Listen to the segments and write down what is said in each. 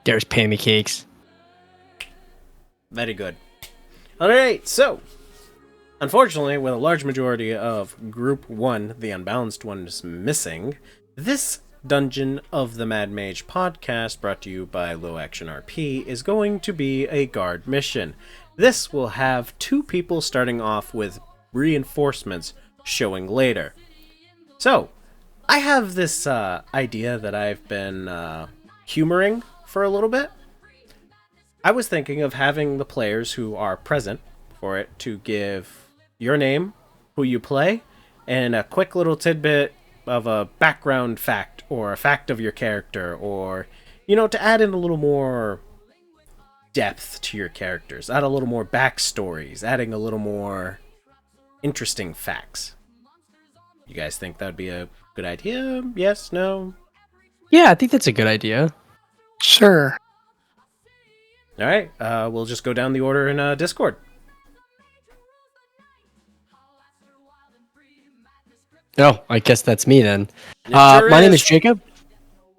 There's Pammy cakes. Very good. Alright, so unfortunately, with a large majority of Group 1, the unbalanced ones, missing, this Dungeon of the Mad Mage podcast, brought to you by Low Action RP, is going to be a guard mission. This will have 2 people starting off with reinforcements showing later. So, I have this idea that I've been humoring for a little bit. I was thinking of having the players who are present for it to give your name, who you play, and a quick little tidbit of a background fact or a fact of your character, or, you know, to add in a little more depth to your characters, add a little more backstories, adding a little more interesting facts. You guys think that would be a good idea? Yes? No? Yeah, I think that's a good idea. Sure. Alright, we'll just go down the order in Discord. Oh, I guess that's me then. Sure My name is Jacob,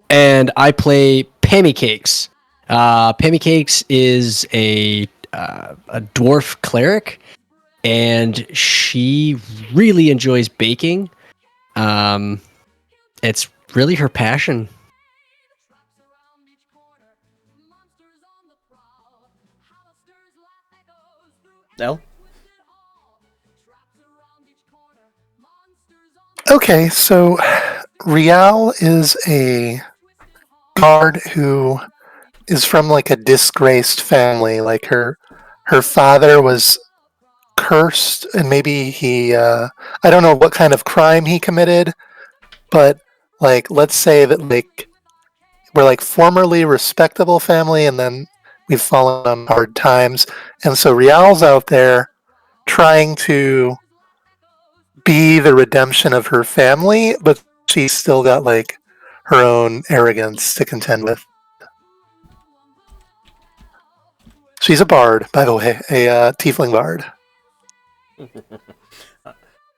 and I play Pammy Cakes. Pammy Cakes is a dwarf cleric, and she really enjoys baking. It's really her passion. Elle? Okay, so Rialle is a bard who is from like a disgraced family. Like her father was cursed, and maybe he I don't know what kind of crime he committed, but like let's say that like we're like formerly respectable family, and then we've fallen on hard times, and so Rialle's out there trying to be the redemption of her family, but she's still got like her own arrogance to contend with. She's a bard, by the way, a tiefling bard.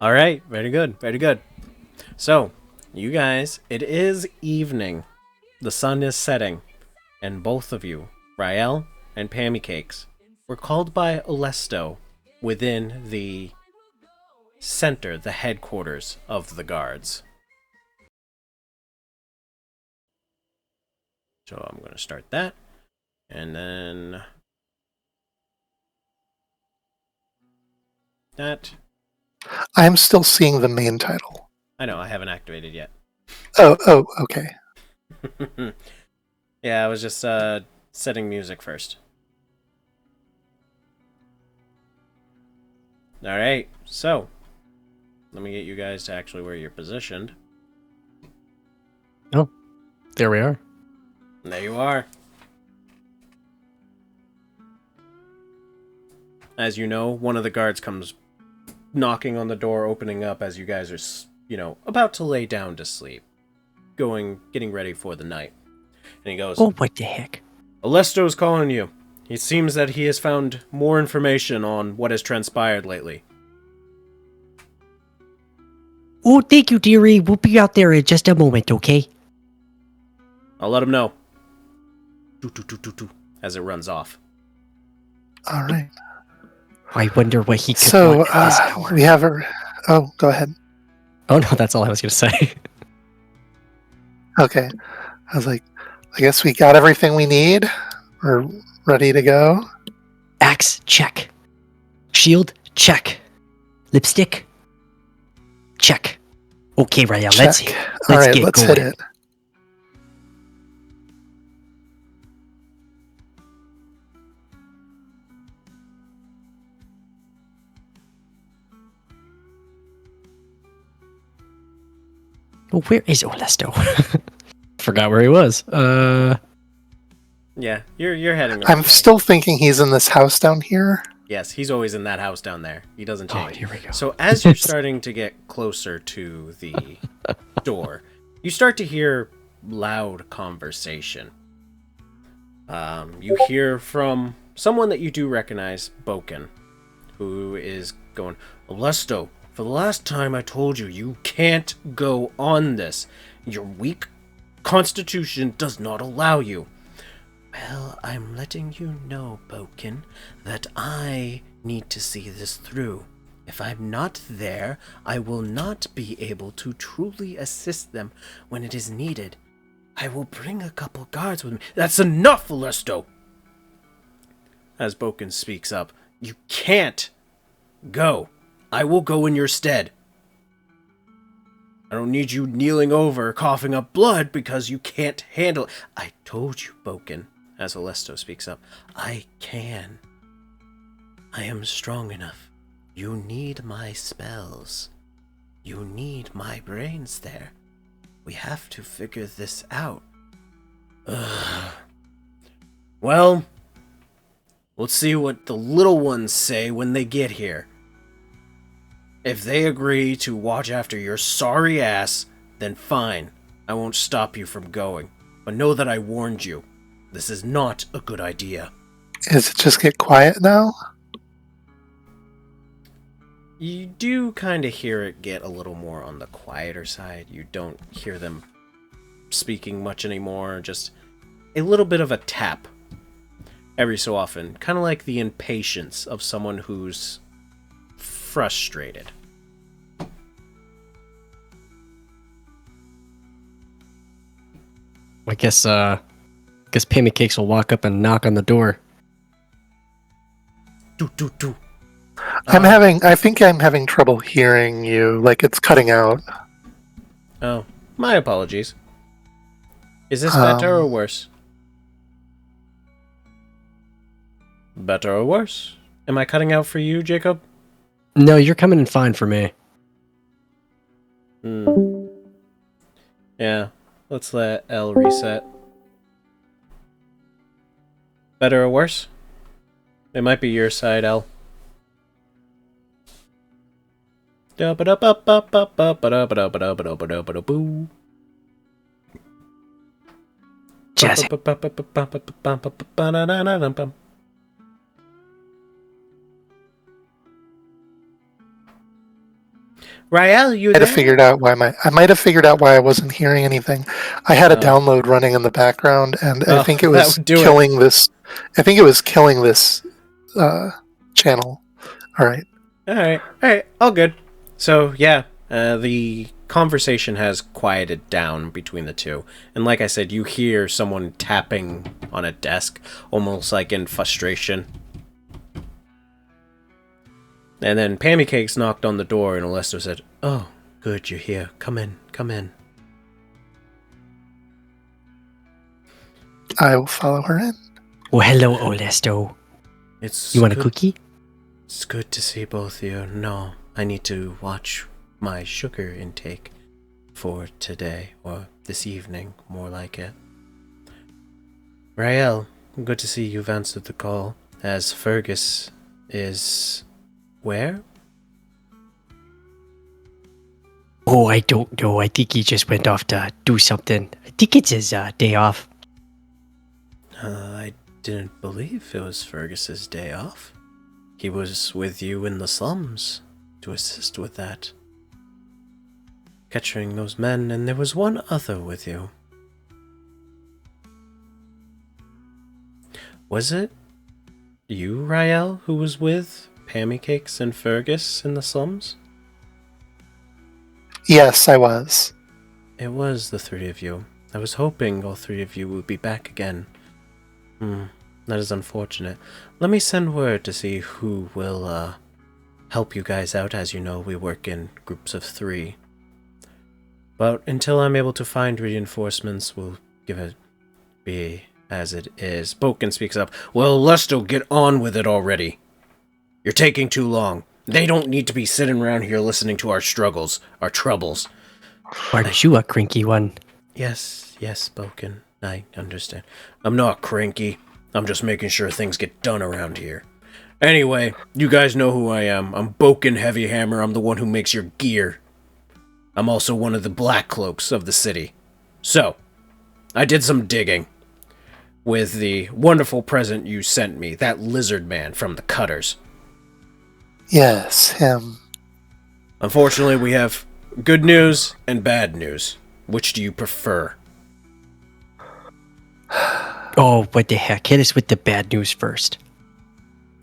All right, very good, very good. So, you guys, it is evening. The sun is setting, and both of you, Rialle and Pammy Cakes, were called by Olesto within the center, the headquarters of the guards. So I'm going to start that, and then that. I'm still seeing the main title. I know, I haven't activated yet. Oh, okay. Yeah, I was just setting music first. Alright, so let me get you guys to actually where you're positioned. Oh, there we are. And there you are. As you know, one of the guards comes knocking on the door, opening up as you guys are, you know, about to lay down to sleep. Getting ready for the night. And he goes, Oh, what the heck? Olesto's calling you. It seems that he has found more information on what has transpired lately. Oh, thank you, dearie. We'll be out there in just a moment, okay? I'll let him know. As it runs off. All right. I wonder what he could So want at this hour. we have a. Oh, go ahead. Oh no, that's all I was gonna say. Okay. I was like, I guess we got everything we need. We're ready to go. Axe, check. Shield, check. Lipstick, check. Okay, Rialle, let's Check. hit. All Let's right, get let's going. hit it. Well, where is Olesto? Forgot where he was. Yeah, you're heading. I'm still thinking he's in this house down here. Yes, he's always in that house down there. He doesn't Oh, change. here we go. So as you're starting to get closer to the door, you start to hear loud conversation. You hear from someone that you do recognize, Bokken, who is going, Olesto, for the last time I told you, you can't go on this. Your weak constitution does not allow you. I'm letting you know, Bokken, that I need to see this through. If I'm not there, I will not be able to truly assist them when it is needed. I will bring a couple guards with me. That's enough, Olesto! As Bokken speaks up, you can't go. I will go in your stead. I don't need you kneeling over, coughing up blood because you can't handle it. I told you, Bokken, as Olesto speaks up, I can. I am strong enough. You need my spells. You need my brains there. We have to figure this out. Ugh. Well, let's see what the little ones say when they get here. If they agree to watch after your sorry ass, then fine. I won't stop you from going. But know that I warned you. This is not a good idea. Is it just get quiet now? You do kind of hear it get a little more on the quieter side. You don't hear them speaking much anymore. Just a little bit of a tap every so often. Kind of like the impatience of someone who's frustrated. I guess Pammy Cakes will walk up and knock on the door. Do. I think I'm having trouble hearing you, like it's cutting out. Oh, my apologies. Is this better or worse? Better or worse? Am I cutting out for you, Jacob? No, you're coming in fine for me. Yeah, let's let L reset. Better or worse? It might be your side, L. Jazzy. Rialle, you I there? might have figured out why I wasn't hearing anything. I had a download running in the background, and I think it was killing this. I think it was killing this channel. All right, all good. So yeah, the conversation has quieted down between the two, and like I said, you hear someone tapping on a desk, almost like in frustration. And then Pammy Cakes knocked on the door, and Olesto said, "Oh, good, you're here. Come in, come in." I will follow her in. Oh, hello, Olesto. It's You want a good- cookie? It's good to see both of you. No, I need to watch my sugar intake for today, or this evening, more like it. Rialle, good to see you've answered the call, as Fergus is... where? Oh, I don't know. I think he just went off to do something. I think it's his day off. I didn't believe it was Fergus's day off. He was with you in the slums to assist with that. Capturing those men, and there was one other with you. Was it you, Rialle, who was with Pammy Cakes and Fergus in the slums? Yes, I was. It was the three of you. I was hoping all three of you would be back again. That is unfortunate. Let me send word to see who will help you guys out. As you know, we work in groups of 3. But until I'm able to find reinforcements, we'll give it be as it is. Bokken speaks up. Well, Olesto, get on with it already. You're taking too long. They don't need to be sitting around here listening to our struggles, our troubles. Aren't you a cranky one? Yes, Bokken. I understand. I'm not cranky. I'm just making sure things get done around here. Anyway, you guys know who I am. I'm Bokken Heavyhammer. I'm the one who makes your gear. I'm also one of the Black Cloaks of the city. So, I did some digging with the wonderful present you sent me, that lizard man from the Cutters. Yes, him. Unfortunately, we have good news and bad news. Which do you prefer? Oh, what the heck? Hit us with the bad news first.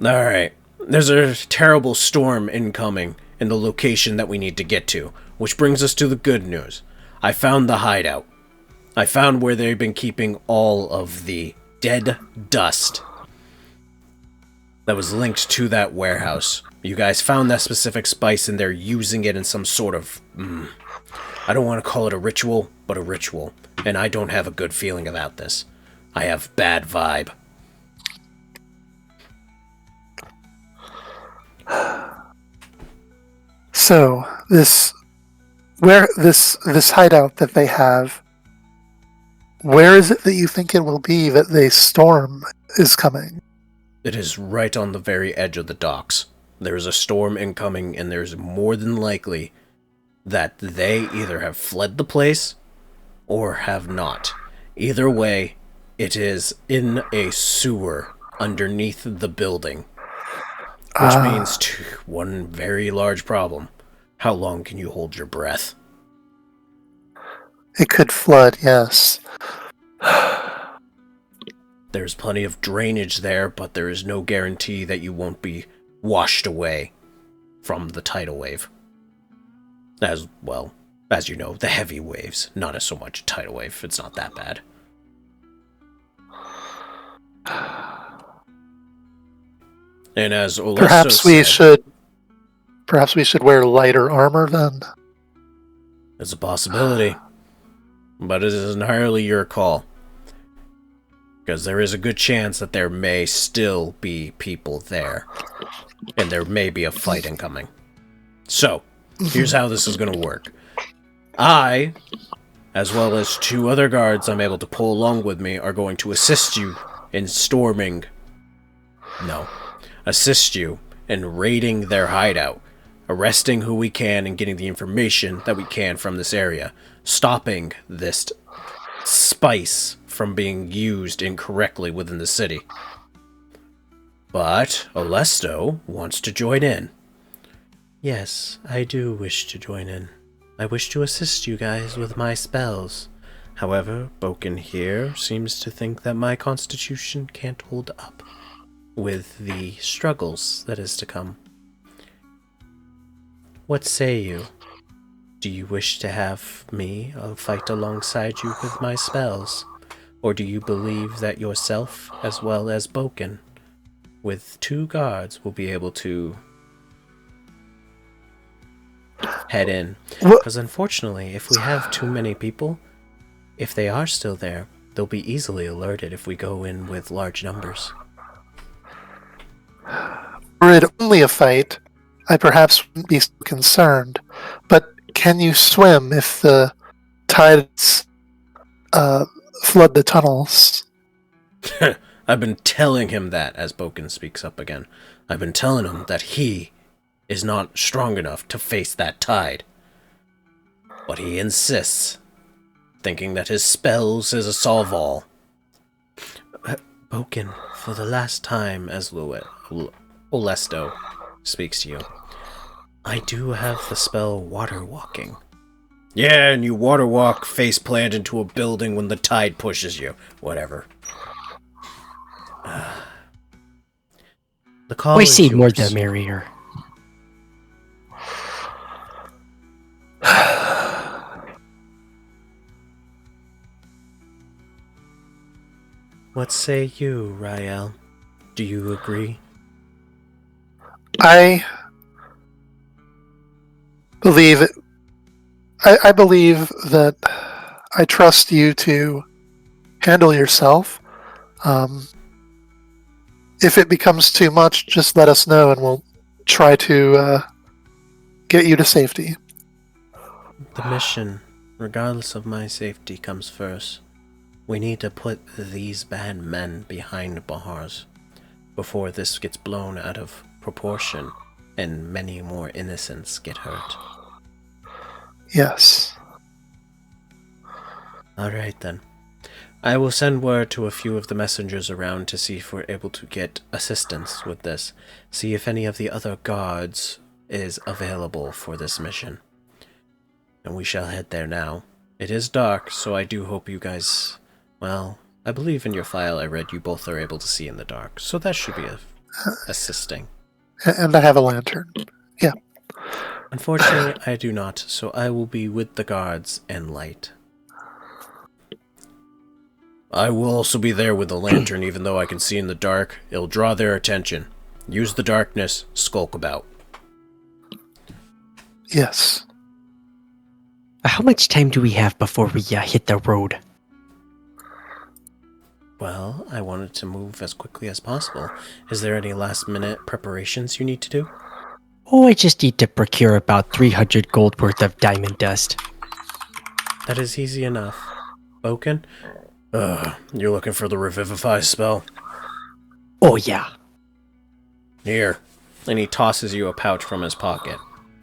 Alright. There's a terrible storm incoming in the location that we need to get to, which brings us to the good news. I found the hideout. I found where they've been keeping all of the dead dust that was linked to that warehouse. You guys found that specific spice and they're using it in some sort of... I don't want to call it a ritual, but a ritual. And I don't have a good feeling about this. I have bad vibe. So this hideout that they have, where is it that you think it will be that the storm is coming? It is right on the very edge of the docks. There is a storm incoming, and there's more than likely that they either have fled the place or have not. Either way, it is in a sewer underneath the building. Which means one very large problem. How long can you hold your breath? It could flood, yes. There's plenty of drainage there, but there is no guarantee that you won't be washed away from the tidal wave. As well, as you know, the heavy waves. Not as so much a tidal wave. It's not that bad. And as Olesto perhaps we should wear lighter armor then. It's a possibility, but it is entirely your call. Because there is a good chance that there may still be people there, and there may be a fight incoming. So, here's how this is going to work. I, as well as 2 other guards I'm able to pull along with me, are going to assist you in assist you in raiding their hideout, arresting who we can and getting the information that we can from this area, stopping this spice from being used incorrectly within the city. But Olesto wants to join in. Yes, I do wish to join in. I wish to assist you guys with my spells. However, Bokken here seems to think that my constitution can't hold up with the struggles that is to come. What say you? Do you wish to have me fight alongside you with my spells? Or do you believe that yourself, as well as Bokken, with 2 guards, will be able to head in? Because unfortunately, if we have too many people, if they are still there, they'll be easily alerted if we go in with large numbers. Were it only a fight, I perhaps wouldn't be so concerned. But can you swim if the tides flood the tunnels? I've been telling him that, as Bokken speaks up again. I've been telling him that he is not strong enough to face that tide. But he insists, thinking that his spells is a solve-all. Bokken, for the last time, as Olesto speaks to you, I do have the spell Water Walking. Yeah, and you water walk face plant into a building when the tide pushes you. Whatever. The call We is see yours. more the merrier. What say you, Rialle? Do you agree? I believe I believe that I trust you to handle yourself. If it becomes too much, just let us know and we'll try to get you to safety. The mission, regardless of my safety, comes first. We need to put these bad men behind bars before this gets blown out of proportion and many more innocents get hurt. Yes. Alright then. I will send word to a few of the messengers around to see if we're able to get assistance with this. See if any of the other guards is available for this mission. And we shall head there now. It is dark, so I do hope you guys, well, I believe in your file I read you both are able to see in the dark, so that should be assisting. And I have a lantern. Yeah. Unfortunately, I do not, so I will be with the guards and light. I will also be there with the lantern, even though I can see in the dark. It'll draw their attention. Use the darkness, skulk about. Yes. How much time do we have before we hit the road? Well, I wanted to move as quickly as possible. Is there any last-minute preparations you need to do? Oh, I just need to procure about 300 gold worth of diamond dust. That is easy enough. Bokken? You're looking for the revivify spell? Oh, yeah. Here. And he tosses you a pouch from his pocket.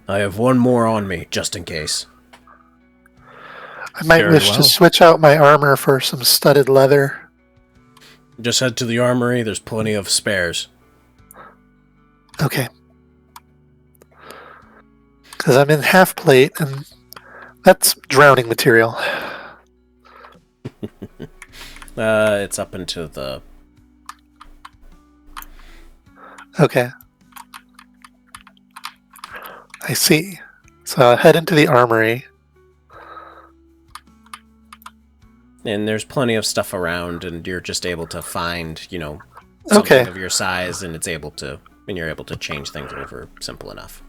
I have one more on me, just in case. I might Very wish well. to switch out my armor for some studded leather. Just head to the armory, there's plenty of spares. Okay. Because I'm in half plate, and that's drowning material. It's up into the... Okay. I see. So I'll head into the armory. And there's plenty of stuff around, and you're just able to find, something of your size, and you're able to change things over simple enough.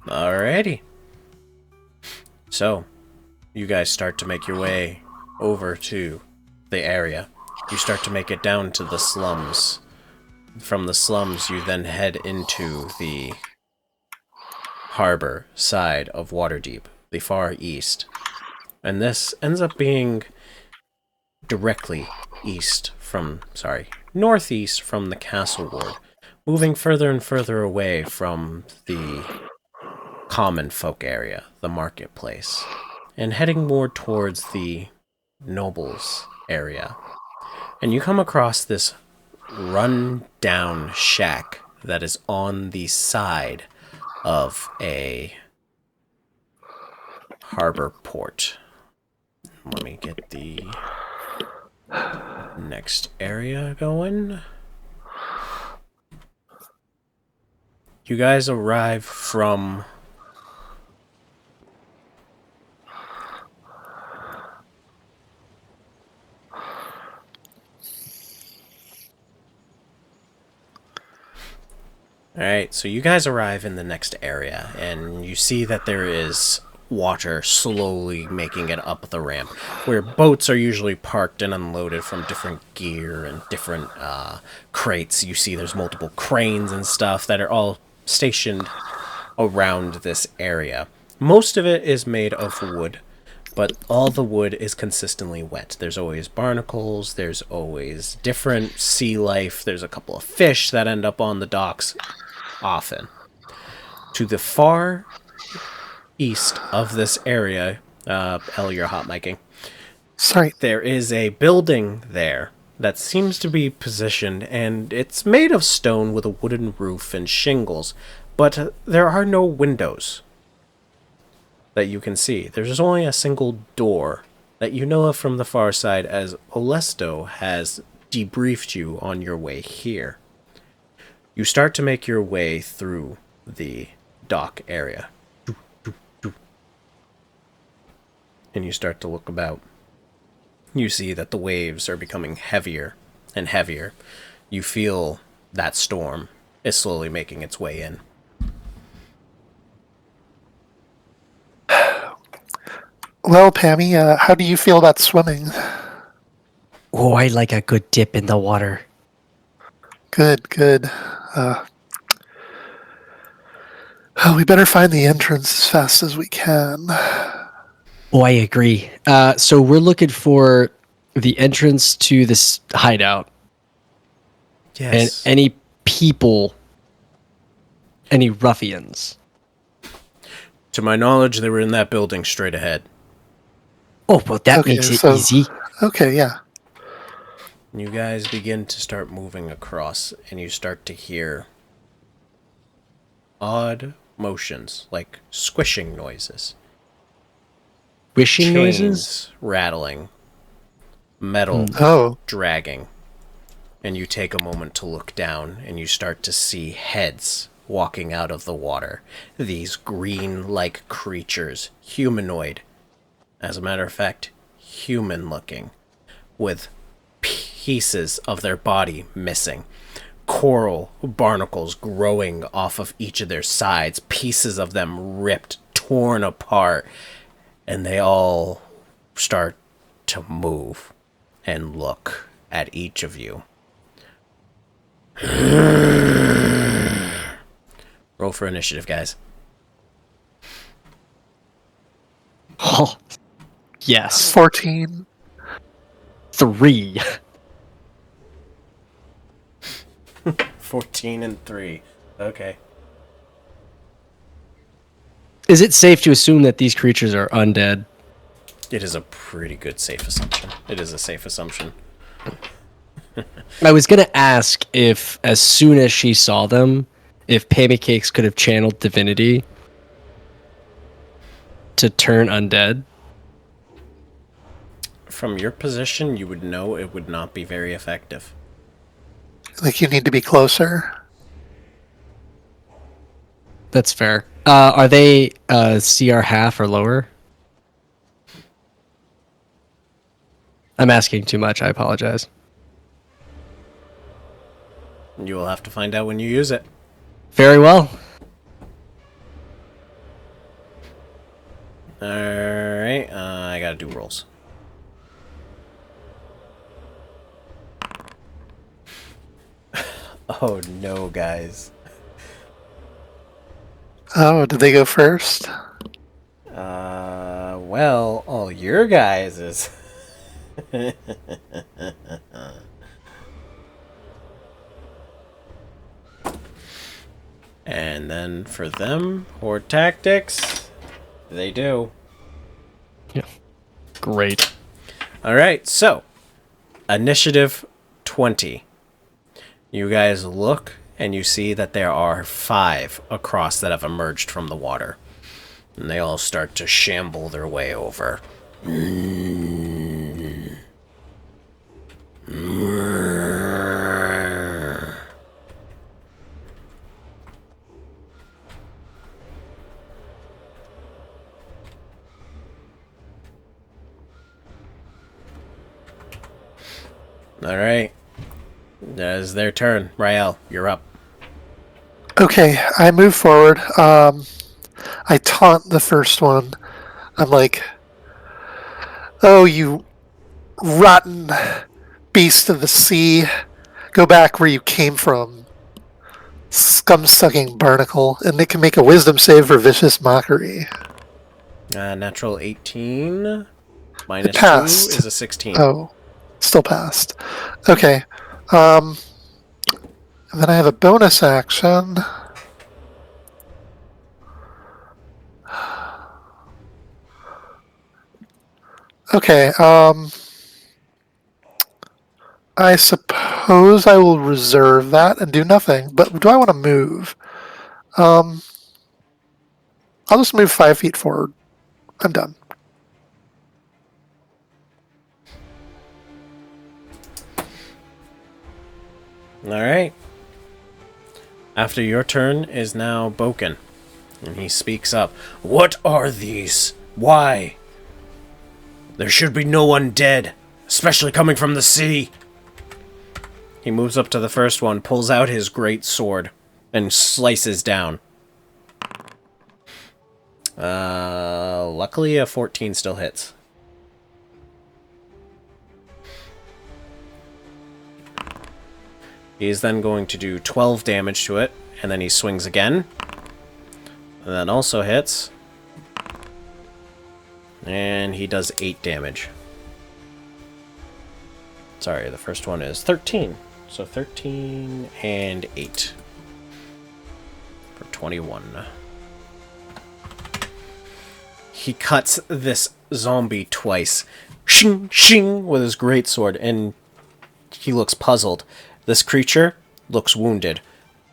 Alrighty. So, you guys start to make your way over to the area. You start to make it down to the slums. From the slums, you then head into the harbor side of Waterdeep, the far east. And this ends up being directly northeast from the castle ward, moving further and further away from the common folk area, the marketplace, and heading more towards the nobles area. And you come across this run-down shack that is on the side of a harbor port. Let me get the next area going. You guys arrive from Alright, so you guys arrive in the next area, and you see that there is water slowly making it up the ramp, where boats are usually parked and unloaded from different gear and different crates. You see there's multiple cranes and stuff that are all stationed around this area. Most of it is made of wood, but all the wood is consistently wet. There's always barnacles, there's always different sea life, there's a couple of fish that end up on the docks often. To the far east of this area, Ellie, you're hot miking. Sorry. There is a building there that seems to be positioned, and it's made of stone with a wooden roof and shingles, but there are no windows that you can see. There's only a single door that you know of from the far side, as Olesto has debriefed you on your way here. You start to make your way through the dock area. And you start to look about. You see that the waves are becoming heavier and heavier. You feel that storm is slowly making its way in. Well, Pammy, how do you feel about swimming? Oh, I like a good dip in the water. Good, good. We better find the entrance as fast as we can. Oh, I agree. So we're looking for the entrance to this hideout. Yes. And any people, any ruffians. To my knowledge, they were in that building straight ahead. Oh, well, that Okay, makes it so- easy. Okay, yeah. You guys begin to start moving across, and you start to hear odd motions, like squishing noises. Squishing noises? chains rattling, metal Oh, dragging, and you take a moment to look down and you start to see heads walking out of the water. These green-like creatures, humanoid. As a matter of fact, human-looking, with pieces of their body missing. Coral barnacles growing off of each of their sides, pieces of them ripped, torn apart, and they all start to move and look at each of you. Roll for initiative, guys. Oh, yes. 14. 3. 14 and 3. Okay. Is it safe to assume that these creatures are undead? It is a pretty good safe assumption. It is a safe assumption. I was going to ask if, as soon as she saw them, if Pammy Cakes could have channeled divinity to turn undead. From your position, you would know it would not be very effective. Like, you need to be closer. That's fair. Are they CR half or lower? I'm asking too much. I apologize. You will have to find out when you use it. Very well. Alright, I gotta do rolls. Oh no, guys. Oh, did they go first? Well, all your guys is... And then for them, Horde Tactics, they do. Yeah. Great. Alright, so, initiative 20. You guys look, and you see that there are 5 across that have emerged from the water. And they all start to shamble their way over. Alright. That is their turn. Rialle, you're up. Okay, I move forward. I taunt the first one. I'm like, oh, you rotten beast of the sea. Go back where you came from. Scum-sucking barnacle. And they can make a wisdom save for vicious mockery. Natural 18 minus 2 passed. is a 16. Oh, still passed. Okay. And then I have a bonus action. Okay, I suppose I will reserve that and do nothing, but do I want to move? I'll just move 5 feet forward. I'm done. Alright. After your turn is now Bokken. And he speaks up. What are these? Why? There should be no one dead, especially coming from the sea. He moves up to the first one, pulls out his great sword, and slices down. Luckily a 14 still hits. He's then going to do 12 damage to it, and then he swings again. And that also hits. And he does 8 damage. Sorry, the first one is 13. So 13 and 8. For 21. He cuts this zombie twice. Shing, shing, with his greatsword, and he looks puzzled. This creature looks wounded,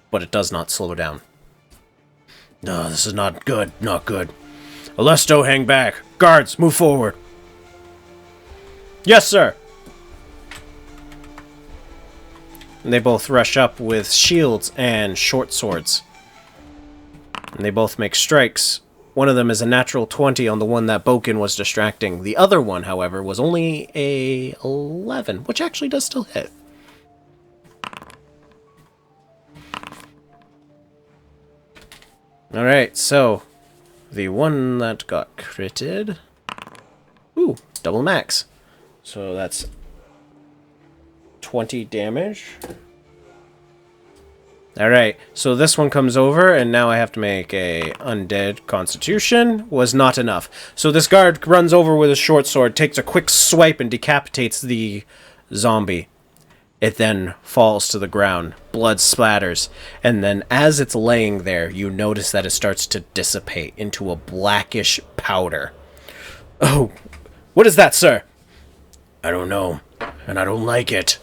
but it does not slow down. No, this is not good, not good. Olesto, hang back. Guards, move forward. Yes, sir. And they both rush up with shields and short swords. And they both make strikes. One of them is a natural 20 on the one that Bokken was distracting. The other one, however, was only a 11, which actually does still hit. Alright, so the one that got critted... Ooh, double max. So that's 20 damage. Alright, so this one comes over, and now I have to make a undead constitution. Was not enough. So this guard runs over with a short sword, takes a quick swipe, and decapitates the zombie. It then falls to the ground. Blood splatters. And then as it's laying there, you notice that it starts to dissipate into a blackish powder. Oh, what is that, sir? I don't know, and I don't like it.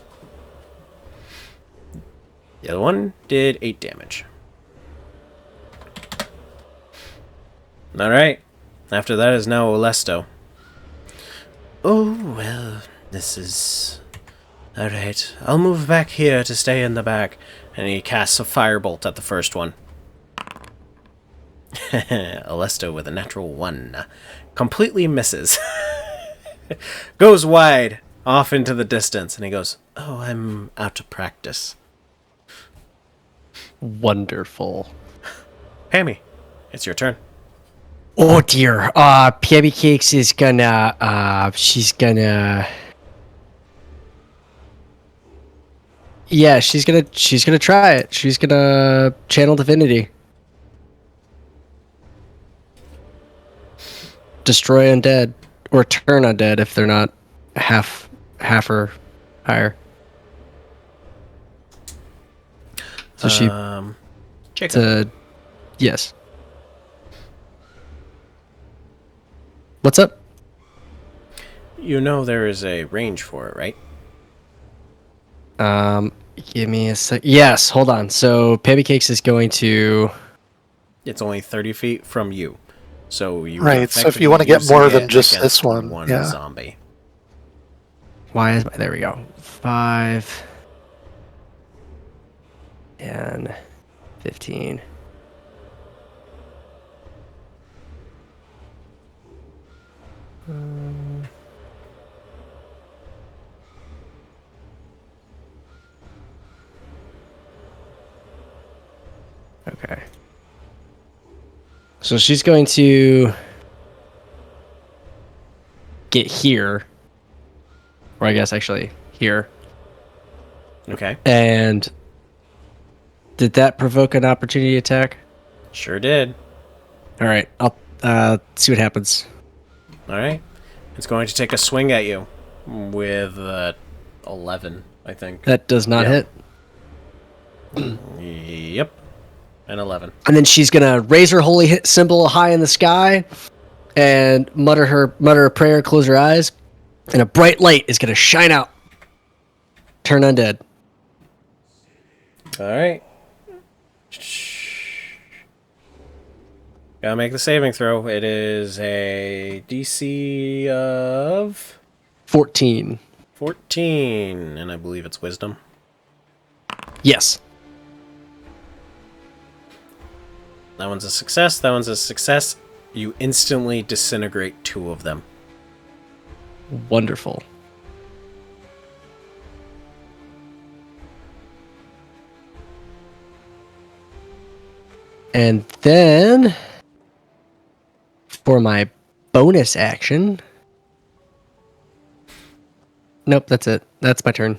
The other one did 8 damage. Alright. After that is now Olesto. Oh, well, this is... Alright, I'll move back here to stay in the back. And he casts a firebolt at the first one. Olesto with a natural 1. Completely misses. Goes wide, off into the distance, and he goes, oh, I'm out of practice. Wonderful. Pammy, it's your turn. Oh dear. Pammy Cakes is gonna. She's gonna. Yeah, she's gonna try it. She's gonna channel divinity. Destroy undead or turn undead if they're not half or higher. So she. Jacob. Yes. What's up? You know there is a range for it, right? Give me a sec. Yes, hold on. So Pammy Cakes is going to. It's only 30 feet from you. So you Right, so if you want to get more than just this one, yeah. Zombie. Why is there we go. 5, 10, 15. Okay. So she's going to get here. Or I guess actually here. Okay. And did that provoke an opportunity attack? Sure did. All right, I'll see what happens. All right. It's going to take a swing at you with 11, I think. That does not hit. Yep. And 11. And then she's gonna raise her holy symbol high in the sky, and mutter a prayer, close her eyes, and a bright light is gonna shine out. Turn undead. All right. Gotta make the saving throw. It is a DC of 14. 14, and I believe it's wisdom. Yes. That one's a success. That one's a success. You instantly disintegrate 2 of them. Wonderful. And then for my bonus action. Nope, that's it. That's my turn.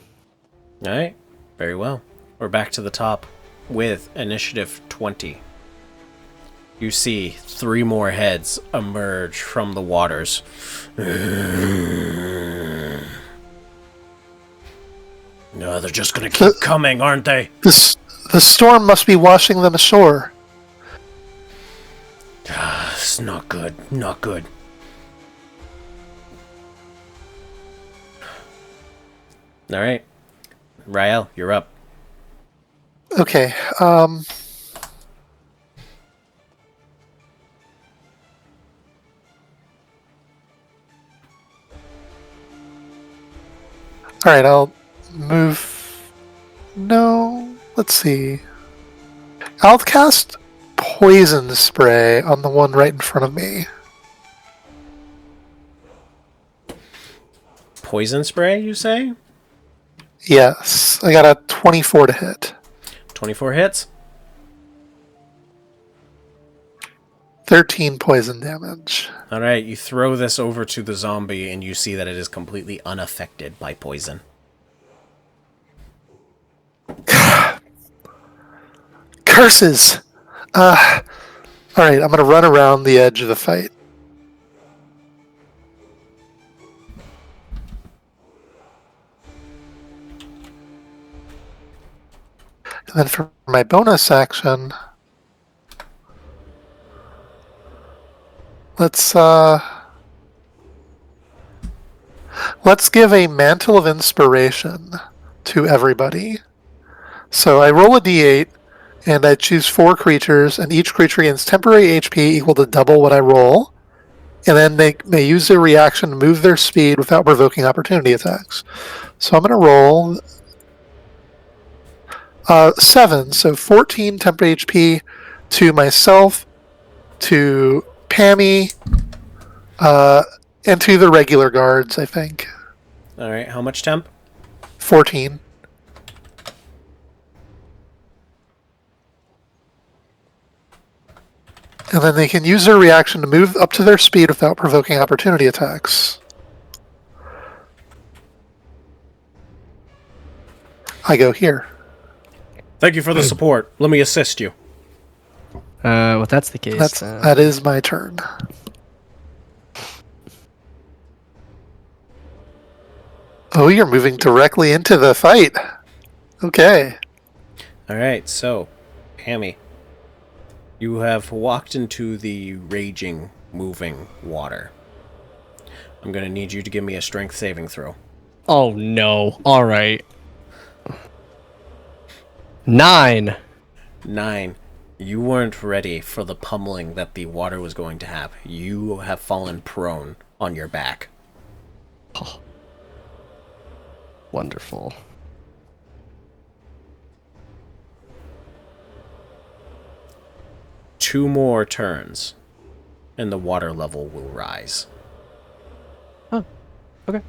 All right. Very well. We're back to the top with initiative 20. You see 3 more heads emerge from the waters. No, they're just gonna keep coming, aren't they? The storm must be washing them ashore. It's not good. Not good. All right. Rialle, you're up. Okay, Alright, I'll move... No, let's see. I'll cast Poison Spray on the one right in front of me. Poison spray, you say? Yes, I got a 24 to hit. 24 hits. 13 poison damage. Alright, you throw this over to the zombie and you see that it is completely unaffected by poison. Curses! Alright, I'm gonna run around the edge of the fight. And then for my bonus action, let's give a Mantle of Inspiration to everybody. So I roll a d8, and I choose 4 creatures, and each creature gains temporary HP equal to double what I roll, and then they may use their reaction to move their speed without provoking opportunity attacks. So I'm going to roll 7, so 14 temporary HP to myself, to Pammy, and to the regular guards, I think. Alright, how much temp? 14. And then they can use their reaction to move up to their speed without provoking opportunity attacks. I go here. Thank you for the support. Let me assist you. Well, that's the case. That is my turn. Oh, you're moving directly into the fight. Okay. Alright, so, Pammy, you have walked into the raging, moving water. I'm going to need you to give me a strength saving throw. Oh no! All right. 9. 9. You weren't ready for the pummeling that the water was going to have. You have fallen prone on your back. Oh. Wonderful. Two more turns, and the water level will rise. Oh, okay.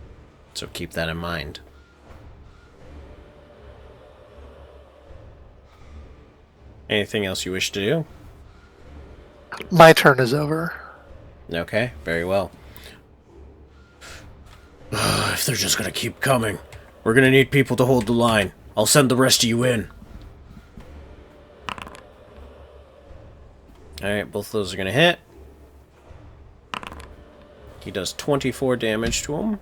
So keep that in mind. Anything else you wish to do? My turn is over. Okay, very well. If they're just gonna keep coming, we're gonna need people to hold the line. I'll send the rest of you in. Alright, both of those are gonna hit. He does 24 damage to him.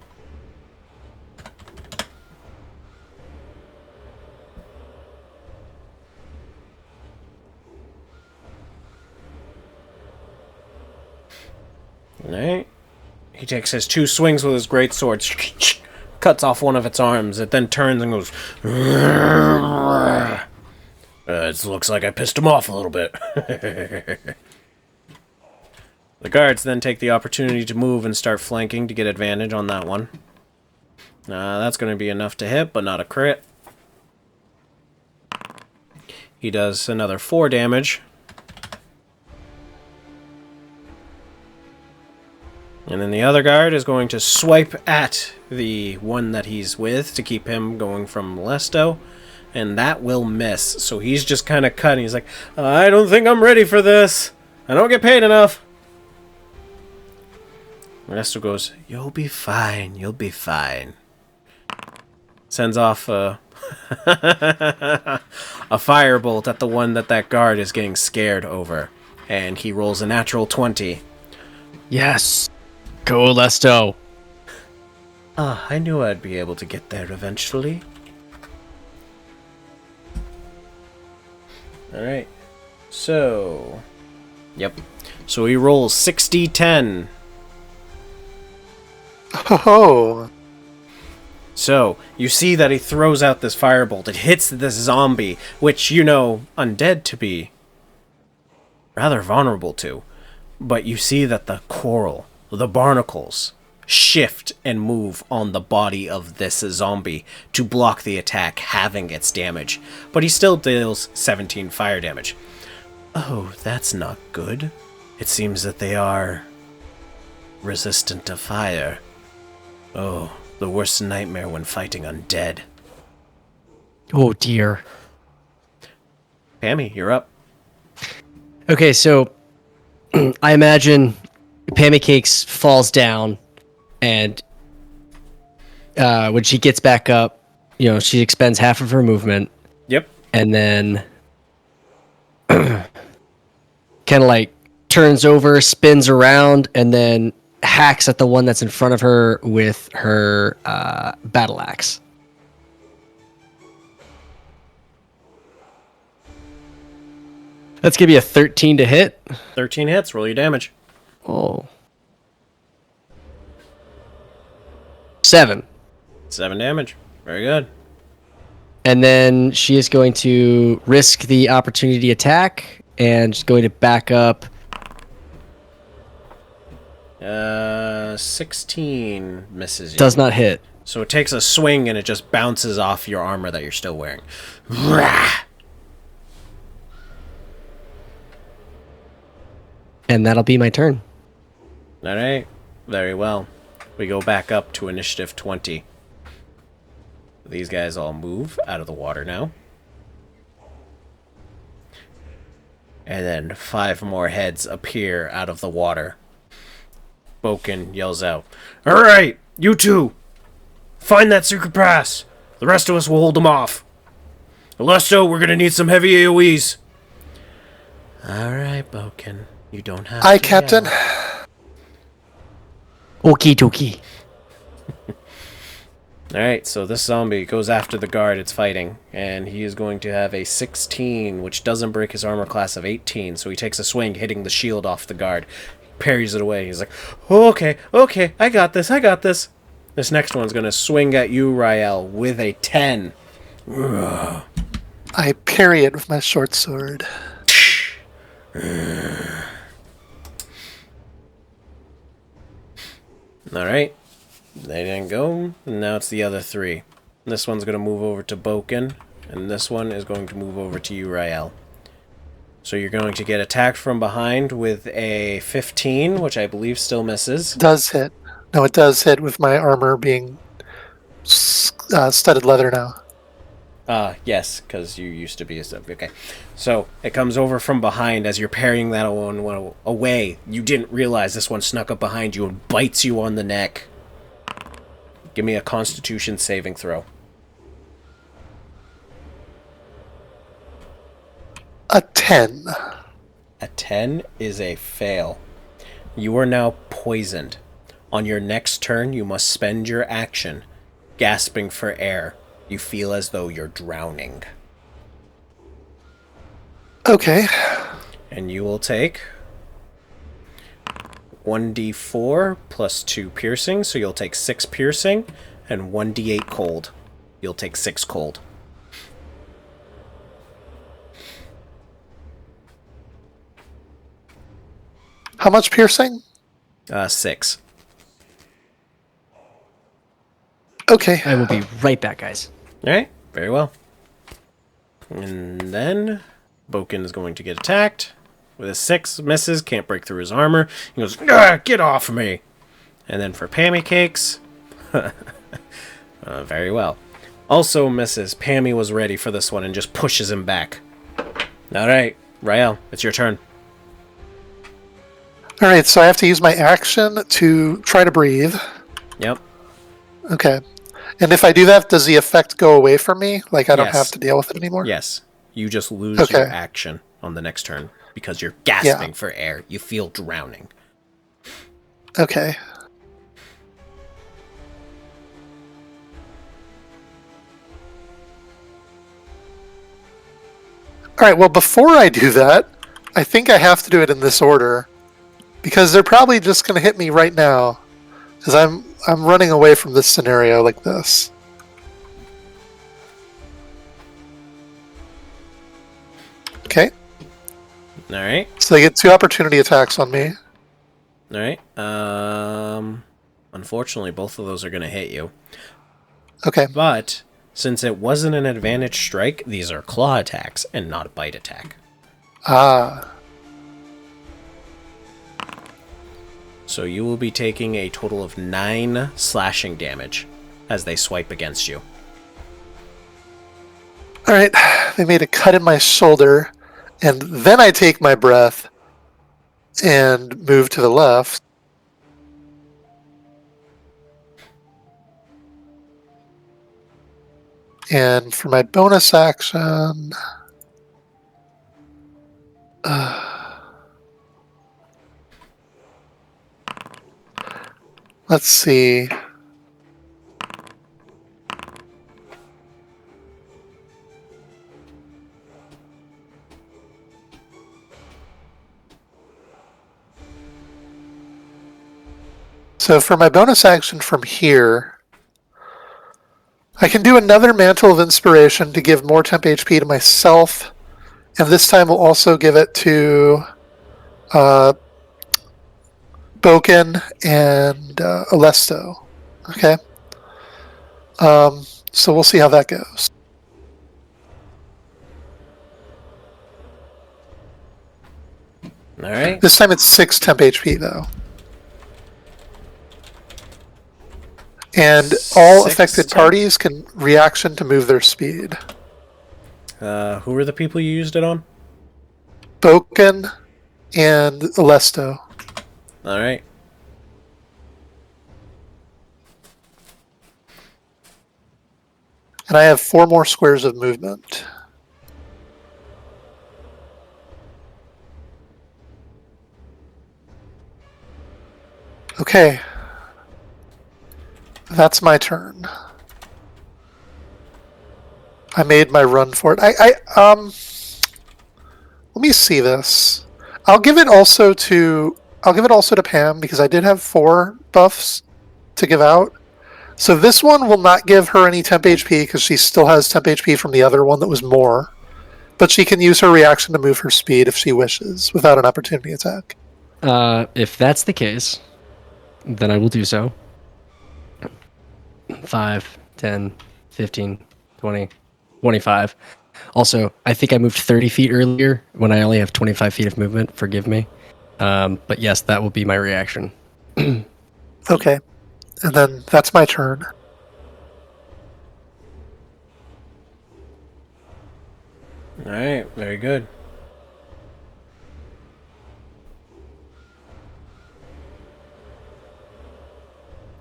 Alright. He takes his 2 swings with his greatsword, cuts off one of its arms. It then turns and goes. It looks like I pissed him off a little bit. The guards then take the opportunity to move and start flanking to get advantage on that one. That's going to be enough to hit, but not a crit. He does another 4 damage. And then the other guard is going to swipe at the one that he's with to keep him going from Olesto. And that will miss. So he's just kind of cutting. He's like, I don't think I'm ready for this. I don't get paid enough. Olesto goes, you'll be fine. You'll be fine. Sends off a firebolt at the one that guard is getting scared over. And he rolls a natural 20. Yes. Go, Olesto. I knew I'd be able to get there eventually. Alright. So. Yep. So he rolls 60-10. Oh. So, you see that he throws out this firebolt. It hits this zombie, which you know undead to be rather vulnerable to. But you see that the coral, the barnacles, shift and move on the body of this zombie to block the attack, halving its damage. But he still deals 17 fire damage. Oh, that's not good. It seems that they are resistant to fire. Oh, the worst nightmare when fighting undead. Oh dear. Pammy, you're up. Okay, so I imagine Pammy Cakes falls down, and when she gets back up, she expends half of her movement, Yep. and then kind of like turns over, spins around, and then hacks at the one that's in front of her with her battle axe. That's gonna be a 13 to hit. 13 hits, roll your damage. Oh. 7. 7 damage. Very good. And then she is going to risk the opportunity attack and she's going to back up. 16 misses you. Does not hit. So it takes a swing and it just bounces off your armor that you're still wearing. And that'll be my turn. Alright. Very well. We go back up to initiative 20. These guys all move out of the water now. And then 5 more heads appear out of the water. Bokken yells out, "Alright, you two! Find that secret pass! The rest of us will hold them off. Olesto, we're gonna need some heavy AoEs." Alright, Bokken. You don't have Aye, to Captain. yell. Okie dokie. Alright, so this zombie goes after the guard it's fighting, and he is going to have a 16, which doesn't break his armor class of 18, so he takes a swing, hitting the shield off the guard. Parries it away. He's like, oh, okay, I got this. This next one's going to swing at you, Rialle, with a 10. I parry it with my short sword. Alright. They didn't go. Now it's the other 3. This one's going to move over to Bokken, and this one is going to move over to you, Rialle. So you're going to get attacked from behind with a 15, which I believe still misses. Does hit. No, it does hit with my armor being studded leather now. Yes, because you used to be a sub. Okay. So it comes over from behind as you're parrying that one away. You didn't realize this one snuck up behind you and bites you on the neck. Give me a Constitution saving throw. A 10. A 10 is a fail. You are now poisoned. On your next turn, you must spend your action gasping for air. You feel as though you're drowning. Okay. And you will take 1d4 plus 2 piercing, so you'll take 6 piercing, and 1d8 cold. You'll take 6 cold. How much piercing? 6. Okay. I will be right back, guys. Alright, very well. And then Bokken is going to get attacked. With a 6, misses, can't break through his armor. He goes, get off me! And then for Pammy Cakes, very well. Also misses. Pammy was ready for this one and just pushes him back. Alright, Rialle, it's your turn. Alright, so I have to use my action to try to breathe. Yep. Okay. And if I do that, does the effect go away from me? Like I don't Yes. have to deal with it anymore? Yes. You just lose Okay. your action on the next turn because you're gasping for air. You feel drowning. Okay. Alright, well before I do that, I think I have to do it in this order. Because they're probably just going to hit me right now. Because I'm running away from this scenario like this. Okay. Alright. So they get 2 opportunity attacks on me. Alright. Unfortunately, both of those are going to hit you. Okay. But since it wasn't an advantage strike, these are claw attacks and not a bite attack. Ah. So you will be taking a total of 9 slashing damage as they swipe against you. All right. They made a cut in my shoulder, and then I take my breath and move to the left. And for my bonus action, let's see. So for my bonus action from here, I can do another Mantle of Inspiration to give more temp HP to myself, and this time we'll also give it to Bokken and Olesto. Okay. So we'll see how that goes. All right. This time it's 6 temp HP though. And all 6 affected temp? parties can reaction to move their speed. Who were the people you used it on? Bokken and Olesto. All right. And I have 4 more squares of movement. Okay. That's my turn. I made my run for it. Let me see this. I'll give it also to Pam because I did have 4 buffs to give out. So this one will not give her any temp HP because she still has temp HP from the other one that was more. But she can use her reaction to move her speed if she wishes without an opportunity attack. If that's the case, then I will do so. 5, 10, 15, 20, 25. Also, I think I moved 30 feet earlier when I only have 25 feet of movement. Forgive me. But yes, that will be my reaction. Okay. And then that's my turn. All right. Very good.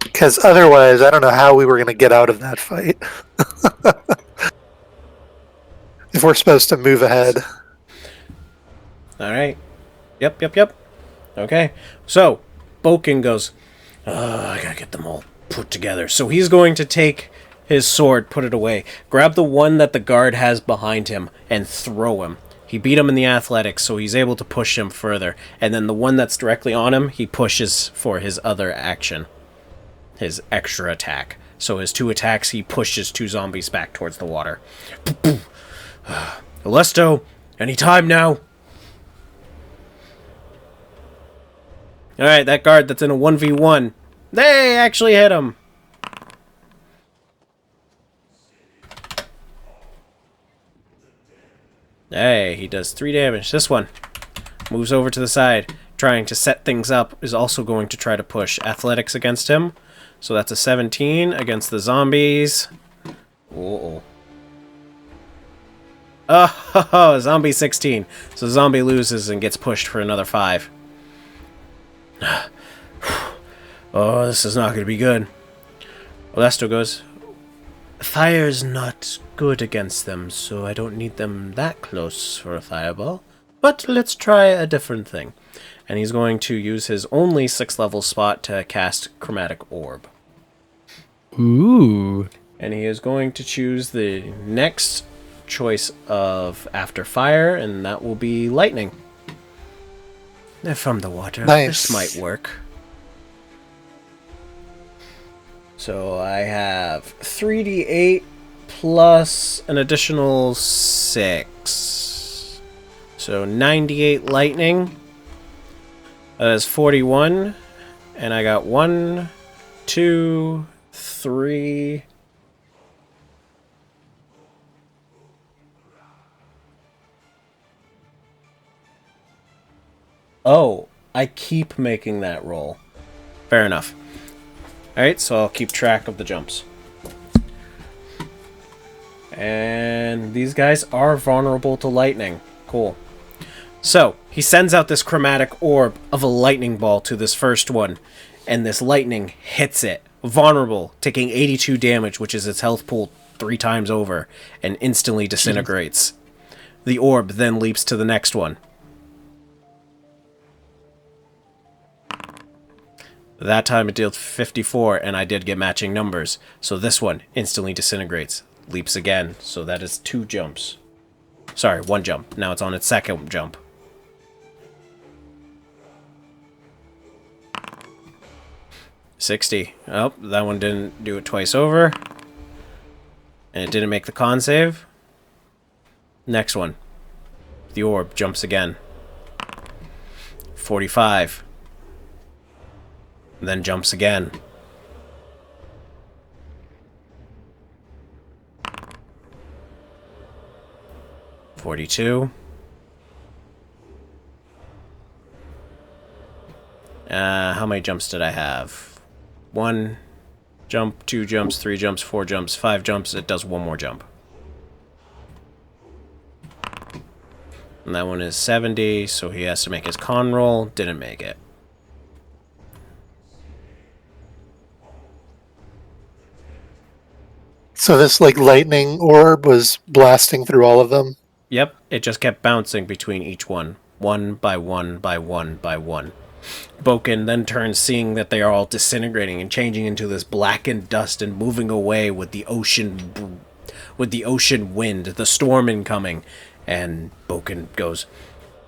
Because otherwise, I don't know how we were going to get out of that fight. If we're supposed to move ahead. All right. Yep. Okay. So, Bokken goes, I gotta get them all put together. So he's going to take his sword, put it away, grab the one that the guard has behind him, and throw him. He beat him in the athletics, so he's able to push him further. And then the one that's directly on him, he pushes for his other action. His extra attack. So his 2 attacks, he pushes 2 zombies back towards the water. Olesto, any time now? Alright, that guard that's in a 1v1. They actually hit him. Hey, he does 3 damage. This one moves over to the side, trying to set things up, is also going to try to push athletics against him. So that's a 17 against the zombies. Uh-oh. Oh, zombie 16. So zombie loses and gets pushed for another 5. Oh, this is not going to be good. Olesto goes, fire's not good against them, so I don't need them that close for a fireball. But let's try a different thing. And he's going to use his only 6th level spot to cast Chromatic Orb. Ooh. And he is going to choose the next choice of after fire, and that will be lightning. From the water. Nice. This might work. So I have 3d8 plus an additional 6. So 98 lightning. That is 41. And I got 1, 2, 3. Oh, I keep making that roll. Fair enough. Alright, so I'll keep track of the jumps. And these guys are vulnerable to lightning. Cool. So, he sends out this chromatic orb of a lightning ball to this first one, and this lightning hits it. Vulnerable, taking 82 damage, which is its health pool 3 times over, and instantly disintegrates. The orb then leaps to the next one. That time it dealt 54, and I did get matching numbers. So this one instantly disintegrates. Leaps again, so that is 2 jumps. Sorry, 1 jump. Now it's on its second jump. $60. Oh, that one didn't do it twice over. And it didn't make the con save. Next one. The orb jumps again. 45. Then jumps again. $42. How many jumps did I have? 1 jump, 2 jumps, 3 jumps, 4 jumps, 5 jumps. It does 1 more jump. And that one is 70, so he has to make his con roll. Didn't make it. So this like lightning orb was blasting through all of them? Yep, it just kept bouncing between each one. 1 by 1 by 1 by 1. Bokken then turns, seeing that they are all disintegrating and changing into this blackened dust and moving away with the ocean wind, the storm incoming. And Bokken goes,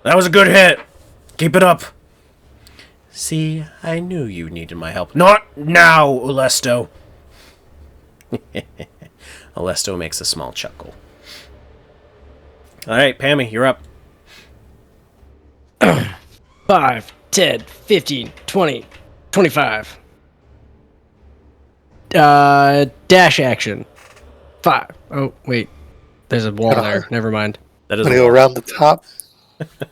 "That was a good hit! Keep it up!" "See, I knew you needed my help." "Not now, Olesto!" Olesto makes a small chuckle. Alright, Pammy, you're up. 5, 10, 15, 20, 25. Dash action. 5. Oh, wait. There's a wall there. Never mind. That is I'm gonna go around the top.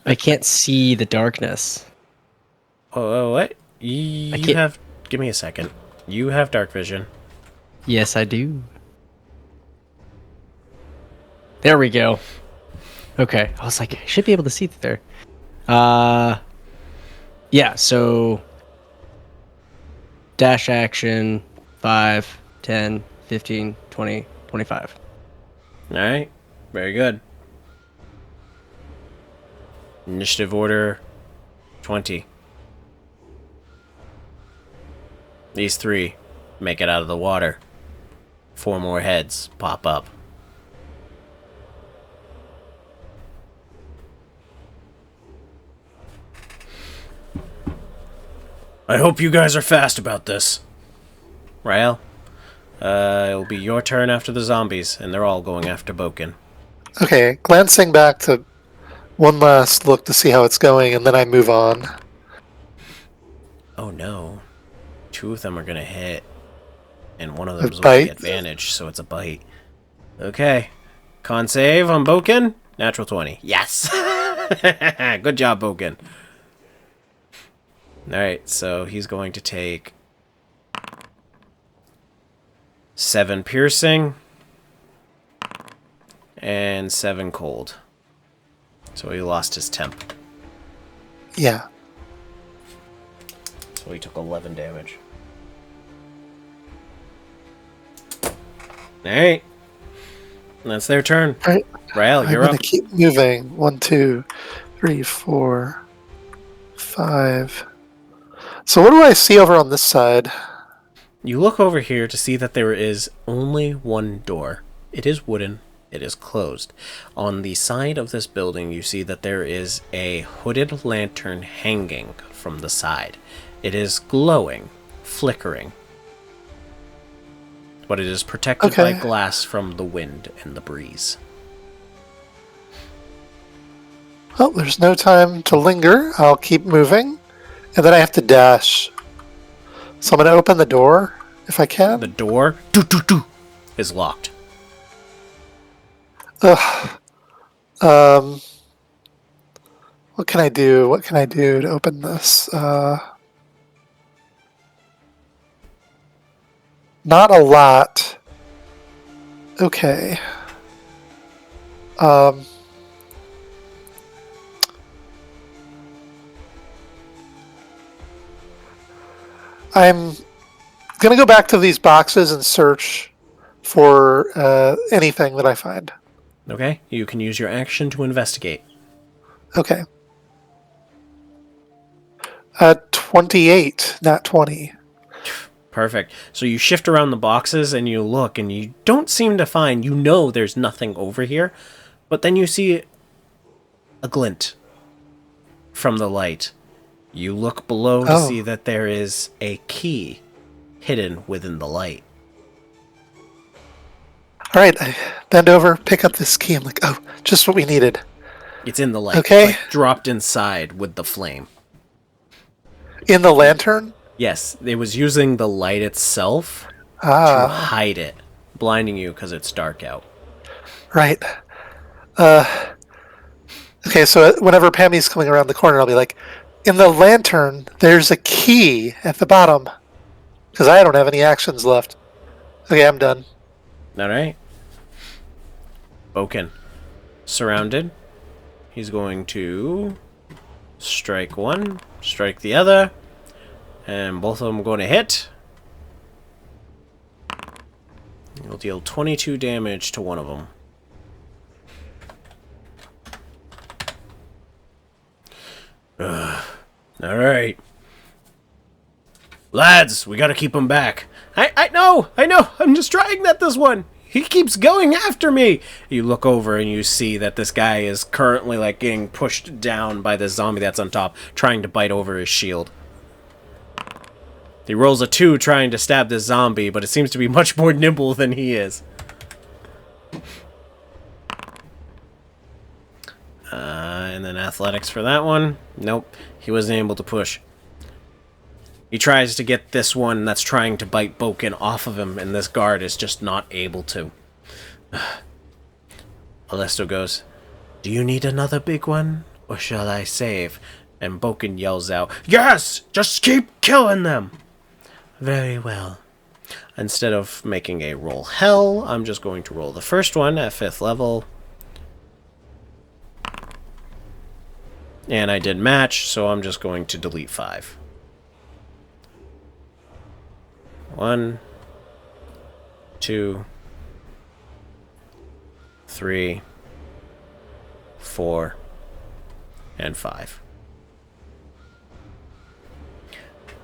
I can't see the darkness. Oh, what? You have... Give me a second. You have dark vision. Yes, I do. There we go. Okay. I was like, I should be able to see through there. Yeah, so... Dash action. 5, 10, 15, 20, 25. Alright. Very good. Initiative order 20. These 3 make it out of the water. 4 more heads pop up. I hope you guys are fast about this. Rialle, it'll be your turn after the zombies, and they're all going after Bokken. Okay, glancing back to one last look to see how it's going, and then I move on. Oh no. 2 of them are gonna hit. And one of them's with bite? the advantage, so it's a bite. Okay. Con save on Bokken. Natural 20. Yes! Good job, Bokken. Alright, so he's going to take 7 piercing and 7 cold. So he lost his temp. Yeah. So he took 11 damage. Alright. That's their turn. Alright. Rialle, I'm you're gonna up. keep moving. 1, 2, 3, 4, 5. So what do I see over on this side? You look over here to see that there is only one door. It is wooden. It is closed. On the side of this building, you see that there is a hooded lantern hanging from the side. It is glowing, flickering. But it is protected by glass from the wind and the breeze. Well, there's no time to linger. I'll keep moving. And then I have to dash. So I'm going to open the door if I can. The door is locked. Ugh. What can I do? What can I do to open this? Not a lot. Okay. I'm gonna go back to these boxes and search for anything that I find. Okay, you can use your action to investigate. Okay. 28, not 20. Perfect. So you shift around the boxes and you look and you don't seem to find, you know there's nothing over here, but then you see a glint from the light. You look below to see that there is a key hidden within the light. All right, I bend over, pick up this key. I'm like, oh, just what we needed. It's in the light, Okay. like dropped inside with the flame. In the lantern? Yes, it was using the light itself to hide it, blinding you because it's dark out. Right. Okay, so whenever Pammy's coming around the corner, I'll be like, in the lantern, there's a key at the bottom. Because I don't have any actions left. Okay, I'm done. All right. Bokken. Surrounded. He's going to strike one, strike the other, and both of them are going to hit. He'll deal 22 damage to one of them. All right. Lads, we gotta keep him back. I know, I'm just trying that this one. He keeps going after me. You look over and you see that this guy is currently like getting pushed down by the zombie that's on top, trying to bite over his shield. He rolls a 2 trying to stab this zombie, but it seems to be much more nimble than he is. And then athletics for that one. Nope, he wasn't able to push. He tries to get this one that's trying to bite Bokken off of him, and this guard is just not able to. Olesto goes, "Do you need another big one, or shall I save?" And Bokken yells out, "Yes! Just keep killing them!" Very well. Instead of making a roll hell, I'm just going to roll the first one at 5th level. And I did match, so I'm just going to delete 5. 1, 2, 3, 4, and 5.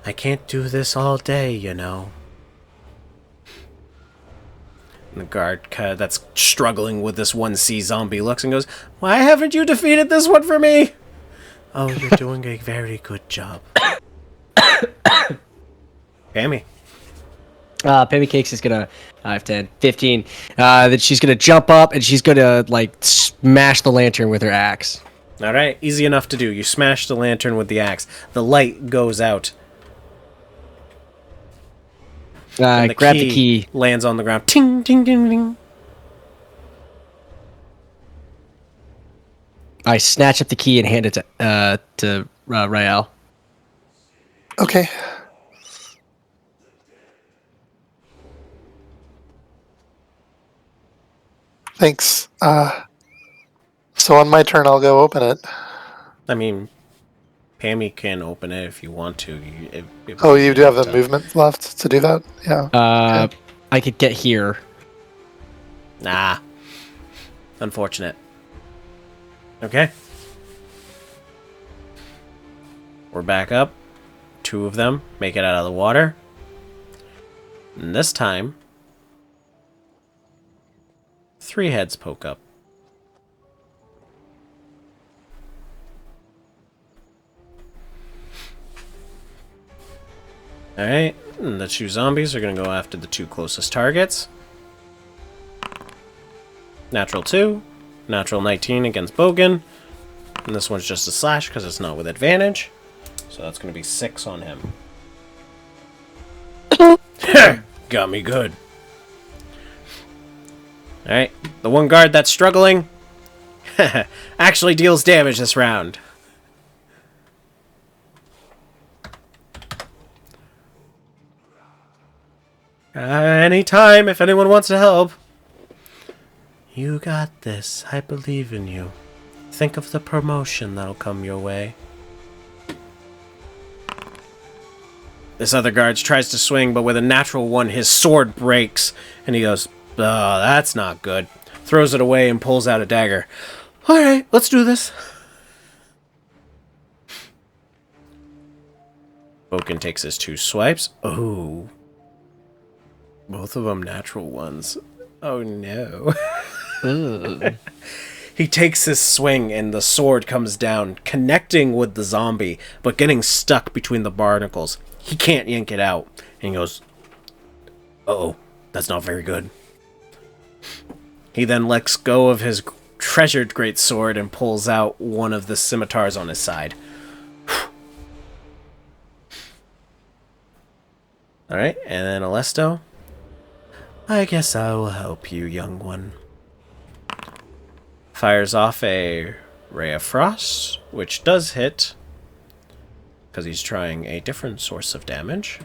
I can't do this all day, you know. And the guard that's struggling with this 1C zombie looks and goes, "Why haven't you defeated this one for me?" "Oh, you're doing a very good job." Pammy. Pammy Cakes is gonna 5, 10, 15. That she's gonna jump up and she's gonna like smash the lantern with her axe. All right, easy enough to do. You smash the lantern with the axe. The light goes out. And Grab the key. Lands on the ground. Ting, ting, ting, ting. I snatch up the key and hand it to Rialle. Okay. Thanks. So on my turn, I'll go open it. I mean, Pammy can open it if you want to. You do have the movement left to do that? Yeah. Okay. I could get here. Nah. Unfortunate. Okay. We're back up. 2 of them make it out of the water. And this time, 3 heads poke up. Alright, and the 2 zombies are going to go after the 2 closest targets. Natural 2, natural 19 against Bokken. And this one's just a slash because it's not with advantage. So that's going to be 6 on him. Got me good. Alright, the one guard that's struggling actually deals damage this round. Anytime if anyone wants to help. You got this. I believe in you. Think of the promotion that'll come your way. This other guard tries to swing, but with a natural one, his sword breaks, and he goes, "Oh, that's not good." Throws it away and pulls out a dagger. Alright, let's do this. Bokken takes his 2 swipes. Oh. Both of them natural ones. Oh no. He takes his swing and the sword comes down, connecting with the zombie, but getting stuck between the barnacles. He can't yank it out. And he goes, "Uh-oh, that's not very good." He then lets go of his treasured great sword and pulls out one of the scimitars on his side. Alright, and then Olesto. I guess I will help you, young one. Fires off a Ray of Frost, which does hit, because he's trying a different source of damage.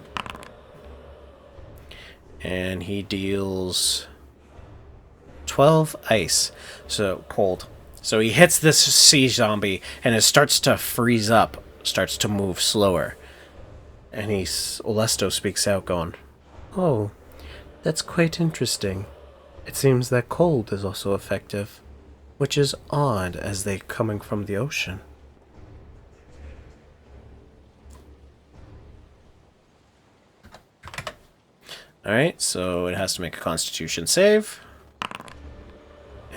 And he deals 12 ice, so cold. So he hits this sea zombie, and it starts to freeze up, starts to move slower. And Olesto speaks out, going, "Oh, that's quite interesting. It seems that cold is also effective, which is odd as they coming from the ocean." Alright, so it has to make a Constitution save.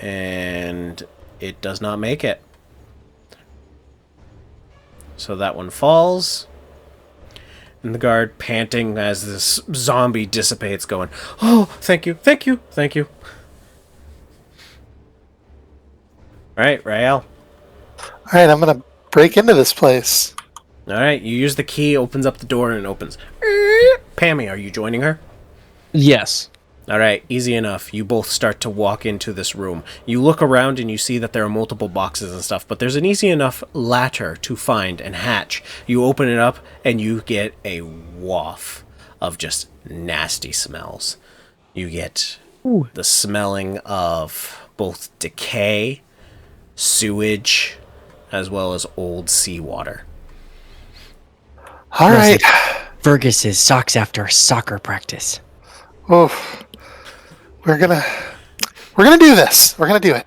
And it does not make it. So that one falls. And the guard, panting as this zombie dissipates, going, "Oh, thank you, thank you, thank you." Alright, Rialle. Alright, I'm gonna break into this place. Alright, you use the key, opens up the door, and it opens. Pammy, are you joining her? Yes. Alright, easy enough. You both start to walk into this room. You look around and you see that there are multiple boxes and stuff, but there's an easy enough ladder to find and hatch. You open it up and you get a waft of just nasty smells. You get the smelling of both decay, sewage, as well as old seawater. Alright. Fergus's socks after soccer practice. Oh, we're gonna do this. We're gonna do it.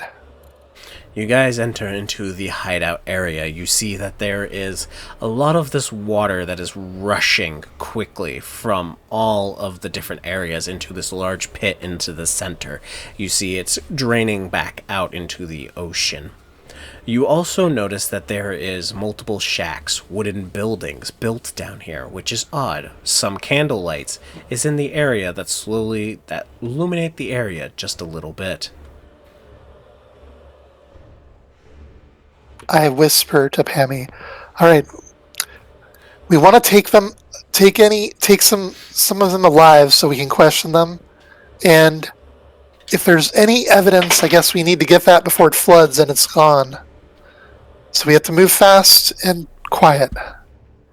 You guys enter into the hideout area. You see that there is a lot of this water that is rushing quickly from all of the different areas into this large pit into the center. You see it's draining back out into the ocean. You also notice that there is multiple shacks, wooden buildings built down here, which is odd. Some candle lights is in the area that illuminate the area just a little bit. I whisper to Pammy, "Alright, we want to take some of them alive so we can question them. And if there's any evidence, I guess we need to get that before it floods and it's gone. So we have to move fast and quiet."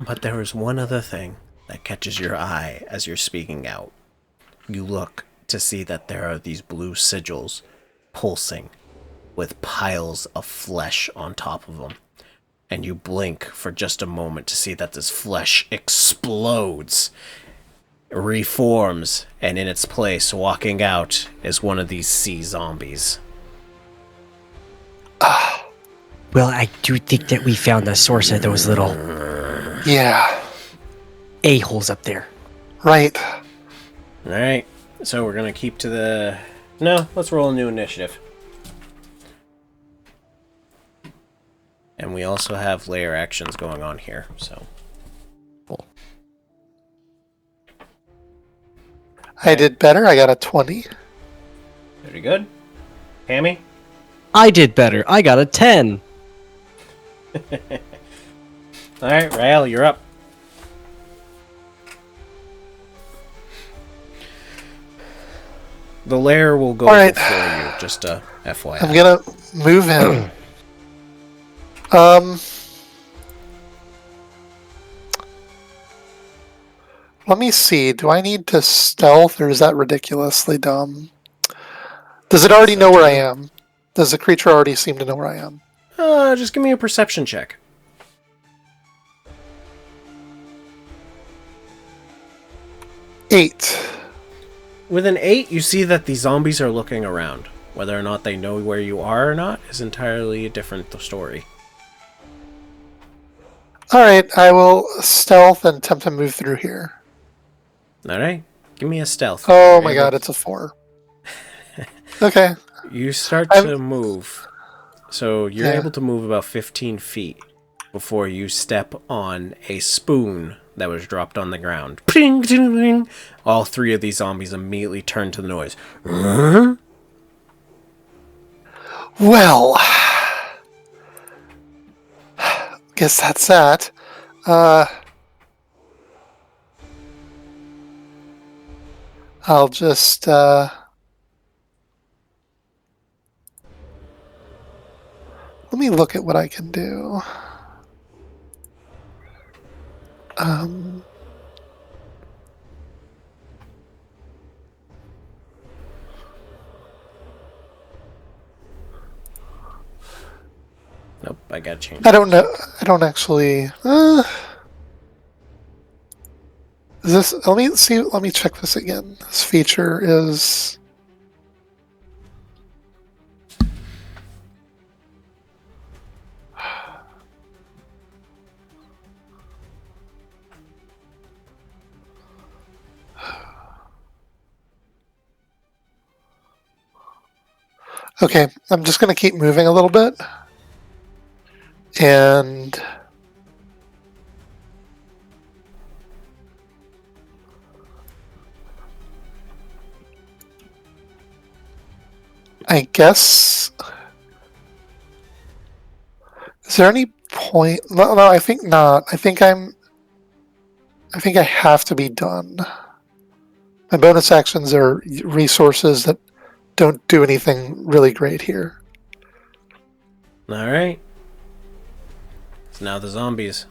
But there is one other thing that catches your eye as you're speaking out. You look to see that there are these blue sigils pulsing with piles of flesh on top of them. And you blink for just a moment to see that this flesh explodes, reforms, and in its place, walking out, is one of these sea zombies. Well, I do think that we found the source of those little Yeah, a-holes up there. right. Alright, so we're gonna keep to the... No, let's roll a new initiative. And we also have layer actions going on here, so... Cool. I did better. I got a 20. Very good. Pammy? I did better. I got a 10. Alright, Rialle, you're up. The lair will go All right. before you, just a FYI. I'm gonna move in. Let me see. Do I need to stealth, or is that ridiculously dumb? Does it already know where I am? Does the creature already seem to know where I am? Just give me a perception check. 8. With an 8, you see that the zombies are looking around. Whether or not they know where you are or not is entirely a different story. Alright, I will stealth and attempt to move through here. Alright, give me a stealth. Oh my god, it's a 4. Okay. You start to move. So you're able to move about 15 feet before you step on a spoon that was dropped on the ground. Ping, ting, ting. All 3 of these zombies immediately turn to the noise. Well, guess that's that. I'll just let me look at what I can do. Nope, I gotta change. I don't know. I don't actually. Is this? Let me see. Let me check this again. This feature is. Okay, I'm just going to keep moving a little bit. And I guess, is there any point? No, I think not. I think I have to be done. My bonus actions are resources that don't do anything really great here. Alright. So now the zombies.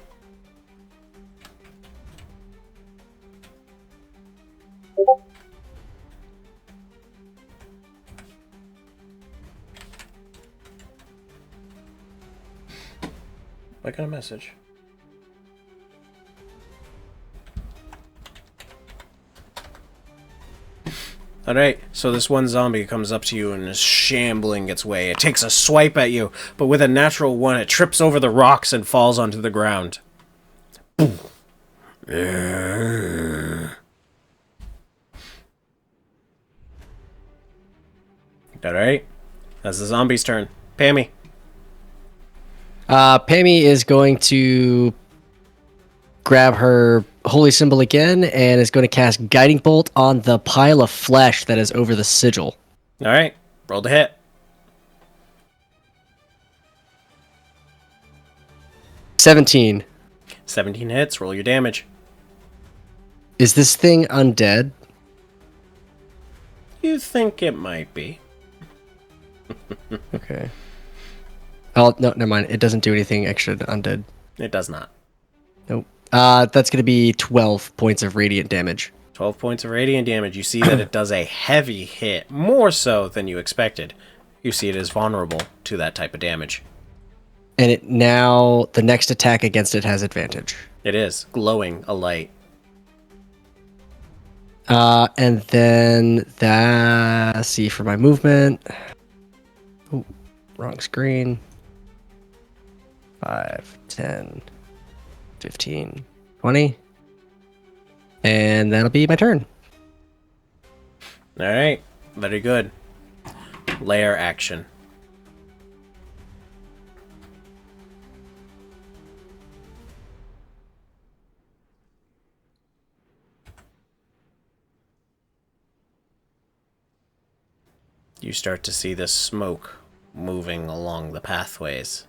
I got a message. Alright, so this one zombie comes up to you and is shambling its way. It takes a swipe at you, but with a natural 1, it trips over the rocks and falls onto the ground. Alright, that's the zombie's turn. Pammy. Pammy is going to grab her holy symbol again and is going to cast Guiding Bolt on the pile of flesh that is over the sigil. Alright, roll the hit. 17. 17 hits, roll your damage. Is this thing undead? You think it might be. Okay. Oh, no, never mind. It doesn't do anything extra to undead. It does not. Nope. That's going to be 12 points of radiant damage. 12 points of radiant damage. You see that it does a heavy hit, more so than you expected. You see it is vulnerable to that type of damage. And it now, the next attack against it has advantage. It is glowing a light. And then that, let's see, for my movement. Oh, wrong screen. 5, 10, 15, 20. And that'll be my turn. Alright, very good. Lair action. You start to see this smoke moving along the pathways.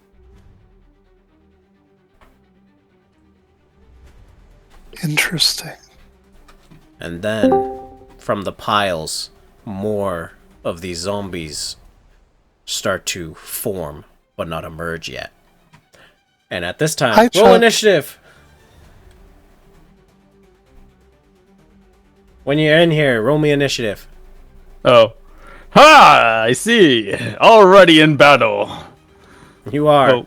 Interesting. And then, from the piles, more of these zombies start to form, but not emerge yet. And at this time, Hi, roll Chuck. initiative. When you're in here, roll me initiative. Oh. Ha! I see. Already in battle. You are.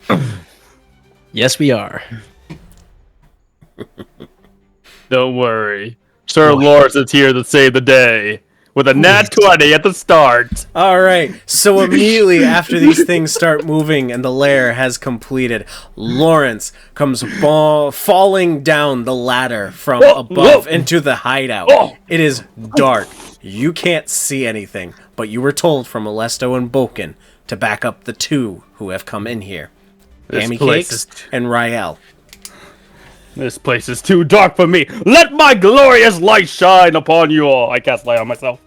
Oh, Yes, we are. don't worry. Sir Lawrence is here to save the day. With a nat 20 at the start. All right. So immediately after these things start moving and the lair has completed, Lawrence comes falling down the ladder from above into the hideout. It is dark. You can't see anything, but you were told from Olesto and Bokken to back up the two who have come in here. This Pammy place Cakes is- and Rialle. This place is too dark for me. Let my glorious light shine upon you all. I cast light on myself.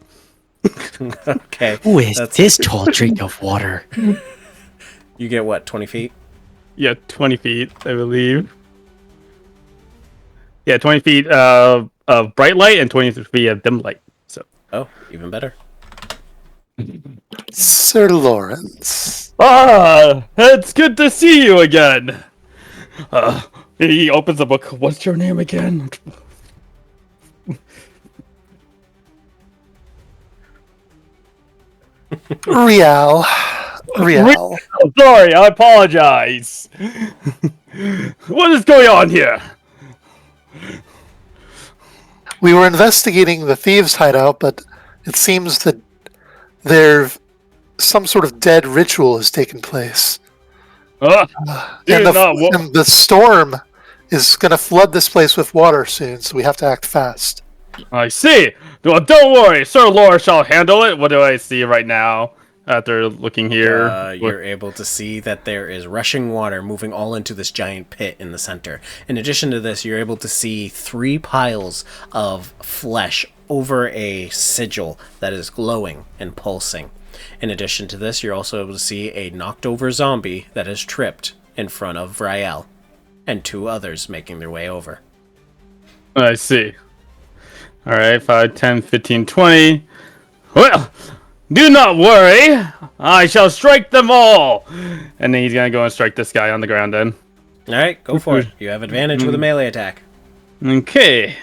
Okay. Who is That's- this tall drink of water? You get what, 20 feet? Yeah, 20 feet, I believe. Yeah, 20 feet of bright light and 20 feet of dim light. So. Oh, even better. Sir Lawrence. Ah, it's good to see you again. He opens the book. What's your name again? Rialle. Rialle. Oh, sorry, I apologize. What is going on here? We were investigating the thieves' hideout, but it seems that some sort of dead ritual has taken place. Do And not wo- and the storm is going to flood this place with water soon, so we have to act fast. I see. Well, don't worry, Sir Lawrence shall handle it. What do I see right now after looking here? You're able to see that there is rushing water moving all into this giant pit in the center. In addition to this, you're able to see 3 piles of flesh over a sigil that is glowing and pulsing. In addition to this, you're also able to see a knocked over zombie that is tripped in front of Rialle, and 2 others making their way over. I see. Alright, 5, 10, 15, 20. Well, do not worry. I shall strike them all. And then he's going to go and strike this guy on the ground then. Alright, go for it. You have advantage with a melee attack. Okay.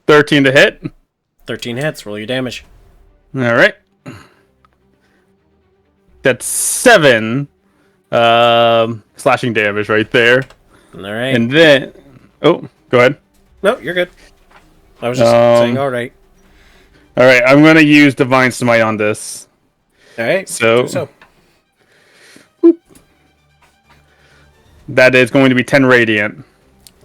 $13 to hit. 13 hits, roll your damage. Alright. That's 7 slashing damage right there. Alright. And then... Oh, go ahead. No, you're good. I was just saying alright. Alright, I'm going to use Divine Smite on this. Alright, So- do so. That is going to be 10 Radiant.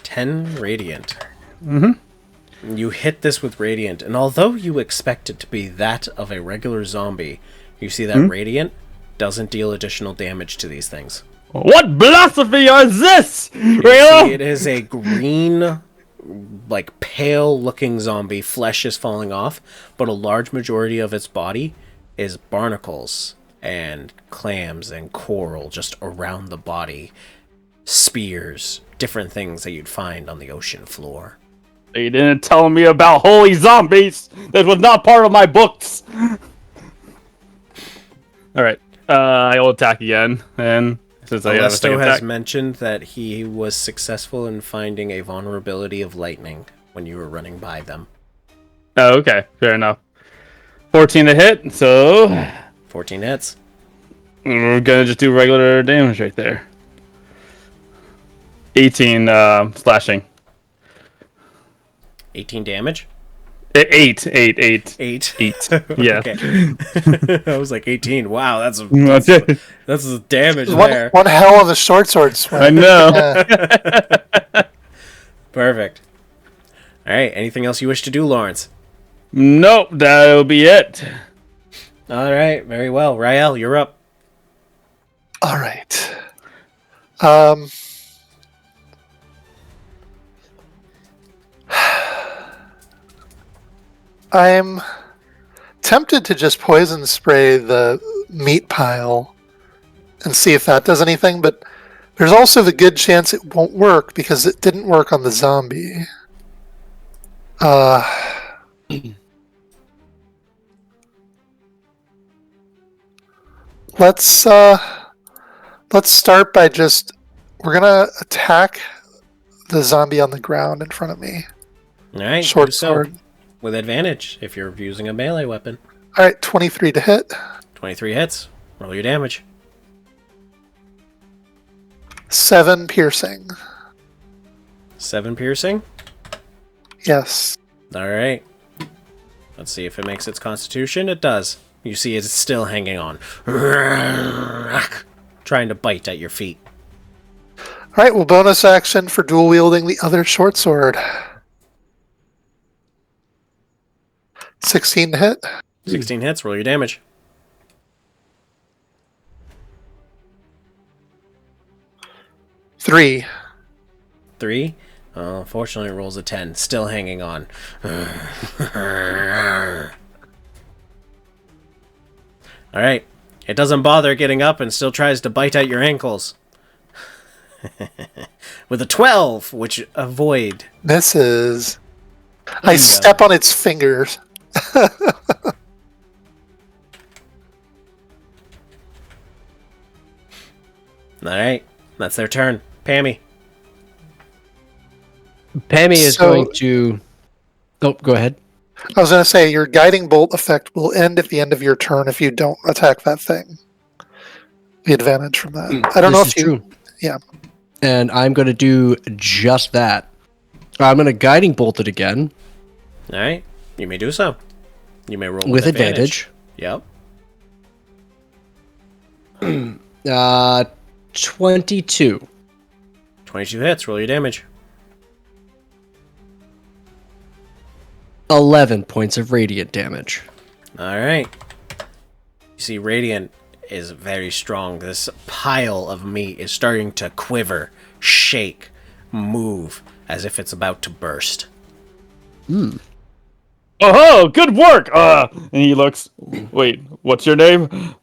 10 Radiant. Mm-hmm. You hit this with Radiant, and although you expect it to be that of a regular zombie, you see that Radiant doesn't deal additional damage to these things. What blasphemy is this? See, Really? it is a green, like pale-looking zombie. Flesh is falling off, but a large majority of its body is barnacles and clams and coral just around the body. Spears, different things that you'd find on the ocean floor. They didn't tell me about holy zombies. That was not part of my books. Alright, I'll attack again. And since I have a second Olesto has attack. mentioned that he was successful in finding a vulnerability of lightning when you were running by them. Oh, okay, fair enough. 14 to hit, so 14 hits. we're gonna just do regular damage right there. 18 slashing. 18 damage? 8. 8. 8. Yeah. Okay. I was like 18. Wow, that's a damage One, there. one hell of a short sword swing. I know. Perfect. All right. Anything else you wish to do, Lawrence? Nope, that'll be it. All right. Very well. Rialle, you're up. All right. I'm tempted to just poison spray the meat pile and see if that does anything, but There's also the good chance it won't work because it didn't work on the zombie. Let's start by we're gonna attack the zombie on the ground in front of me. All right, Short do so sword. with advantage if you're using a melee weapon. All right, 23 to hit. 23 hits. Roll your damage. 7 piercing. 7 piercing. Yes. All right. Let's see if it makes its constitution. It does. You see it's still hanging on. Trying to bite at your feet. All right, well, bonus action for dual wielding the other short sword. 16 to hit. 16 hits. Roll your damage. 3. 3. Unfortunately, it rolls a 10. Still hanging on. Alright. It doesn't bother getting up and still tries to bite at your ankles. With a 12, which avoid. Misses. you I go. step on its fingers. Alright. That's their turn. Pammy. Pammy is So- going to. Oh, go ahead. I was going to say, your guiding bolt effect will end at the end of your turn if you don't attack that thing. The advantage from that. I don't know This if is you... true. Yeah. And I'm going to do just that. I'm going to guiding bolt it again Alright. You may do so. You may roll with advantage. Yep. 22. 22 hits. Roll your damage. 11 points of radiant damage. Alright. You see, Radiant is very strong. This pile of meat is starting to quiver, shake, move, as if it's about to burst. Oh, good work! And he looks. Wait, what's your name?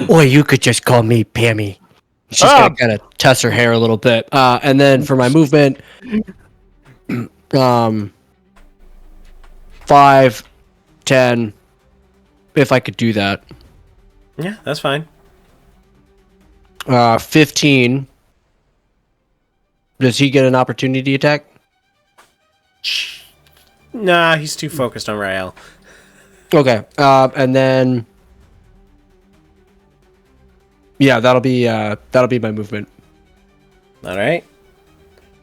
Or you could just call me Pammy. She's going to kind of tuss her hair a little bit. And then for my movement, 5, 10, if I could do that. Yeah, that's fine. 15. Does he get an opportunity attack? Nah, he's too focused on Rialle. Okay. And then, yeah, that'll be my movement. Alright.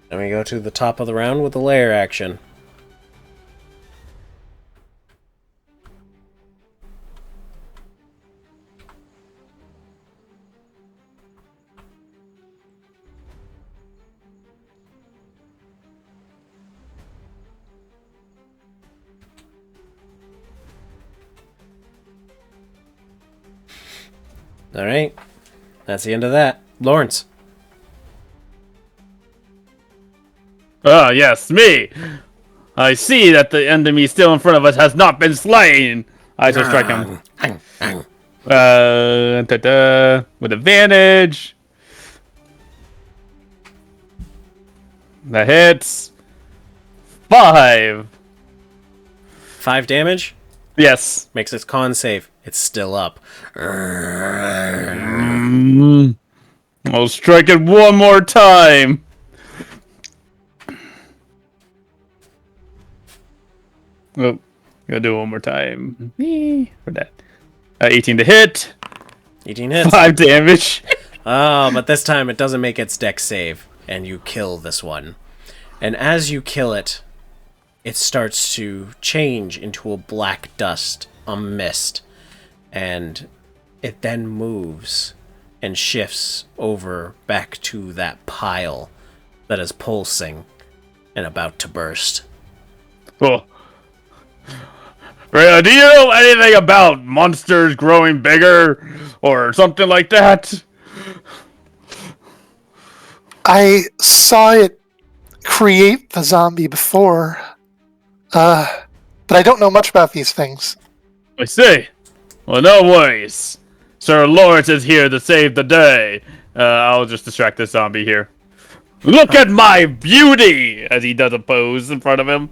Then we go to the top of the round with the lair action. Alright. That's the end of that. Lawrence. Ah, yes, me! I see that the enemy still in front of us has not been slain! I shall strike him. With advantage. That hits. 5. 5 damage. Yes. Makes its con save. It's still up. I'll strike it one more time. Oh, gotta do it one more time. For that. 18 to hit. 18 hits. 5 damage. Oh, but this time it doesn't make its dex save, and you kill this one. And as you kill it, it starts to change into a black dust, a mist, and it then moves and shifts over back to that pile that is pulsing and about to burst. Oh. Rhea, do you know anything about monsters growing bigger or something like that? I saw it create the zombie before. But I don't know much about these things. I see. Well, no worries. Sir Lawrence is here to save the day. I'll just distract this zombie here. Look at my beauty! As he does a pose in front of him.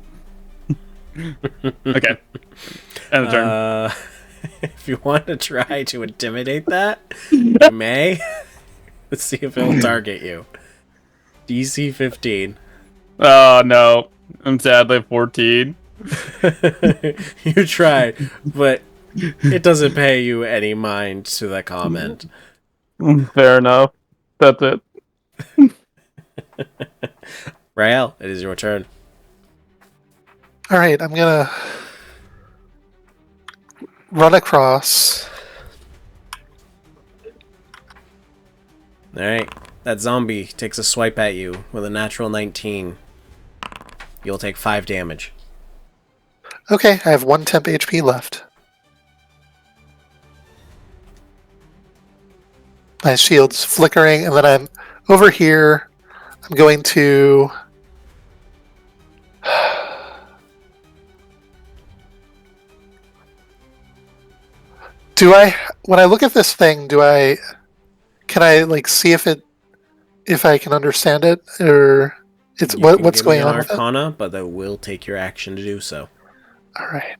Okay. End of turn. If you want to try to intimidate that, you may. Let's see if it'll target you. DC 15. Oh, no. I'm sadly 14. You try, but it doesn't pay you any mind to that comment. Fair enough. That's it. Rialle, it is your turn. All right, I'm gonna run across. Alright, that zombie takes a swipe at you with a natural 19. You'll take 5 damage. Okay, I have 1 temp HP left. My shield's flickering, and then I'm over here. I'm going to... when I look at this thing, can I like see if I can understand it, or it's You what's can give me going an on with it? Arcana, but that will take your action to do so. All right.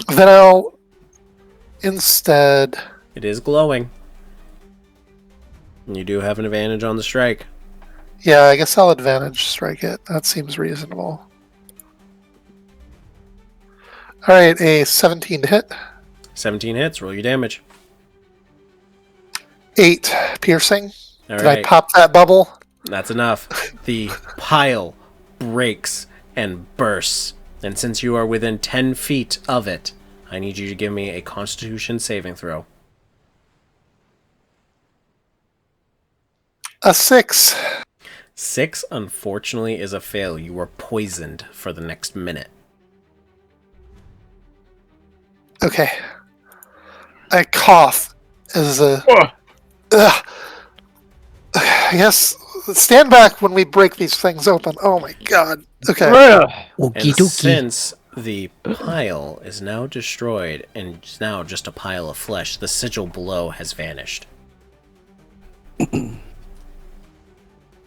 Then I'll instead... It is glowing. And you do have an advantage on the strike. Yeah, I guess I'll advantage strike it. That seems reasonable. All right, a 17 to hit. 17 hits, roll your damage. 8 piercing. All Did I right, pop that bubble? that's enough. The pile breaks and bursts. And since you are within 10 feet of it, I need you to give me a Constitution saving throw. A 6. 6, unfortunately, is a fail. You are poisoned for the next minute. Okay. I cough as a... Ugh. I guess stand back when we break these things open. Oh my god. Okay. Okie And dokie. since the pile is now destroyed and it's now just a pile of flesh, the sigil below has vanished.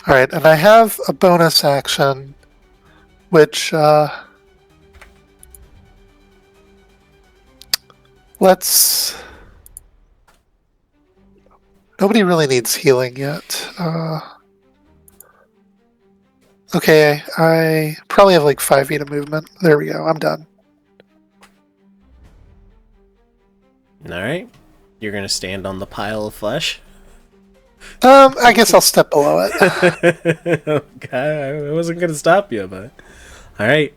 All right, and I have a bonus action, which let's. Nobody really needs healing yet. Okay, I probably have like 5 feet of movement. There we go. I'm done. Alright. You're going to stand on the pile of flesh? I guess I'll step below it. Okay, I wasn't going to stop you, but... Alright.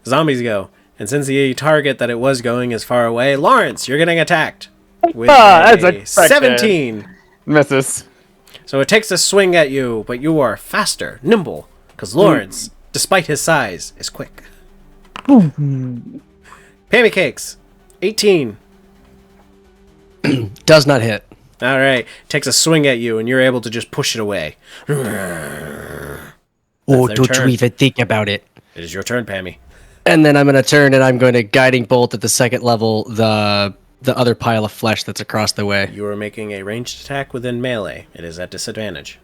Zombies go. And since the target that it was going is far away, Lawrence, you're getting attacked. With As a expected. 17. Misses. So it takes a swing at you, but you are faster, nimble, because Lawrence, despite his size, is quick. Pammy Cakes, 18. Does not hit. All right, takes a swing at you, and you're able to just push it away. Oh, their don't turn. you even think about it. It is your turn, Pammy. And then I'm going to turn and I'm going to guiding bolt at the second level the other pile of flesh that's across the way. You are making a ranged attack within melee. It is at disadvantage.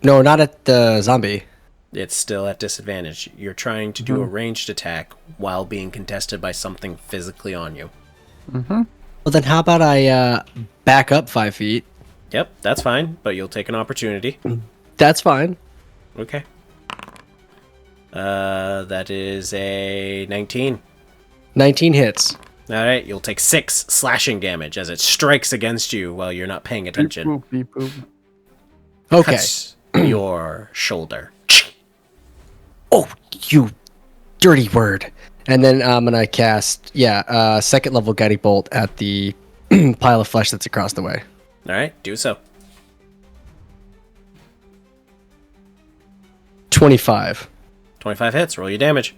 No, not at the zombie. It's still at disadvantage. You're trying to do a ranged attack while being contested by something physically on you. Well, then how about I back up 5 feet? Yep, that's fine, but you'll take an opportunity. That's fine. Okay. That is a 19. 19 hits. Alright, you'll take 6 slashing damage as it strikes against you while you're not paying attention. Okay. Cuts your shoulder. Oh, you dirty word. And then I'm going to cast, second level guiding bolt at the pile of flesh that's across the way. Alright, do so. 25. 25 hits, roll your damage.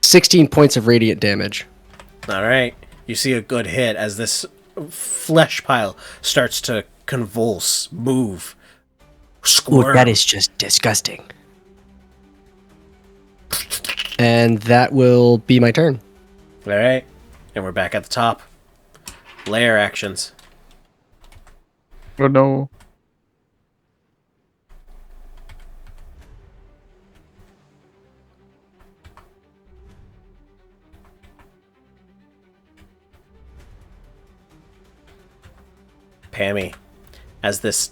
16 points of radiant damage. Alright, you see a good hit as this flesh pile starts to convulse, move, Ooh, squirm. that is just disgusting. And that will be my turn. All right. And we're back at the top. Layer actions. Oh no. Pammy, as this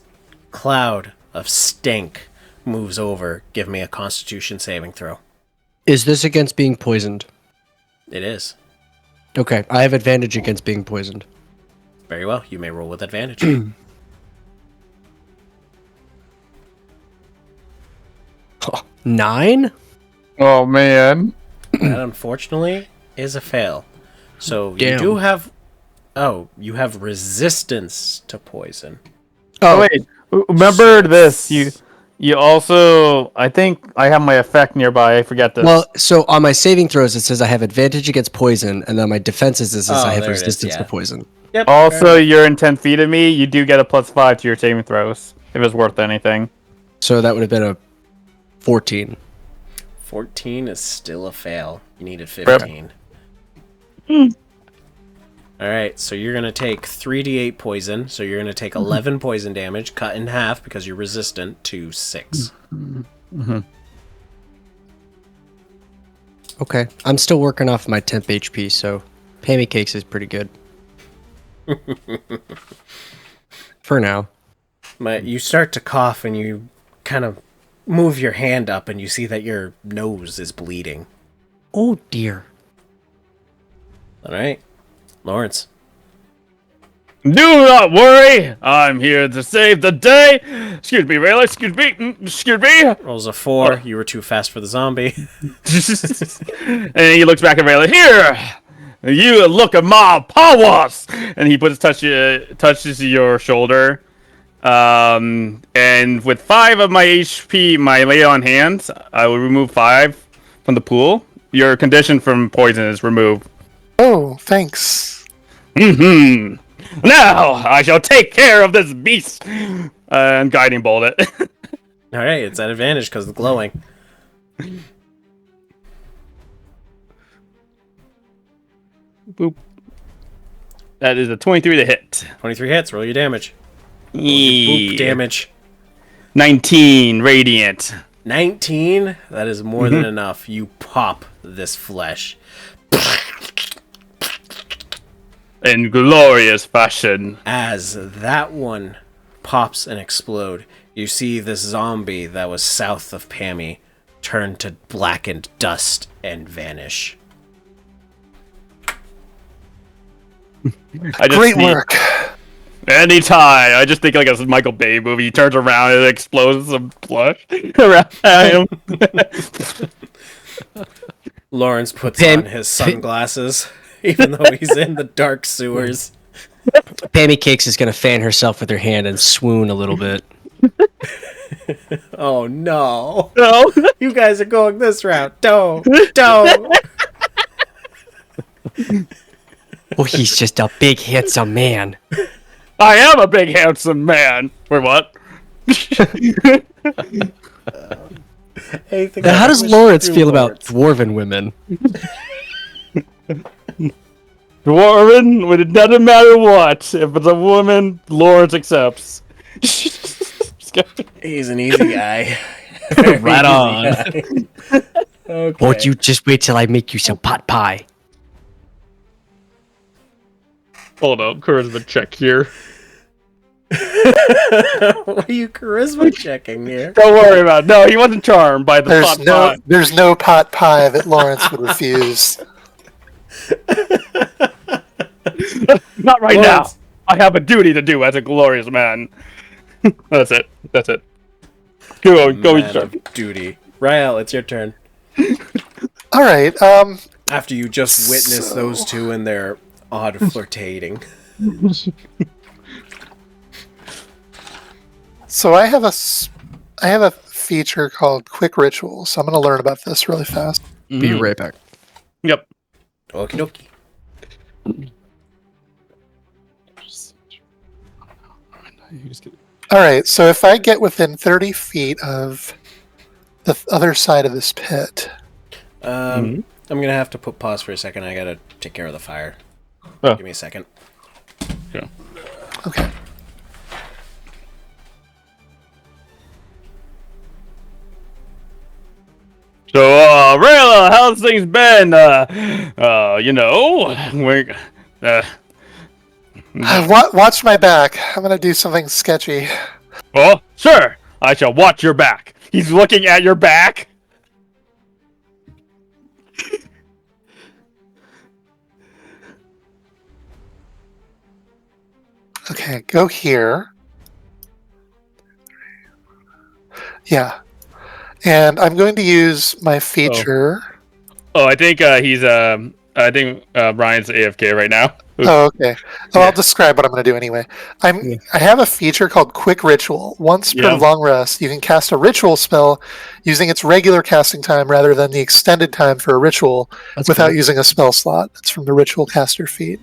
cloud of stink moves over, give me a Constitution saving throw. Is this against being poisoned? It is. Okay, I have advantage against being poisoned. Very well. You may roll with advantage. 9? Oh man. That unfortunately is a fail. So you Damn. do have. Oh, you have resistance to poison. Oh wait. Remember this. You also. I think I have my effect nearby. I forget this. Well, so on my saving throws, it says I have advantage against poison, and then my defenses it says I have there it is, resistance yeah. to poison. Yep. Also, you're in 10 feet of me. You do get a +5 to your saving throws if it's worth anything. So that would have been a 14. 14 is still a fail. You needed 15. Alright, so you're going to take 3d8 poison. So you're going to take 11 poison damage, cut in half because you're resistant to 6. Okay, I'm still working off my temp HP, so Pammy Cakes is pretty good. For now. You start to cough and you kind of move your hand up and you see that your nose is bleeding. Oh dear. Alright, Lawrence. Do not worry. I'm here to save the day. Excuse me, Rialle. Excuse me. Excuse me. Rolls a 4. You were too fast for the zombie. And he looks back at Rialle. Here. You look at my powers. And he touches your shoulder. And with 5 of my HP, my lay on hands, I will remove 5 from the pool. Your condition from poison is removed. Oh, thanks. Now I shall take care of this beast. And guiding bolt it. Alright, it's at advantage because of the glowing. Boop. That is a 23 to hit. 23 hits, roll your damage. Yeah. Boop damage. 19 radiant. 19? That is more than enough. You pop this flesh. In glorious fashion. As that one pops and explode, you see this zombie that was south of Pammy turn to blackened dust and vanish. Great work. Anytime. I just think like a Michael Bay movie. He turns around and it explodes some blood around him. Lawrence puts on his sunglasses, even though he's in the dark sewers. Pammy Cakes is going to fan herself with her hand and swoon a little bit. Oh no. No. You guys are going this route. Don't. Don't. Oh, he's just a big, handsome man. I am a big handsome man. Wait, what? Anything Now, how I does wish Lawrence to do, feel Lawrence? about dwarven women? Dwarven, it doesn't matter what. If it's a woman, Lawrence accepts. He's an easy guy. Right on. Okay. Won't you just wait till I make you some pot pie? Hold up, charisma check here. What are you charisma checking here? Don't worry about it. No, he wasn't charmed by the pot pie. There's no pot pie that Lawrence would refuse. Not right Lawrence. now. I have a duty to do as a glorious man. That's it. That's it. Go, Man sir. of duty. Rialle, it's your turn. All right. After you just witnessed those two in their odd flirtating. So I have a feature called Quick Ritual. So I'm going to learn about this really fast. Be right back. Yep. Okie dokie. All right. So if I get within 30 feet of the other side of this pit, I'm gonna have to put pause for a second. I gotta take care of the fire. Oh. Give me a second. Yeah. Okay. So, Rayla, how's things been? We're, Watch my back. I'm gonna do something sketchy. well, sure, I shall watch your back. He's looking at your back. Okay, go here. Yeah. And I'm going to use my feature. Oh, I think I think Brian's AFK right now. Oh, okay. Oh, I'll describe what I'm going to do anyway. I have a feature called Quick Ritual. Once per long rest, you can cast a ritual spell using its regular casting time rather than the extended time for a ritual without using a spell slot. That's from the Ritual Caster feat.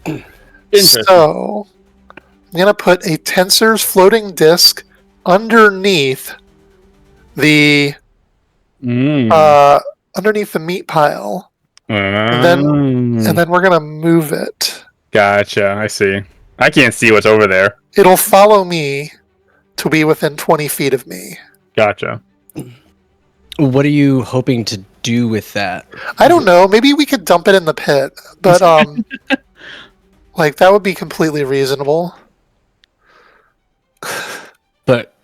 So I'm going to put a Tensor's floating disc underneath the underneath the meat pile, and then we're going to move it. Gotcha. I see. I can't see what's over there. It'll follow me to be within 20 feet of me. Gotcha. What are you hoping to do with that? I don't know. Maybe we could dump it in the pit, but like that would be completely reasonable. But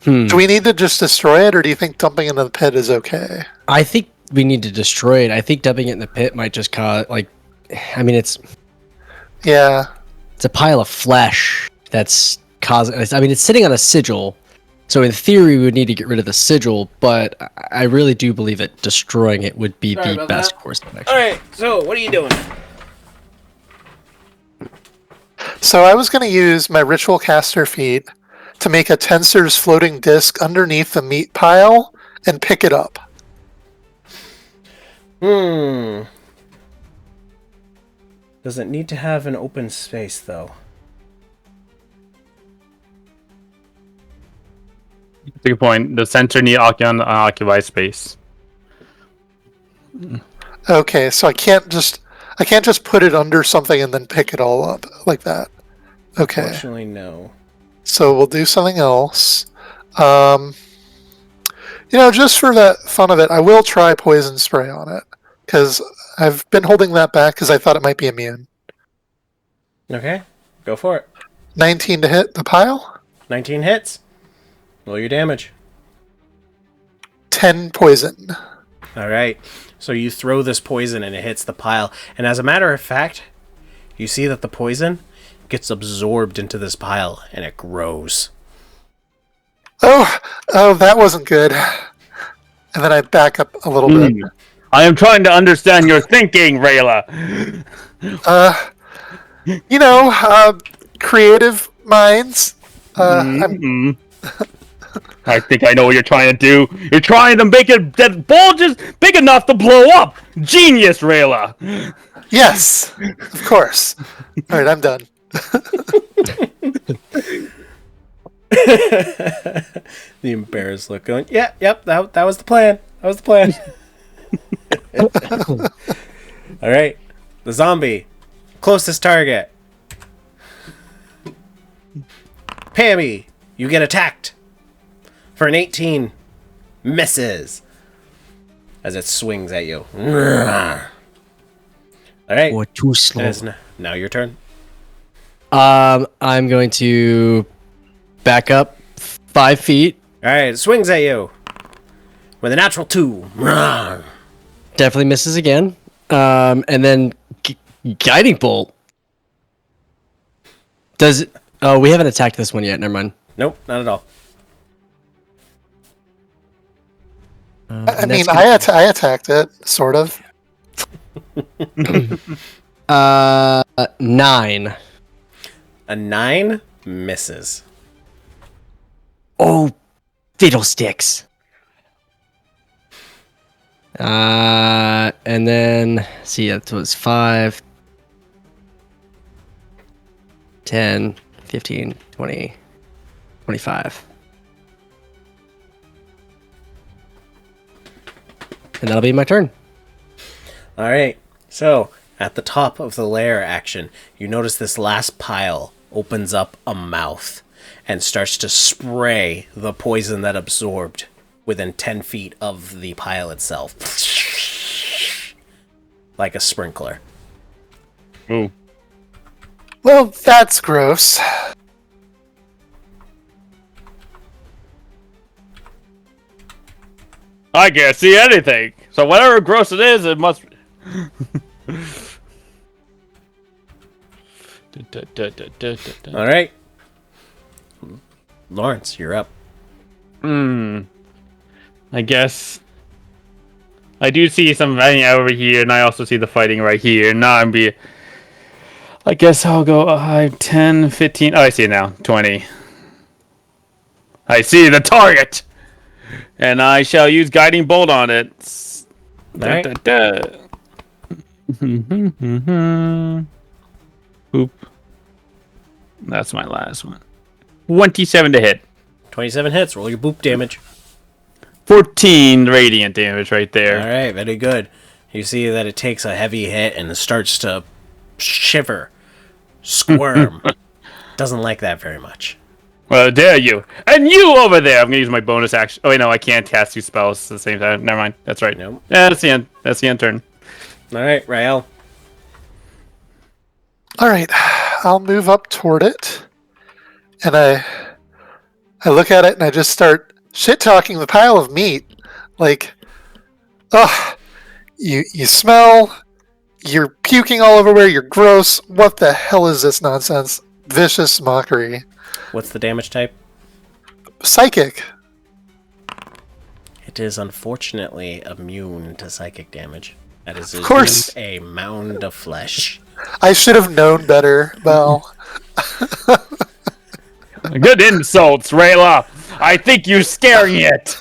do we need to just destroy it, or do you think dumping it in the pit is okay? I think we need to destroy it. I think dumping it in the pit might just cause, like, I mean, it's a pile of flesh that's causing. I mean, it's sitting on a sigil, so in theory we would need to get rid of the sigil. But I really do believe that destroying it would be the best course of action. All right. So what are you doing? So I was going to use my Ritual Caster feat to make a Tensor's floating disc underneath the meat pile and pick it up. Does it need to have an open space, though? That's a good point. The center need unoccupied space. Okay, so I can't just put it under something and then pick it all up like that. Okay. Unfortunately, no. So we'll do something else. Just for the fun of it, I will try poison spray on it because I've been holding that back because I thought it might be immune. Okay, go for it. 19 to hit the pile. 19 hits. Roll your damage. 10 poison. All right. So you throw this poison and it hits the pile. And as a matter of fact, you see that the poison gets absorbed into this pile and it grows. Oh, that wasn't good. And then I back up a little bit. I am trying to understand your thinking, Rayla. Creative minds. I think I know what you're trying to do. You're trying to make it that bulges big enough to blow up. Genius, Rayla. Yes, of course. All right, I'm done. The embarrassed look going, yep, that was the plan. That was the plan. All right, the zombie. Closest target. Pammy, you get attacked. For an 18, misses. As it swings at you. All right. Or too slow. It is now your turn. I'm going to back up 5 feet. All right, it swings at you. With a natural 2. Definitely misses again. And then guiding bolt. Does it? Oh, we haven't attacked this one yet. Never mind. Nope, not at all. I mean, I attacked it, sort of. 9. A 9 misses. Oh, fiddlesticks. And then, see, that was 5, 10, 15, 20, 25. And that'll be my turn. All right. So, at the top of the lair action, you notice this last pile opens up a mouth and starts to spray the poison that absorbed within 10 feet of the pile itself. Like a sprinkler. Ooh. Well, that's gross. I can't see anything. So whatever gross it is, it must. All right. Lawrence, you're up. I guess. I do see some fighting over here, and I also see the fighting right here. Now I guess I'll go 5, 10, 15. Oh, I see it now. 20. I see the target! And I shall use Guiding Bolt on it. Right. Boop. That's my last one. 27 to hit. 27 hits. Roll your boop damage. 14 radiant damage right there. All right, very good. You see that it takes a heavy hit and it starts to shiver, squirm. Doesn't like that very much. Well, dare you. And you over there! I'm going to use my bonus action. Oh, wait, no, I can't cast 2 spells at the same time. Never mind. That's right. Nope. Yeah, that's the end. That's the end turn. All right, Rialle. All right, I'll move up toward it, and I look at it and I just start shit talking the pile of meat, like, oh, you smell, you're puking all over where you're gross. What the hell is this nonsense? Vicious mockery. What's the damage type? Psychic. It is unfortunately immune to psychic damage. That is Of course. just a mound of flesh. I should have known better, Val. Good insults, Rayla. I think you're scaring it.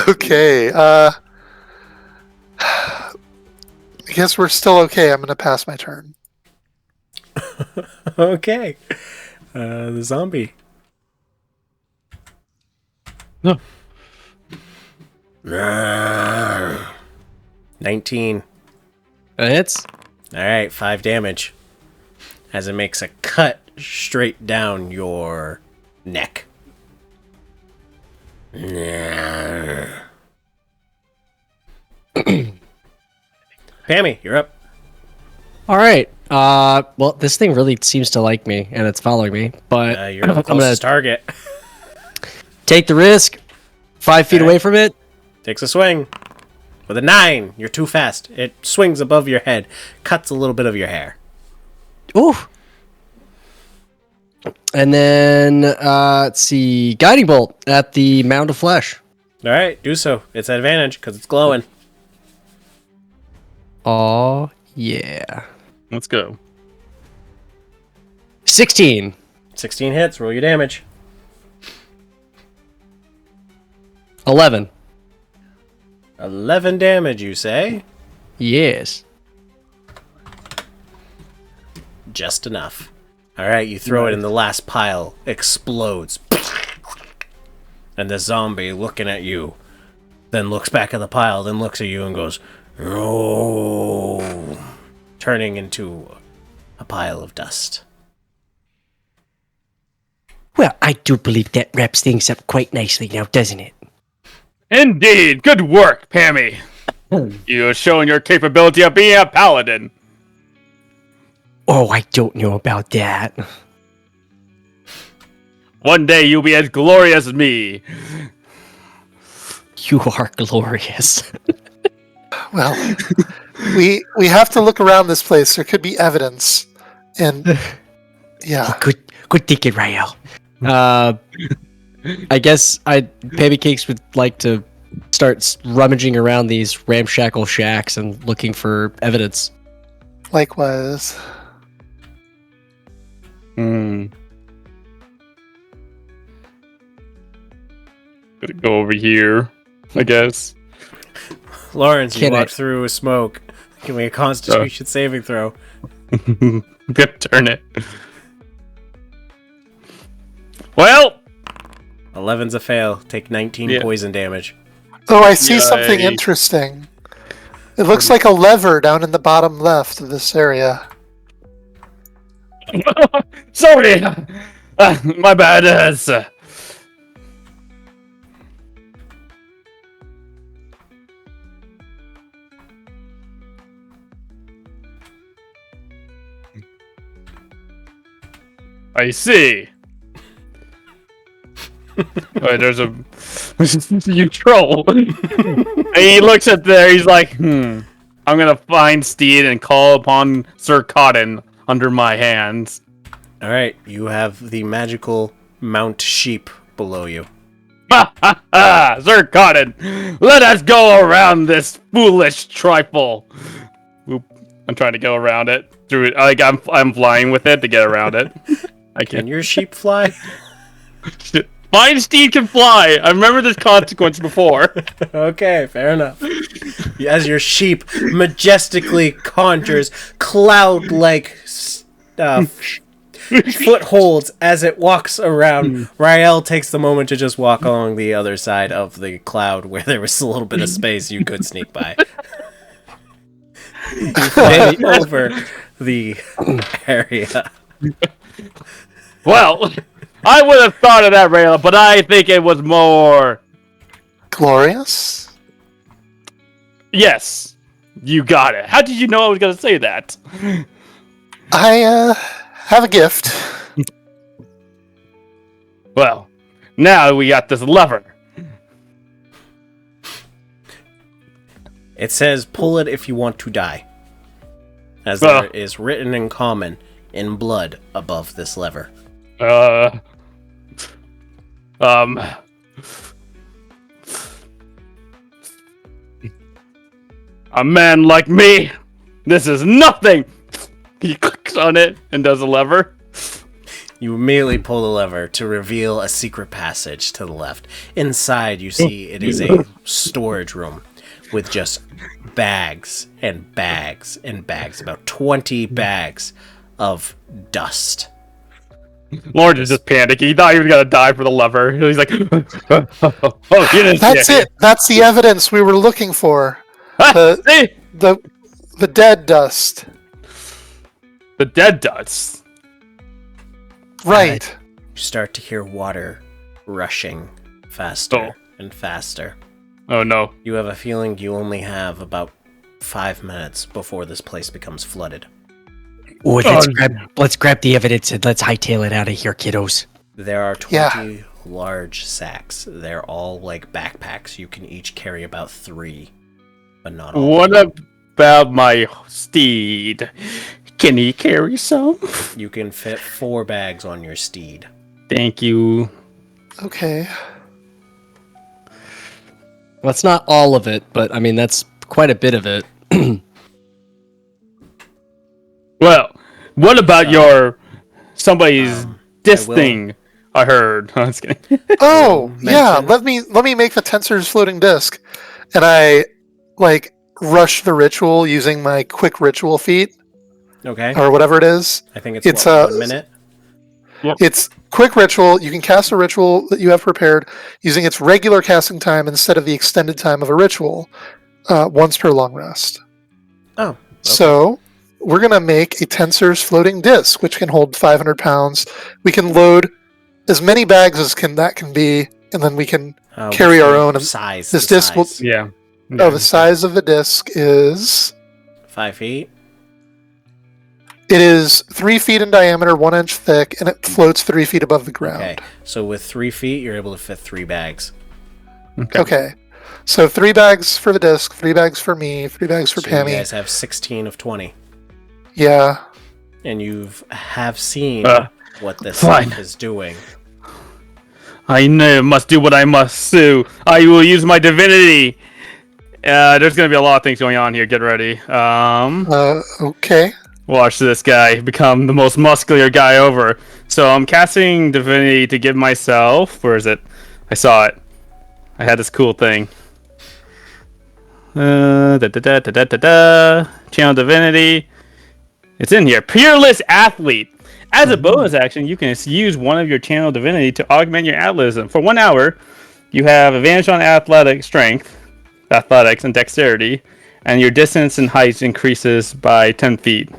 Okay, I guess we're still okay. I'm gonna pass my turn. Okay. The zombie. No. 19. That hits. All right, 5 damage. As it makes a cut straight down your neck. Pammy, you're up. All right. Well, this thing really seems to like me, and it's following me. But You're the I'm gonna closest target. take the risk. 5 feet Okay. away from it. Takes a swing. With a 9, you're too fast. It swings above your head, cuts a little bit of your hair. Ooh. And then let's see, guiding bolt at the mound of flesh. All right, do so. It's at advantage because it's glowing. Oh yeah. Let's go. 16. 16 hits. Roll your damage. 11. 11 damage, you say? Yes. Just enough. All right, you throw it in the last pile. Explodes. And the zombie looking at you, then looks back at the pile, then looks at you and goes, "Oh," turning into a pile of dust. Well, I do believe that wraps things up quite nicely now, doesn't it? Indeed. Good work, Pammy. You're showing your capability of being a paladin. Oh, I don't know about that. One day you'll be as glorious as me. You are glorious. Well, we have to look around this place. There could be evidence, and yeah. Good thinking, Rialle. I guess Pammy Cakes would like to start rummaging around these ramshackle shacks and looking for evidence. Likewise. Gonna go over here, I guess. Lawrence, you Can walked I- through a smoke. Give me a Constitution saving throw. I'm gonna turn it. Well, 11's a fail. Take 19 Yeah. poison damage. Oh, I see something Yikes. interesting. It looks like a lever down in the bottom left of this area. Sorry! My bad. I see. Wait, there's a you troll. And he looks at there. He's like, I'm gonna find Steed and call upon Sir Cotton under my hands. All right, you have the magical Mount Sheep below you. Ha ha ha! Sir Cotton, let us go around this foolish trifle. Oop, I'm trying to go around it through it. Like I'm flying with it to get around it. I Can can't. your sheep fly? Mine Steed can fly. I remember this consequence before. Okay, fair enough. As your sheep majestically conjures cloud-like footholds as it walks around, Rialle takes the moment to just walk along the other side of the cloud where there was a little bit of space you could sneak by. You fly over the area. Well, I would have thought of that, Rayla, but I think it was more. Glorious? Yes, you got it. How did you know I was going to say that? I have a gift. Well, now we got this lever. It says, pull it if you want to die. As there is written in common, in blood, above this lever. A man like me, this is nothing. He clicks on it and does a lever. You immediately pull the lever to reveal a secret passage to the left. Inside, you see it is a storage room with just bags and bags and bags, about 20 bags of dust. Lawrence is just panicking. He thought he was gonna die for the lever. He's like, "Oh, you didn't That's see it. That's the evidence we were looking for. See? The dead dust. The dead dust. Right. You start to hear water rushing faster and faster. Oh no. You have a feeling you only have about 5 minutes before this place becomes flooded. Oh, let's grab the evidence and let's hightail it out of here, kiddos. There are 20 large sacks. They're all like backpacks. You can each carry about 3, but not all. What about my steed? Can he carry some? You can fit 4 bags on your steed. Thank you. Okay. Well, it's not all of it, but I mean, that's quite a bit of it. Well, what about your somebody's disc I will- thing? I heard. I was kidding. Oh, yeah. mention- Let me make the tensor's floating disc. And I rush the ritual using my quick ritual feat Okay. or whatever it is. I think It's, it's 1 minute. It's quick ritual. You can cast a ritual that you have prepared using its regular casting time instead of the extended time of a ritual, once per long rest. Oh. Okay. So we're going to make a tensor's floating disc, which can hold 500 pounds. We can load as many bags as that can be, and then we can carry our own. Size. This the disc will. size. Yeah. Oh, the size of the disc is. 5 feet. It is 3 feet in diameter, 1 inch thick, and it floats 3 feet above the ground. Okay. So with 3 feet, you're able to fit 3 bags. Okay. So 3 bags for the disc, 3 bags for me, 3 bags for So Pammy. you guys have 16 of 20. Yeah. And you have seen what this fine. stuff is doing. I must do what I must do. I will use my divinity. There's gonna be a lot of things going on here. Get ready. Okay. Watch this guy become the most muscular guy ever. So I'm casting divinity to give myself. Where is it? I saw it. I had this cool thing. Channel divinity. It's in here. Peerless athlete. As a bonus action, you can use one of your channel divinity to augment your athleticism. For 1 hour, you have advantage on athletics, and dexterity, and your distance and height increases by 10 feet.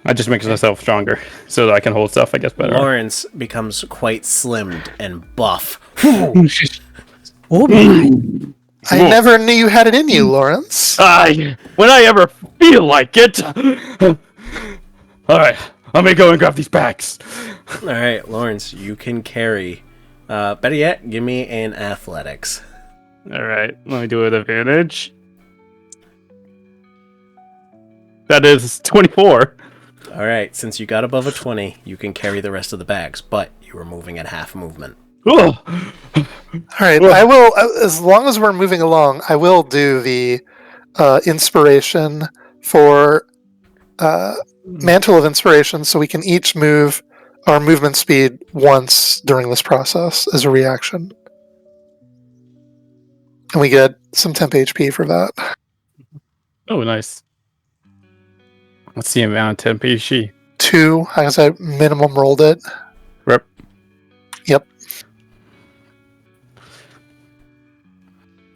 I just makes myself stronger so that I can hold stuff, I guess, better. Lawrence becomes quite slimmed and buff. Oh my! I never knew you had it in you, Lawrence. When I ever feel like it. All right, let me go and grab these packs. All right, Lawrence, you can carry. Better yet, give me an athletics. All right, let me do it with advantage. That is 24. All right, since you got above a 20, you can carry the rest of the bags, but you are moving at half movement. Oh. All right, I will, as long as we're moving along, I will do the inspiration for Mantle of Inspiration so we can each move our movement speed once during this process as a reaction. And we get some temp HP for that. Oh, nice. Let's see amount of temp HP. 2, as I minimum rolled it. Rep. Yep.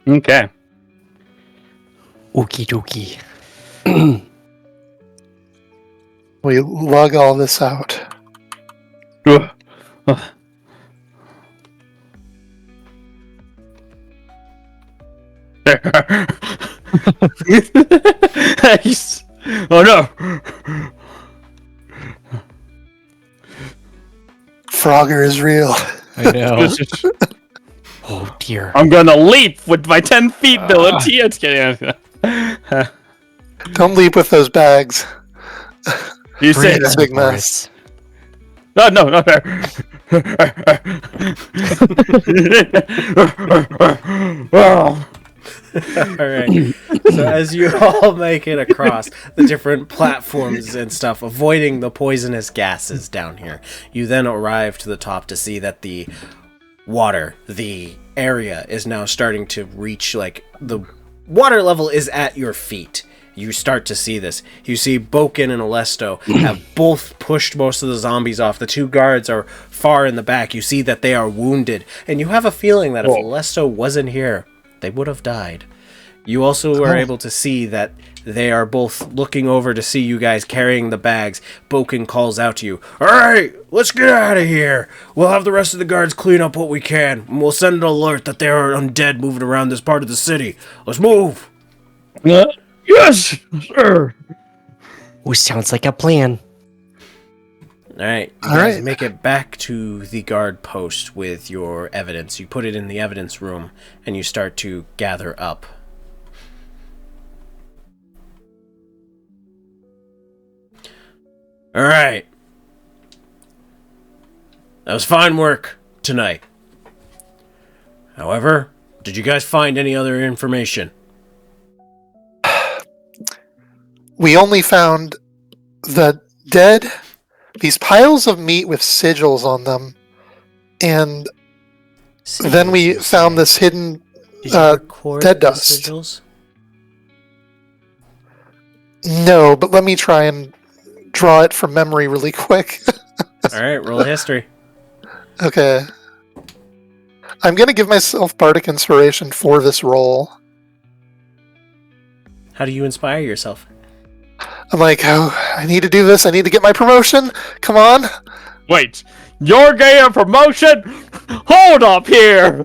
Okay. Okie dokie. We lug all this out. Ugh. Nice. Oh no! Frogger is real. I know. Oh dear. I'm gonna leap with my 10 feet ability. It's kidding. Don't leap with those bags. You say It's a big mess. no, no. Oh. Alright, so as you all make it across the different platforms and stuff, avoiding the poisonous gases down here, you then arrive to the top to see that the water, the area, is now starting to reach, like, the water level is at your feet. You start to see this. You see Bokken and Olesto have both pushed most of the zombies off. The 2 guards are far in the back. You see that they are wounded, and you have a feeling that if Olesto wasn't here, they would have died. You also are able to see that they are both looking over to see you guys carrying the bags. Bokken calls out to you, "Alright, let's get out of here. We'll have the rest of the guards clean up what we can, and we'll send an alert that there are undead moving around this part of the city. Let's move!" Yes, sir. Oh, sounds like a plan. Alright, you guys make it back to the guard post with your evidence. You put it in the evidence room, and you start to gather up. Alright. That was fine work tonight. However, did you guys find any other information? We only found the dead, these piles of meat with sigils on them, and then we found this hidden Did you record dead the dust. sigils? No, but let me try and draw it from memory really quick. Alright, roll a history. Okay. I'm going to give myself Bardic Inspiration for this roll. How do you inspire yourself? I'm like, oh, I need to do this. I need to get my promotion. Come on. Wait, you're getting a promotion? Hold up here.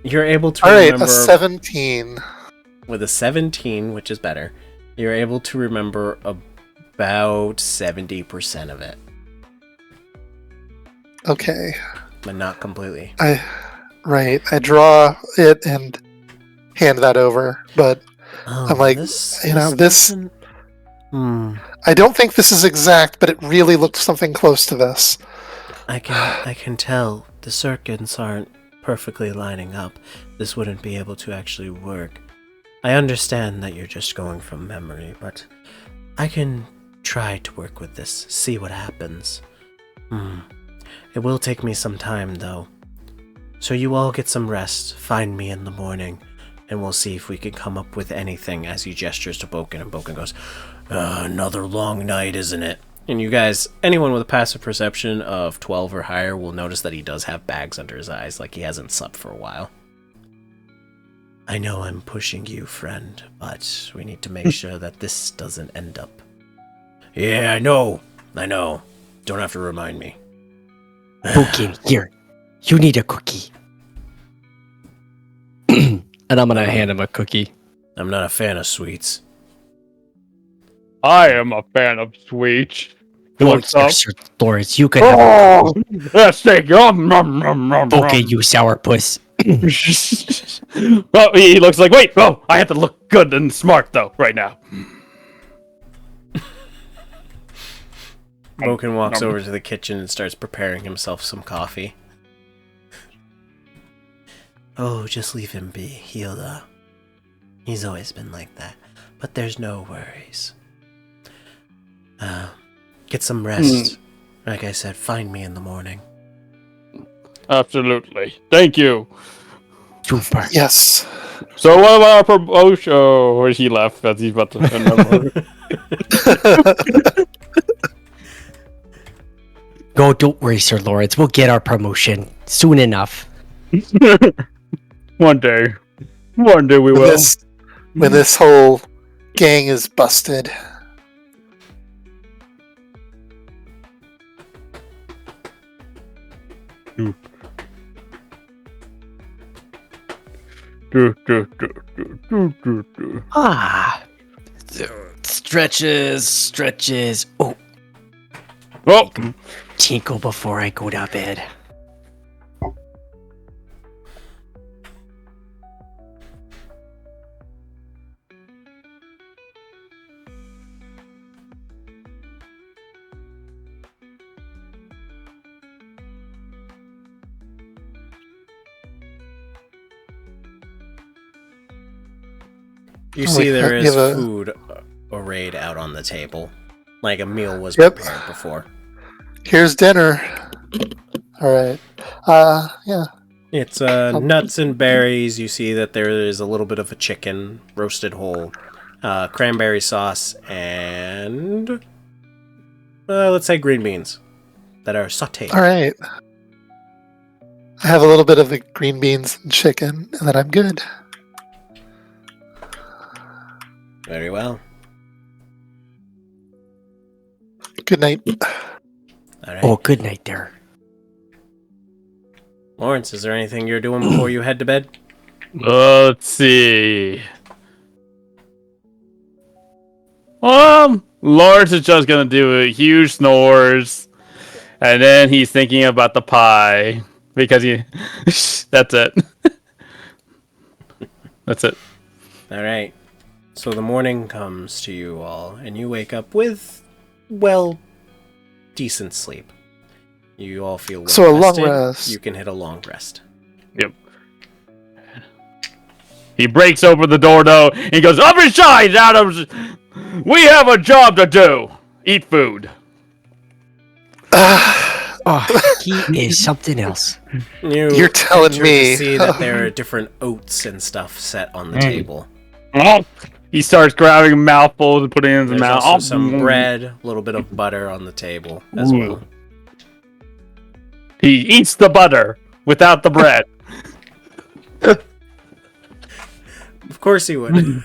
You're able to All right, remember... a 17. With a 17, which is better, you're able to remember about 70% of it. Okay. But not completely. I draw it and hand that over, but I'm like, this. I don't think this is exact, but it really looked something close to this. I can tell the circuits aren't perfectly lining up. This wouldn't be able to actually work. I understand that you're just going from memory, but I can try to work with this, see what happens. It will take me some time, though. So you all get some rest, find me in the morning, and we'll see if we can come up with anything, as he gestures to Bokken, and Bokken goes, "Another long night, isn't it?" And you guys, anyone with a passive perception of 12 or higher will notice that he does have bags under his eyes, like he hasn't slept for a while. I know I'm pushing you, friend, but we need to make sure that this doesn't end up. Yeah, I know. Don't have to remind me. Bokken, here. You need a cookie. And I'm gonna hand him a cookie. I'm not a fan of sweets. I am a fan of sweets. He Oh, looks up. yes, Sir Lawrence, you can have Oh, that's steak. Bokken, you sourpuss. Well, he looks like, wait, I have to look good and smart, though, right now. Bokken walks over to the kitchen and starts preparing himself some coffee. Oh, just leave him be. He's always been like that. But there's no worries. Get some rest. Like I said, find me in the morning. Absolutely. Thank you. Super. Yes. So what about our promotion? Oh, where he left as he's about to send over. Go, don't worry, Sir Lawrence. We'll get our promotion soon enough. One day we will. When this whole gang is busted. Ah. Stretches. Oh, Oh, tinkle before I go to bed. You see there is give a- food arrayed out on the table. Like a meal was Yep. prepared before. Here's dinner. All right. Yeah. It's nuts and berries. You see that there is a little bit of a chicken roasted whole, cranberry sauce, and let's say green beans that are sautéed. All right. I have a little bit of the green beans and chicken, and then I'm good. Very well. Good night. All right. Oh, good night there. Lawrence, is there anything you're doing before you head to bed? let's see. Lawrence is just gonna do a huge snores, and then he's thinking about the pie because he. That's it. That's it. All right. So the morning comes to you all, and you wake up with, well, decent sleep. You all feel well So a long rested. rest. You can hit a long rest. Yep. He breaks open the door though. And he goes, "Up and shine, Adams. We have a job to do. Eat food." Oh, he is something else. You're telling picture me. to see that there are different oats and stuff set on the table. He starts grabbing mouthfuls and putting it in his There's mouth. also some bread, a little bit of butter on the table as Ooh. well. He eats the butter without the bread. Of course he would.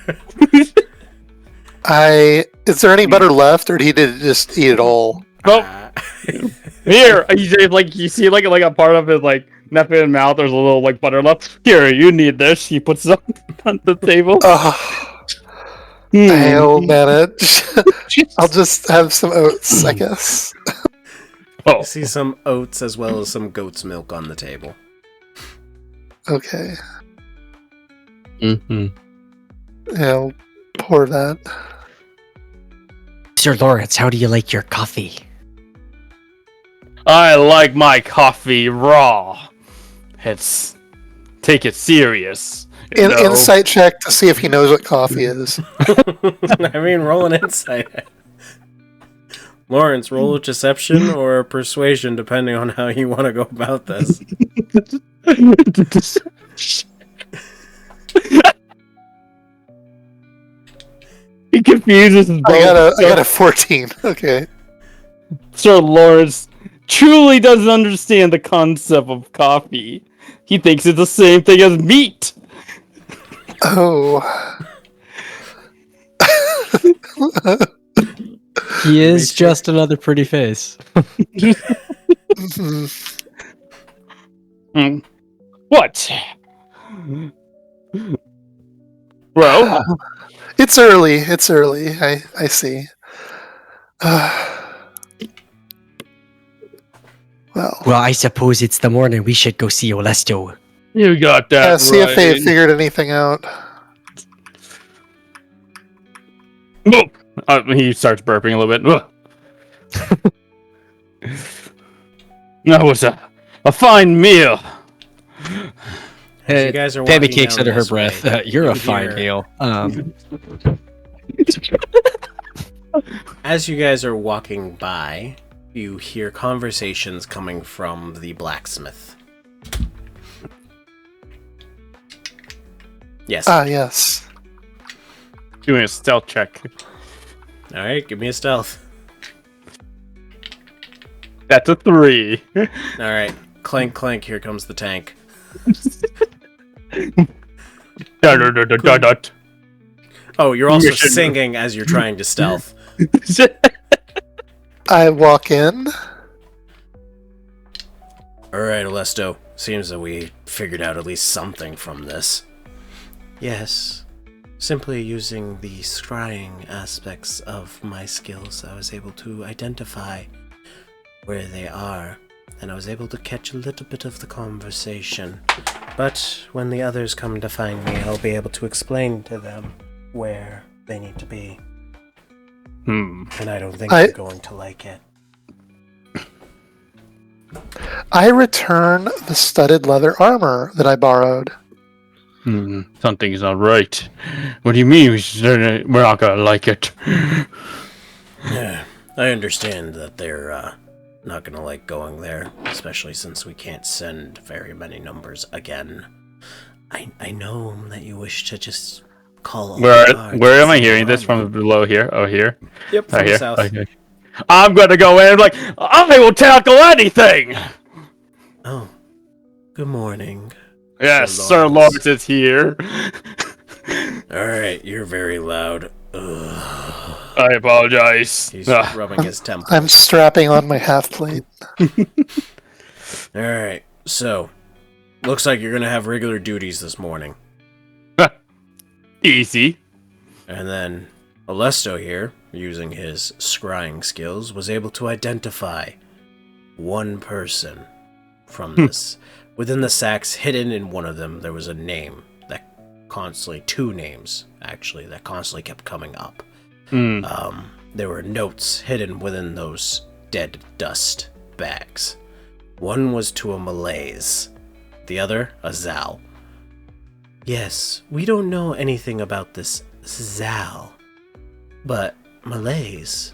Is there any butter left, or did he just eat it all? Oh, here you see like a part of his like neck and mouth. There's a little like butter left. Here, you need this. He puts it on the table. I'll manage. I'll just have some oats, I guess. Oh, You see some oats as well as some goat's milk on the table. Okay. Mm-hmm. Yeah, I'll pour that. Sir Lawrence, how do you like your coffee? I like my coffee raw. Take it serious. you know? Insight check to see if he knows what coffee is. I mean, roll an insight. Lawrence, roll a deception or a persuasion, depending on how you want to go about this. He confuses his I got a 14. Okay. Sir Lawrence truly doesn't understand the concept of coffee. He thinks it's the same thing as meat. Oh. He is just another pretty face. Mhm. What? Bro? It's early. It's early. I see. Well, Well, I suppose it's the morning. We should go see Olesto. You got that yeah, right. see if they figured anything out. Whoa. He starts burping a little bit. That was a fine meal. As you guys are Pammy walking cakes down under her this breath. way, You're you a fine hear- meal. As you guys are walking by, you hear conversations coming from the blacksmith. Yes. Yes. Doing a stealth check. All right, give me a stealth. That's a 3. All right, clank, clank. Here comes the tank. Dot. Oh, you're also Mission. singing as you're trying to stealth. I walk in. All right, Olesto. Seems that we figured out at least something from this. Yes. Simply using the scrying aspects of my skills, I was able to identify where they are, and I was able to catch a little bit of the conversation. But when the others come to find me, I'll be able to explain to them where they need to be. And I don't think they're going to like it. I return the studded leather armor that I borrowed. Something's not right. What do you mean we're not gonna like it? Yeah, I understand that they're not gonna like going there, especially since we can't send very many numbers again. I know that you wish to just call all the guards Where am I and hearing the this from? army. Below here? Oh, here? Yep, Oh, from the here? south. Okay. I'm gonna go in and like, I will tackle anything! Oh, good morning. Yes, Sir Sir Lawrence. Lawrence is here. Alright, you're very loud. Ugh. I apologize. He's Ugh. rubbing his temple. I'm strapping on my half plate. Alright, so, looks like you're gonna have regular duties this morning. Easy. And then Olesto here, using his scrying skills, was able to identify one person from this. Within the sacks, hidden in one of them, there was a name that constantly, 2 names actually, that constantly kept coming up. There were notes hidden within those dead dust bags. One was to a Malaise, the other a Zal. Yes, we don't know anything about this Zal, but Malaise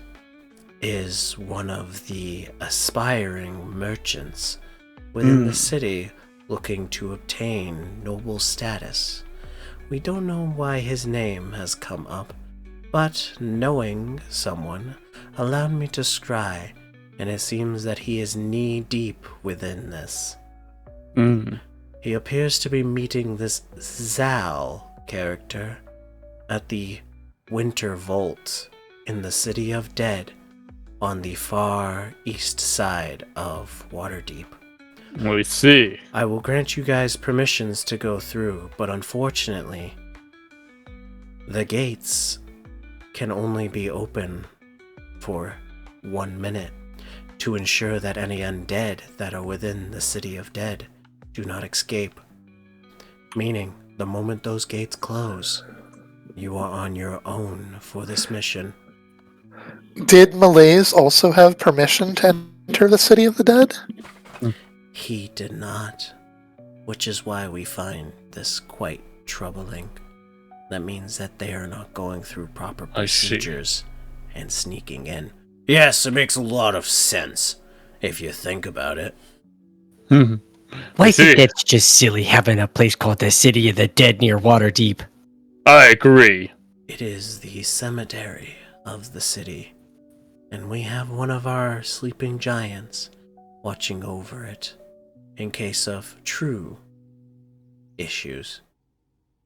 is one of the aspiring merchants within the city looking to obtain noble status. We don't know why his name has come up, but knowing someone allowed me to scry, and it seems that he is knee-deep within this. He appears to be meeting this Zal character at the Winter Vault in the City of Dead on the far east side of Waterdeep. We see. I will grant you guys permissions to go through, but unfortunately, the gates can only be open for 1 minute to ensure that any undead that are within the City of Dead do not escape. Meaning, the moment those gates close, you are on your own for this mission. Did Malaise also have permission to enter the City of the Dead? He did not, which is why we find this quite troubling. That means that they are not going through proper I see. procedures and sneaking in. Yes, it makes a lot of sense, if you think about it. I see. think that's just silly having a place called the City of the Dead near Waterdeep. I agree. It is the cemetery of the city, and we have one of our sleeping giants watching over it in case of true issues.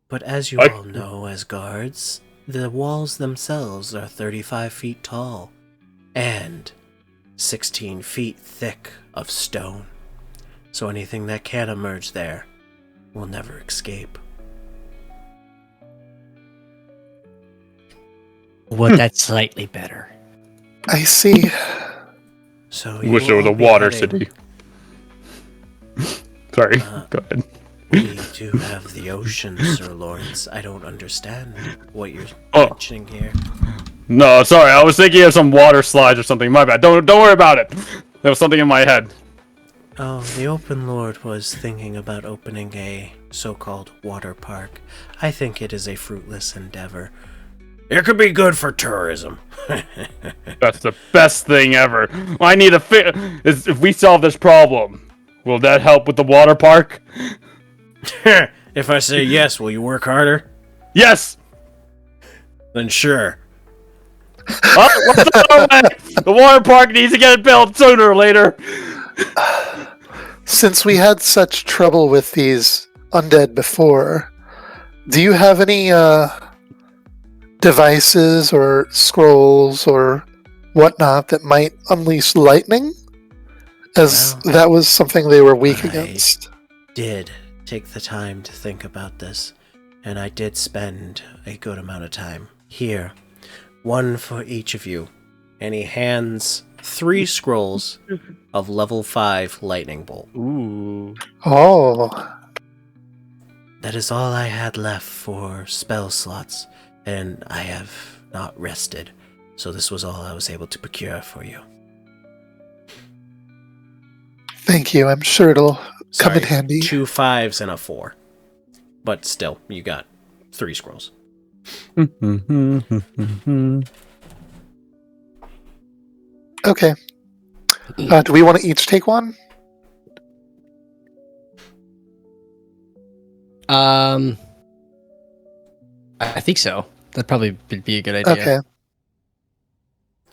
But as you all know as guards, the walls themselves are 35 feet tall and 16 feet thick of stone. So anything that can emerge there will never escape. Well, that's slightly better. I see. So Wish there was a water city. Sorry, go ahead. We do have the ocean, Sir Lawrence. I don't understand what you're Oh. mentioning here. No, sorry, I was thinking of some water slides or something. My bad. Don't worry about it. There was something in my head. Oh, the Open Lord was thinking about opening a so-called water park. I think it is a fruitless endeavor. It could be good for tourism. That's the best thing ever. I need a is if we solve this problem, will that help with the water park? If I say yes, will you work harder? Yes. Then sure. Let's go away. The water park needs to get built sooner or later. Since we had such trouble with these undead before, do you have any devices or scrolls or whatnot that might unleash lightning? As Well, that was something they were weak I against. did take the time to think about this, and I did spend a good amount of time here. One for each of you. And he hands 3 scrolls of level 5 lightning bolt. Ooh. Oh, That is all I had left for spell slots, and I have not rested, so this was all I was able to procure for you. thank you. I'm sure it'll come in Sorry, handy. 2 5s and a 4. But still, you got 3 scrolls. Okay. Do we want to each take one? I think so. That'd probably be a good idea. Okay.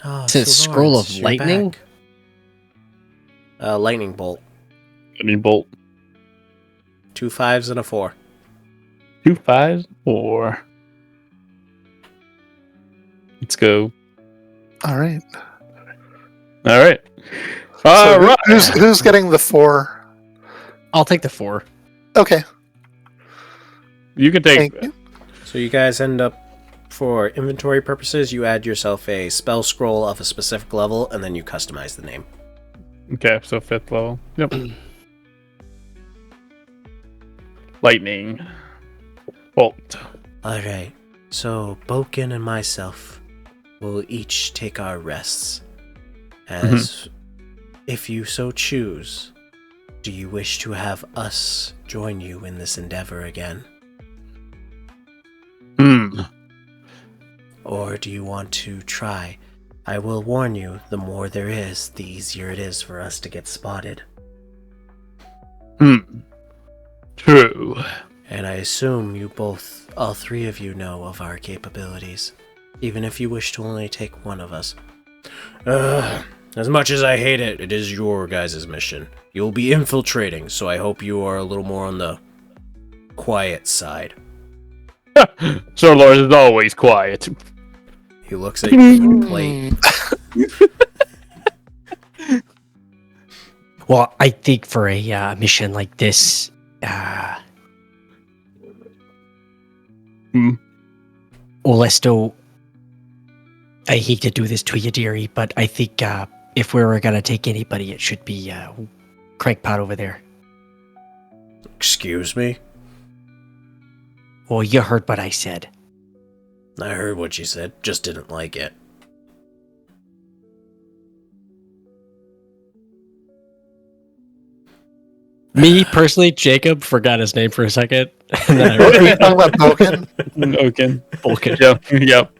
Oh, Is it Sir scroll Lawrence, of you're lightning? back. Lightning bolt. Lightning bolt. 2 5s and a 4. 2 5s, 4. Let's go. All right. All right. So All right. who's getting the 4? I'll take the 4. Okay. You can take. Thank you. So you guys end up, for inventory purposes, you add yourself a spell scroll of a specific level, and then you customize the name. Okay, so 5th level. Yep. Lightning bolt. Alright, so Bokken and myself will each take our rests. As if you so choose, do you wish to have us join you in this endeavor again? Or do you want to try? I will warn you, the more there is, the easier it is for us to get spotted. True. And I assume you both, all 3 of you, know of our capabilities, even if you wish to only take one of us. As much as I hate it, it is your guys' mission. You'll be infiltrating, so I hope you are a little more on the quiet side. Sir Lawrence is always quiet. He looks at your plate. Well, I think for a mission like this, Olesto, I hate to do this to you, dearie, but I think if we were gonna take anybody, it should be Crankpot over there. Excuse me? Well, you heard what I said. I heard what you said, just didn't like it. Me personally, Jacob forgot his name for a second. And then Are you talking about Bokken? Okay. Vulcan. Yep.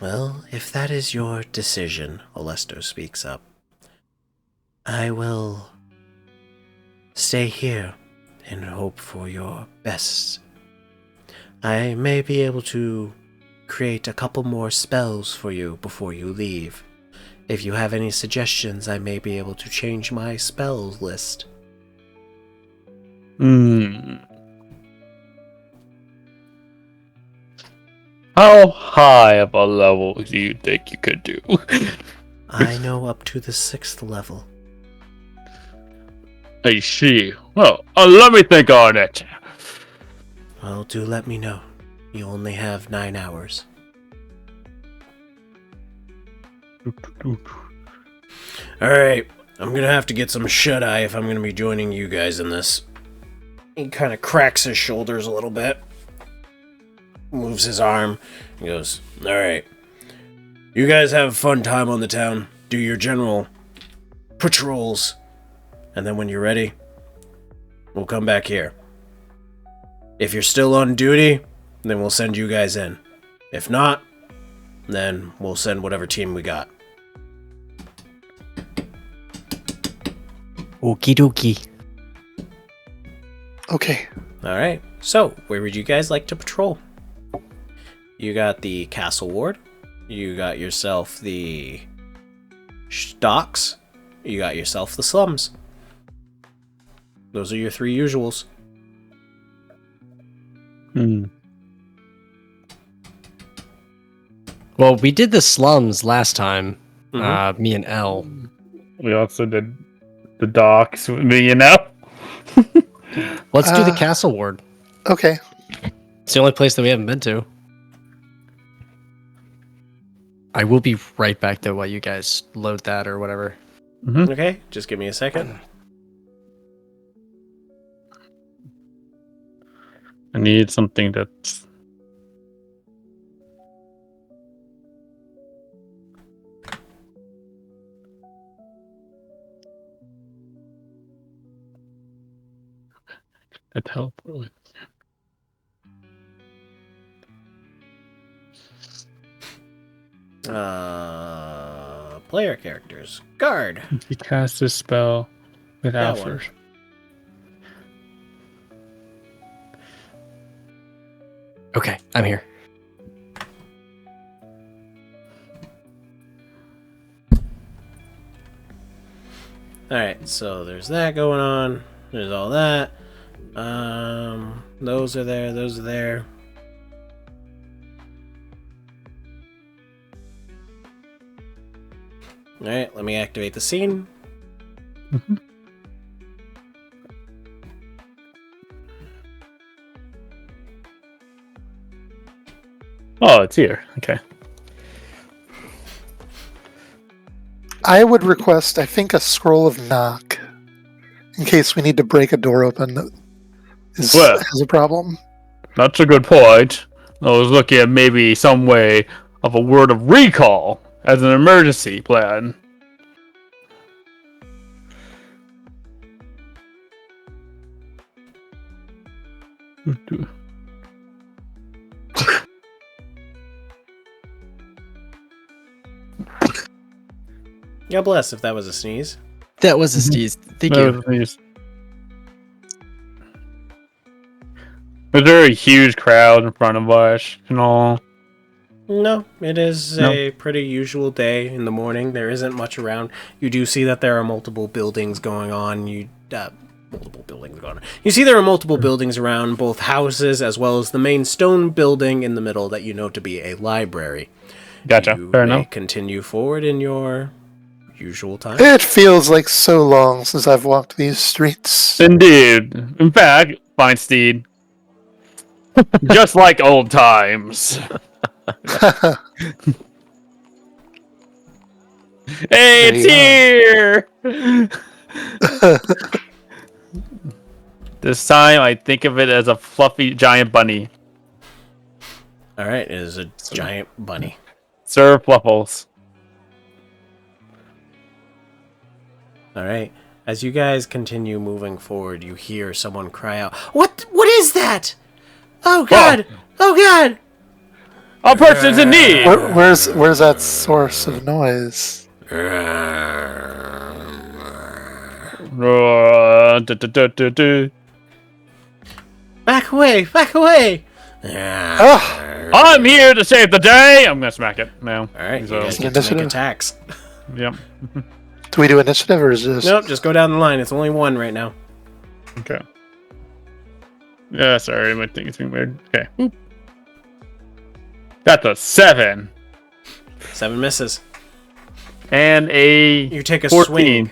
Well, if that is your decision, Olesto speaks up, I will stay here and hope for your best. I may be able to create a couple more spells for you before you leave. If you have any suggestions, I may be able to change my spells list. How high of a level do you think you could do? I know up to the 6th level. I see. Well, let me think on it. Well, do let me know. You only have 9 hours. Alright, I'm gonna have to get some shut-eye if I'm gonna be joining you guys in this. He kind of cracks his shoulders a little bit. Moves his arm. He goes, alright. You guys have a fun time on the town. Do your general patrols. And then when you're ready, we'll come back here. If you're still on duty, then we'll send you guys in. If not, then we'll send whatever team we got. Okie dokie. Okay. Alright, so where would you guys like to patrol? You got the Castle Ward. You got yourself the docks. You got yourself the slums. Those are your 3 usuals. Well, we did the slums last time. Me and Elle. We also did the docks with me, you know? Let's do the Castle Ward. Okay. It's the only place that we haven't been to. I will be right back though while you guys load that or whatever. Okay, just give me a second. I need something that's... a teleport with. Player characters. Guard. He cast a spell without That one. first. Okay, I'm here. Alright, so there's that going on. There's all that. Those are there, those are there. Alright, let me activate the scene. Oh, it's here. Okay. I would request, I think, a scroll of knock in case we need to break a door open that has a problem. That's a good point. I was looking at maybe some way of a word of recall as an emergency plan. God bless if that was a sneeze. That was a sneeze. Thank you. Was there a huge crowd in front of us and all? No, it is a pretty usual day in the morning. There isn't much around. You do see that there are multiple buildings going on. You see there are multiple buildings around, both houses as well as the main stone building in the middle that you know to be a library. Gotcha. You Fair may enough. continue forward in your usual time. It feels like so long since I've walked these streets. Indeed. In fact, Feinstein, just like old times. Hey, it's here! This time, I think of it as a fluffy giant bunny. Alright, it is a giant bunny. Sir Fluffles. Alright, as you guys continue moving forward, you hear someone cry out, What is that? Oh god! Oh god! A person's in need! Where's that source of noise? Back away! Back away! Ah, I'm here to save the day. I'm gonna smack it now. All right, So, you guys get to make attacks. yep. Do we do initiative or is this? Nope, just go down the line. It's only one right now. Okay. Yeah, sorry, my thing is being weird. Okay. That's a 7 7 misses. and a You take a 14. swing.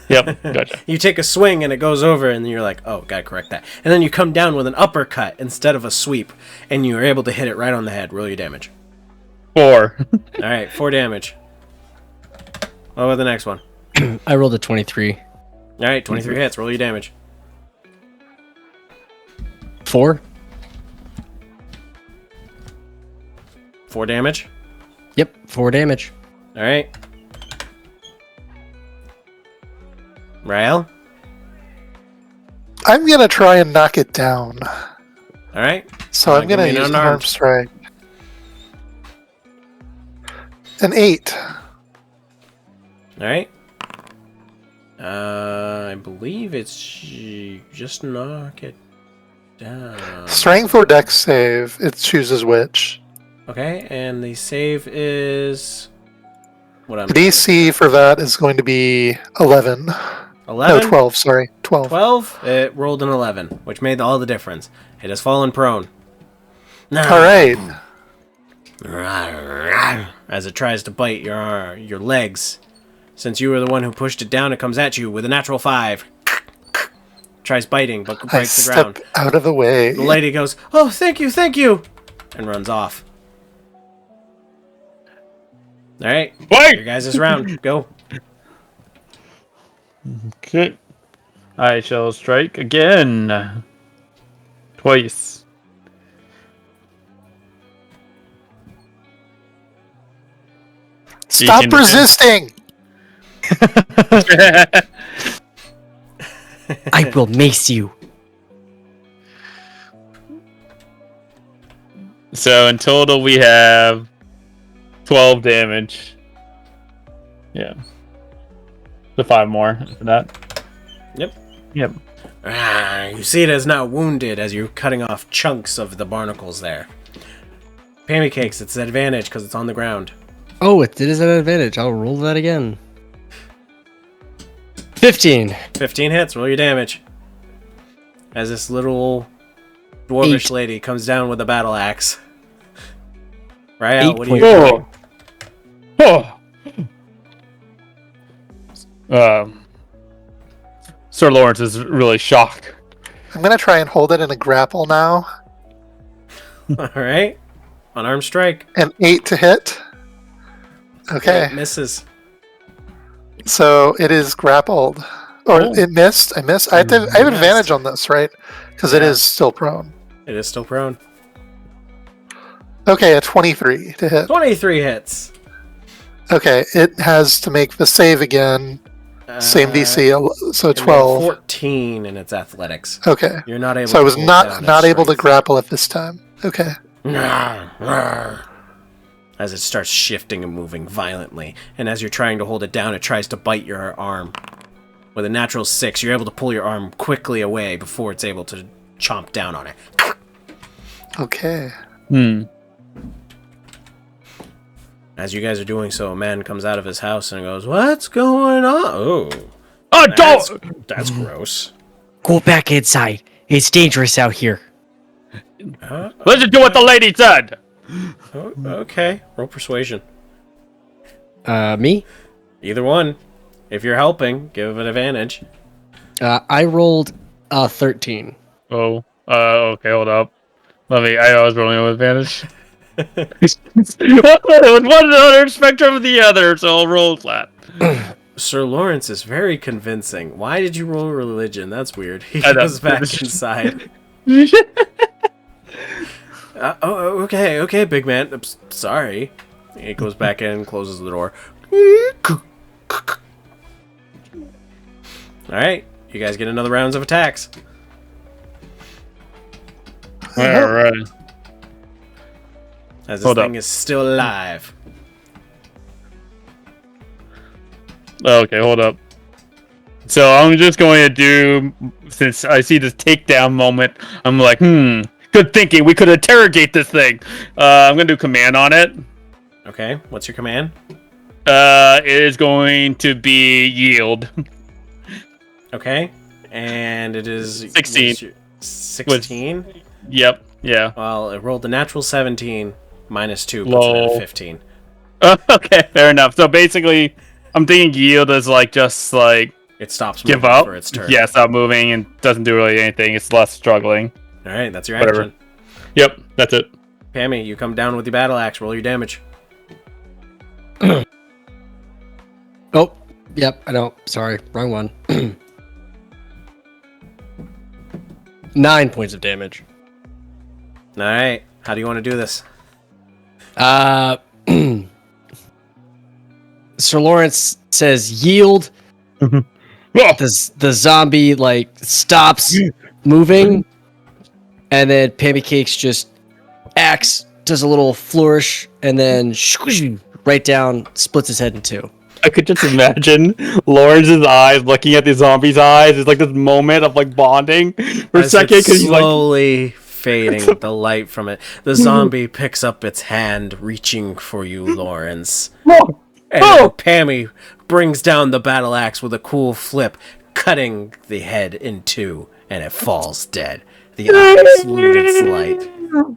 Yep, gotcha. You take a swing and it goes over, and then you're like, oh, gotta correct that. And then you come down with an uppercut instead of a sweep, and you're able to hit it right on the head. Roll your damage. 4. All right, 4 damage. What about the next one? I rolled a 23. All right, 23 hits. Roll your damage. 4. 4 damage. Yep, 4 damage. All right. Rialle? I'm gonna try and knock it down. All right. So I'm gonna give me an use an unarmed. arm strike. An 8. All right. I believe it's just knock it down. Strength or dex save. It chooses which. Okay, and the save is what I'm The DC for that is going to be 11. 11. No, 12. Sorry, 12. 12. It rolled an 11, which made all the difference. It has fallen prone. All right. As it tries to bite your legs. Since you were the one who pushed it down, it comes at you with a natural 5. Tries biting, but I breaks the step ground. out of the way. The lady goes, "Oh, thank you," and runs off. All right, Wait! your guys' round. Go. Okay. I shall strike again. Twice. Stop 18 to resisting! I will mace you. So in total we have 12 damage. Yeah. So 5 more for that. Yep. Yep. You see it as now wounded as you're cutting off chunks of the barnacles there. Pammy Cakes, it's an advantage because it's on the ground. Oh, it is an advantage. I'll roll that again. 15. 15 hits, roll your damage. As this little dwarvish 8. lady comes down with a battle axe. Rialle, what do you 8.4. Oh. Oh. Sir Lawrence is really shocked. I'm gonna try and hold it in a grapple now. Alright. Unarmed strike. An 8 to hit. Okay, It misses. so it is grappled. Or Oh. it missed. I missed. I have advantage on this, right? Because it Yeah. is still prone. It is still prone. Okay, a 23 to hit. 23 hits. Okay, it has to make the save again. Same DC, so It made 12. 14 in its athletics. Okay, You're not able so I was to hold not down its able to strength. grapple it this time. Okay, As it starts shifting and moving violently, and as you're trying to hold it down, it tries to bite your arm. With a natural 6, you're able to pull your arm quickly away before it's able to chomp down on it. okay. As you guys are doing so, a man comes out of his house and goes, "What's going on?" Oh, Oh, that's gross. Go back inside. It's dangerous out here. Listen to what the lady said. Oh, okay, roll persuasion. Me? Either one. If you're helping, give it advantage. I rolled a 13. Oh, okay, hold up. I was rolling with advantage. one other spectrum of the other, so I'll roll flat. Sir Lawrence is very convincing. Why did you roll religion? That's weird. He I know. goes back inside. Okay, big man. I'm sorry. He goes back in and closes the door. Alright, you guys get another rounds of attacks. Alright. As this Hold thing up. is still alive. Okay, hold up. So I'm just going to do, since I see this takedown moment, I'm like, Good thinking. We could interrogate this thing. I'm gonna do command on it. Okay, what's your command? It is going to be yield. Okay, and it is 16. 16. Yep. Yeah. Well, it rolled a natural 17 minus 2 puts it at a 15. Okay, fair enough. So basically, I'm thinking yield is just It stops moving give up. for its turn. Yeah, stop moving and doesn't do really anything. It's less struggling. All right, that's your Whatever. action. Yep, that's it. Pammy, you come down with your battle axe. Roll your damage. Oh, yep, I know. Sorry, wrong one. 9 points of damage. All right, how do you want to do this? Sir Lawrence says yield. Oh, The zombie stops moving, and then Pammy Cakes just axe does a little flourish, and then right down, splits his head in two. I could just imagine Lawrence's eyes looking at the zombie's eyes. It's like this moment of bonding for a As second it's because he's like, slowly fading the light from it. The zombie picks up its hand, reaching for you, Lawrence. "Oh, And oh." Pammy brings down the battle axe with a cool flip, cutting the head in two, and it falls dead. The eyes lose its light.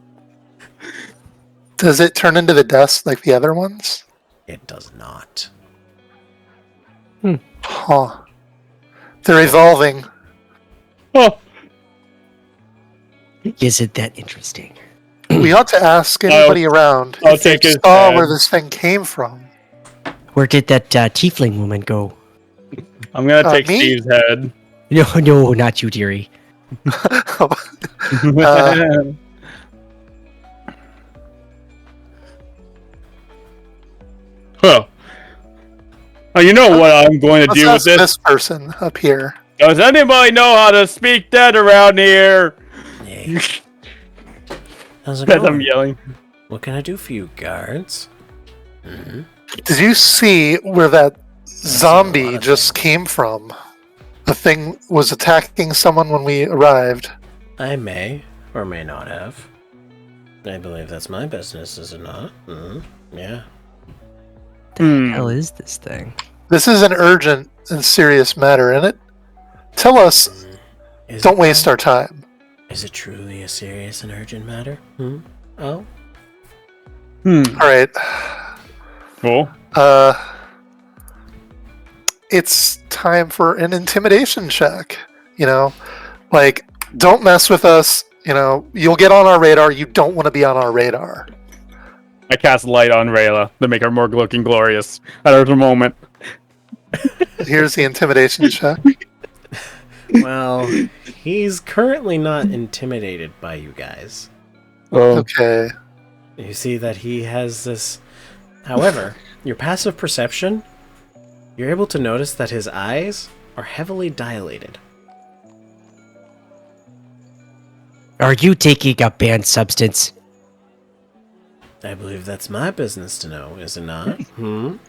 Does it turn into the dust like the other ones? It does not. Huh. They're evolving. Oh. Is it that interesting? We ought to ask anybody around I'll if they take his saw head. where this thing came from. Where did that tiefling woman go? I'm gonna take me? Steve's head. No, not you, dearie. Huh. Oh, you know what I'm going to Let's do with ask this? this person up here. Does anybody know how to speak dead around here? Hey. How's it As I'm going? yelling. What can I do for you, guards? Did you see where that zombie just came from? The thing was attacking someone when we arrived. I may or may not have. I believe that's my business, is it not? Yeah. Hmm. Hell is this thing? This is an urgent and serious matter, isn't it? Tell us. Is Don't it waste though? our time. Is it truly a serious and urgent matter? Oh? Hmm. All right. Cool. It's time for an intimidation check. Don't mess with us. You'll get on our radar. You don't want to be on our radar. I cast light on Rayla to make her more looking glorious at her moment. Here's the intimidation check. Well, he's currently not intimidated by you guys. Oh. Okay. You see that he has this... However, your passive perception, you're able to notice that his eyes are heavily dilated. Are you taking a banned substance? I believe that's my business to know, is it not? I'm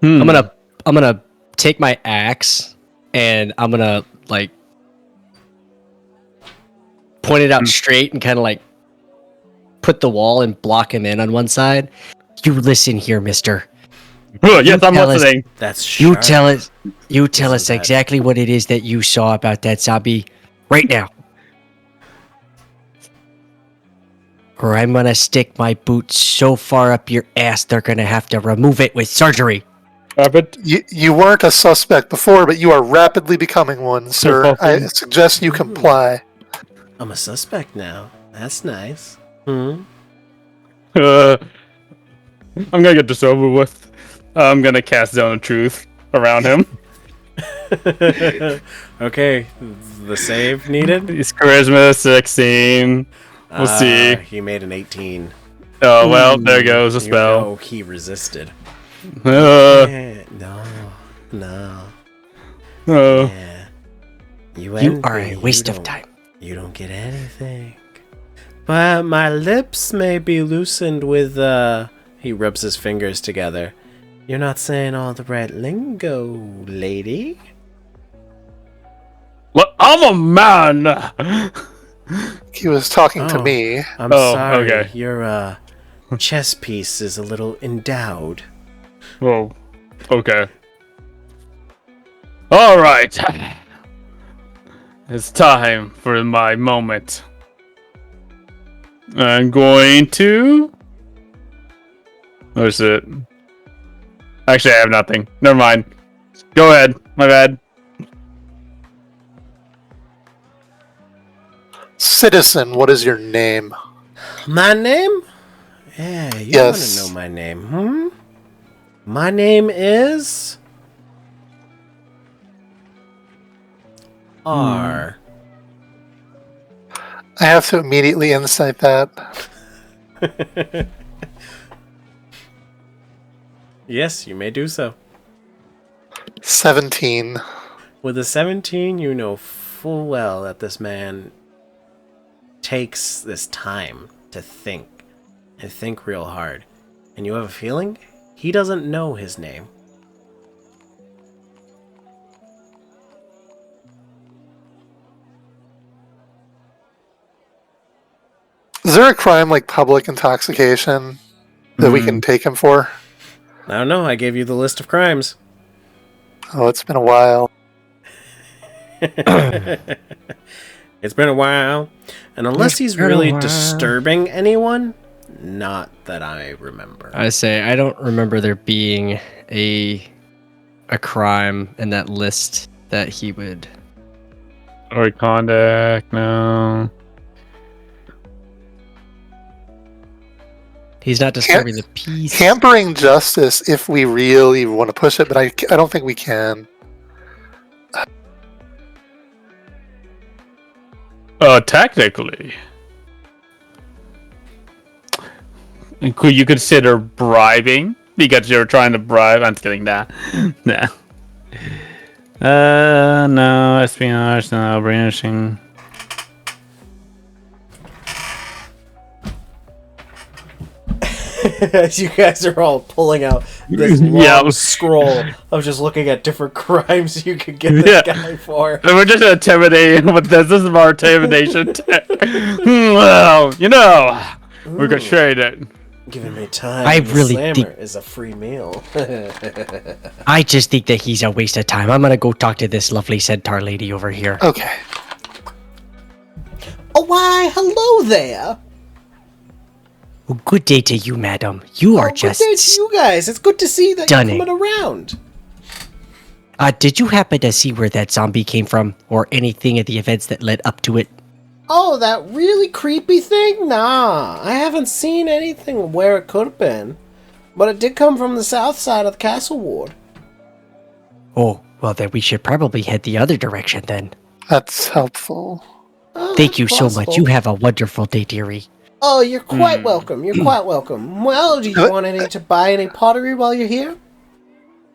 gonna take my axe and I'm gonna point it out straight and kind of put the wall and block him in on one side. You listen here, mister. Oh, yes, I'm tell us- listening. That's You sharp. tell us Isn't that- exactly what it is that you saw about that zombie right now. Or I'm gonna stick my boot so far up your ass they're gonna have to remove it with surgery. Rabbit. You weren't a suspect before, but you are rapidly becoming one, sir. I suggest you comply. I'm a suspect now. That's nice. I'm gonna get this over with. I'm gonna cast Zone of Truth around him. Okay, the save needed? He's charisma 16. We'll see. He made an 18. Oh, well, there goes a You spell. know he resisted. Uh, No. uh, Yeah. You envy, are a waste of don't- time. You don't get anything. But my lips may be loosened with, He rubs his fingers together. You're not saying all the right lingo, lady. well, I'm a man. He was talking to Oh. me. I'm Oh, sorry. okay. Your chess piece is a little endowed. Well, okay. All right. It's time for my moment. I'm going to. Where's it? Actually, I have nothing. Never mind. Go ahead. My bad. Citizen, what is your name? My name? Yeah, you Yes. want to know my name, My name is... R. I have to immediately insight that. Yes, you may do so. 17. With a 17, you know full well that this man takes this time to think, and think real hard. And you have a feeling he doesn't know his name. Is there a crime like public intoxication that we can take him for? I don't know, I gave you the list of crimes. Oh, it's been a while. It's been a while. And unless he's really disturbing anyone, not that I remember. I say I don't remember there being a crime in that list that he would. Or contact. No. He's not disturbing the peace. Hampering justice if we really want to push it, but I don't think we can. Technically. Could you consider bribing? Because you're trying to bribe. I'm just kidding. Nah. Nah. No. Espionage, no. Brainwashing. As you guys are all pulling out this long scroll of just looking at different crimes you could get this guy for. We're just intimidating with this. This is our intimidation. Well, we're gonna trade it. Giving me time. I really think is a free meal. I just think that he's a waste of time. I'm gonna go talk to this lovely centaur lady over here. Okay. Oh, why, hello there. Well, good day to you, madam. You are just. Good day to you guys. It's good to see that stunning. you're coming around. Did you happen to see where that zombie came from, or anything of the events that led up to it? Oh, that really creepy thing? Nah, I haven't seen anything where it could have been. But it did come from the south side of the castle ward. Oh, well then we should probably head the other direction then. That's helpful. Oh, Thank you that's so much. possible. You have a wonderful day, dearie. Oh, you're quite welcome. You're quite welcome. Well, do you want to buy any pottery while you're here?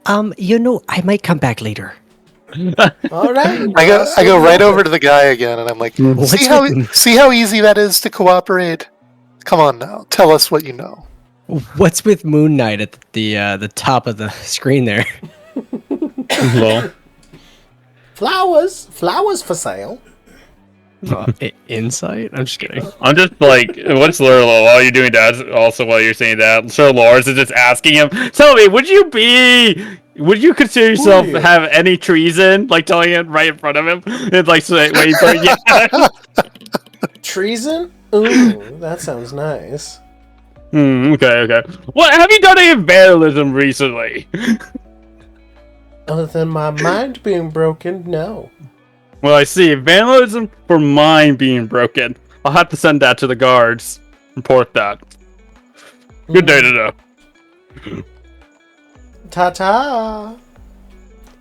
I might come back later. All right. I go right over to the guy again, and I'm like, What's see how easy that is to cooperate. Come on now, tell us what you know. What's with Moon Knight at the top of the screen there? Well, Flowers for sale. Insight? I'm just kidding. I'm just like, what's Lurlo? While you're doing that, also while you're saying that, Sir Lars is just asking him, tell me, would you consider yourself Ooh. have any treason? Like telling him right in front of him? And like, wait for yeah. Treason? Ooh, that sounds nice. Okay. What, have you done any vandalism recently? Other than my mind being broken, no. Well, I see. Vandalism for mine being broken. I'll have to send that to the guards. Report that. Good day to know. Ta-ta!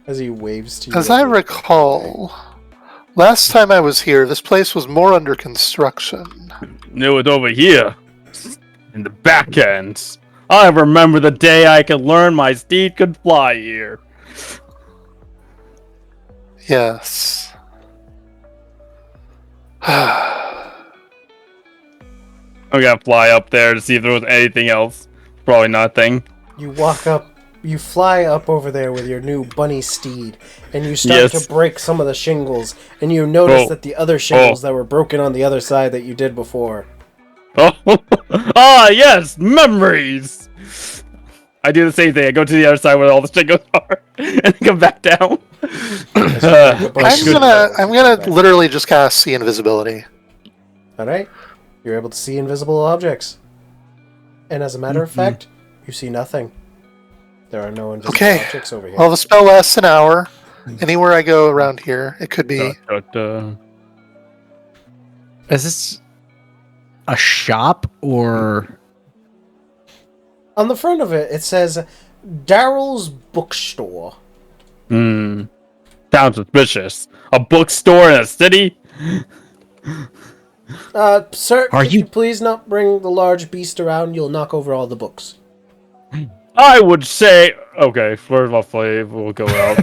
As he waves to you. As I recall, last time I was here, this place was more under construction. It was over here. In the back ends. I remember the day I could learn my steed could fly here. Yes. I'm gonna fly up there to see if there was anything else. Probably nothing. You walk up you fly up over there with your new bunny steed, and you start to break some of the shingles, and you notice that the other shingles that were broken on the other side that you did before. Oh, yes, memories. I do the same thing. I go to the other side where all the shingles are, and then come back down. I'm gonna literally just cast see invisibility. All right, you're able to see invisible objects, and as a matter of fact, you see nothing. There are no invisible objects over here. Well, the spell lasts an hour. Anywhere I go around here, it could be. Is this a shop or? On the front of it, it says Daryl's Bookstore. Sounds suspicious. A bookstore in a city? Sir, could you please not bring the large beast around? You'll knock over all the books. I would say... Okay, first off, we'll go out.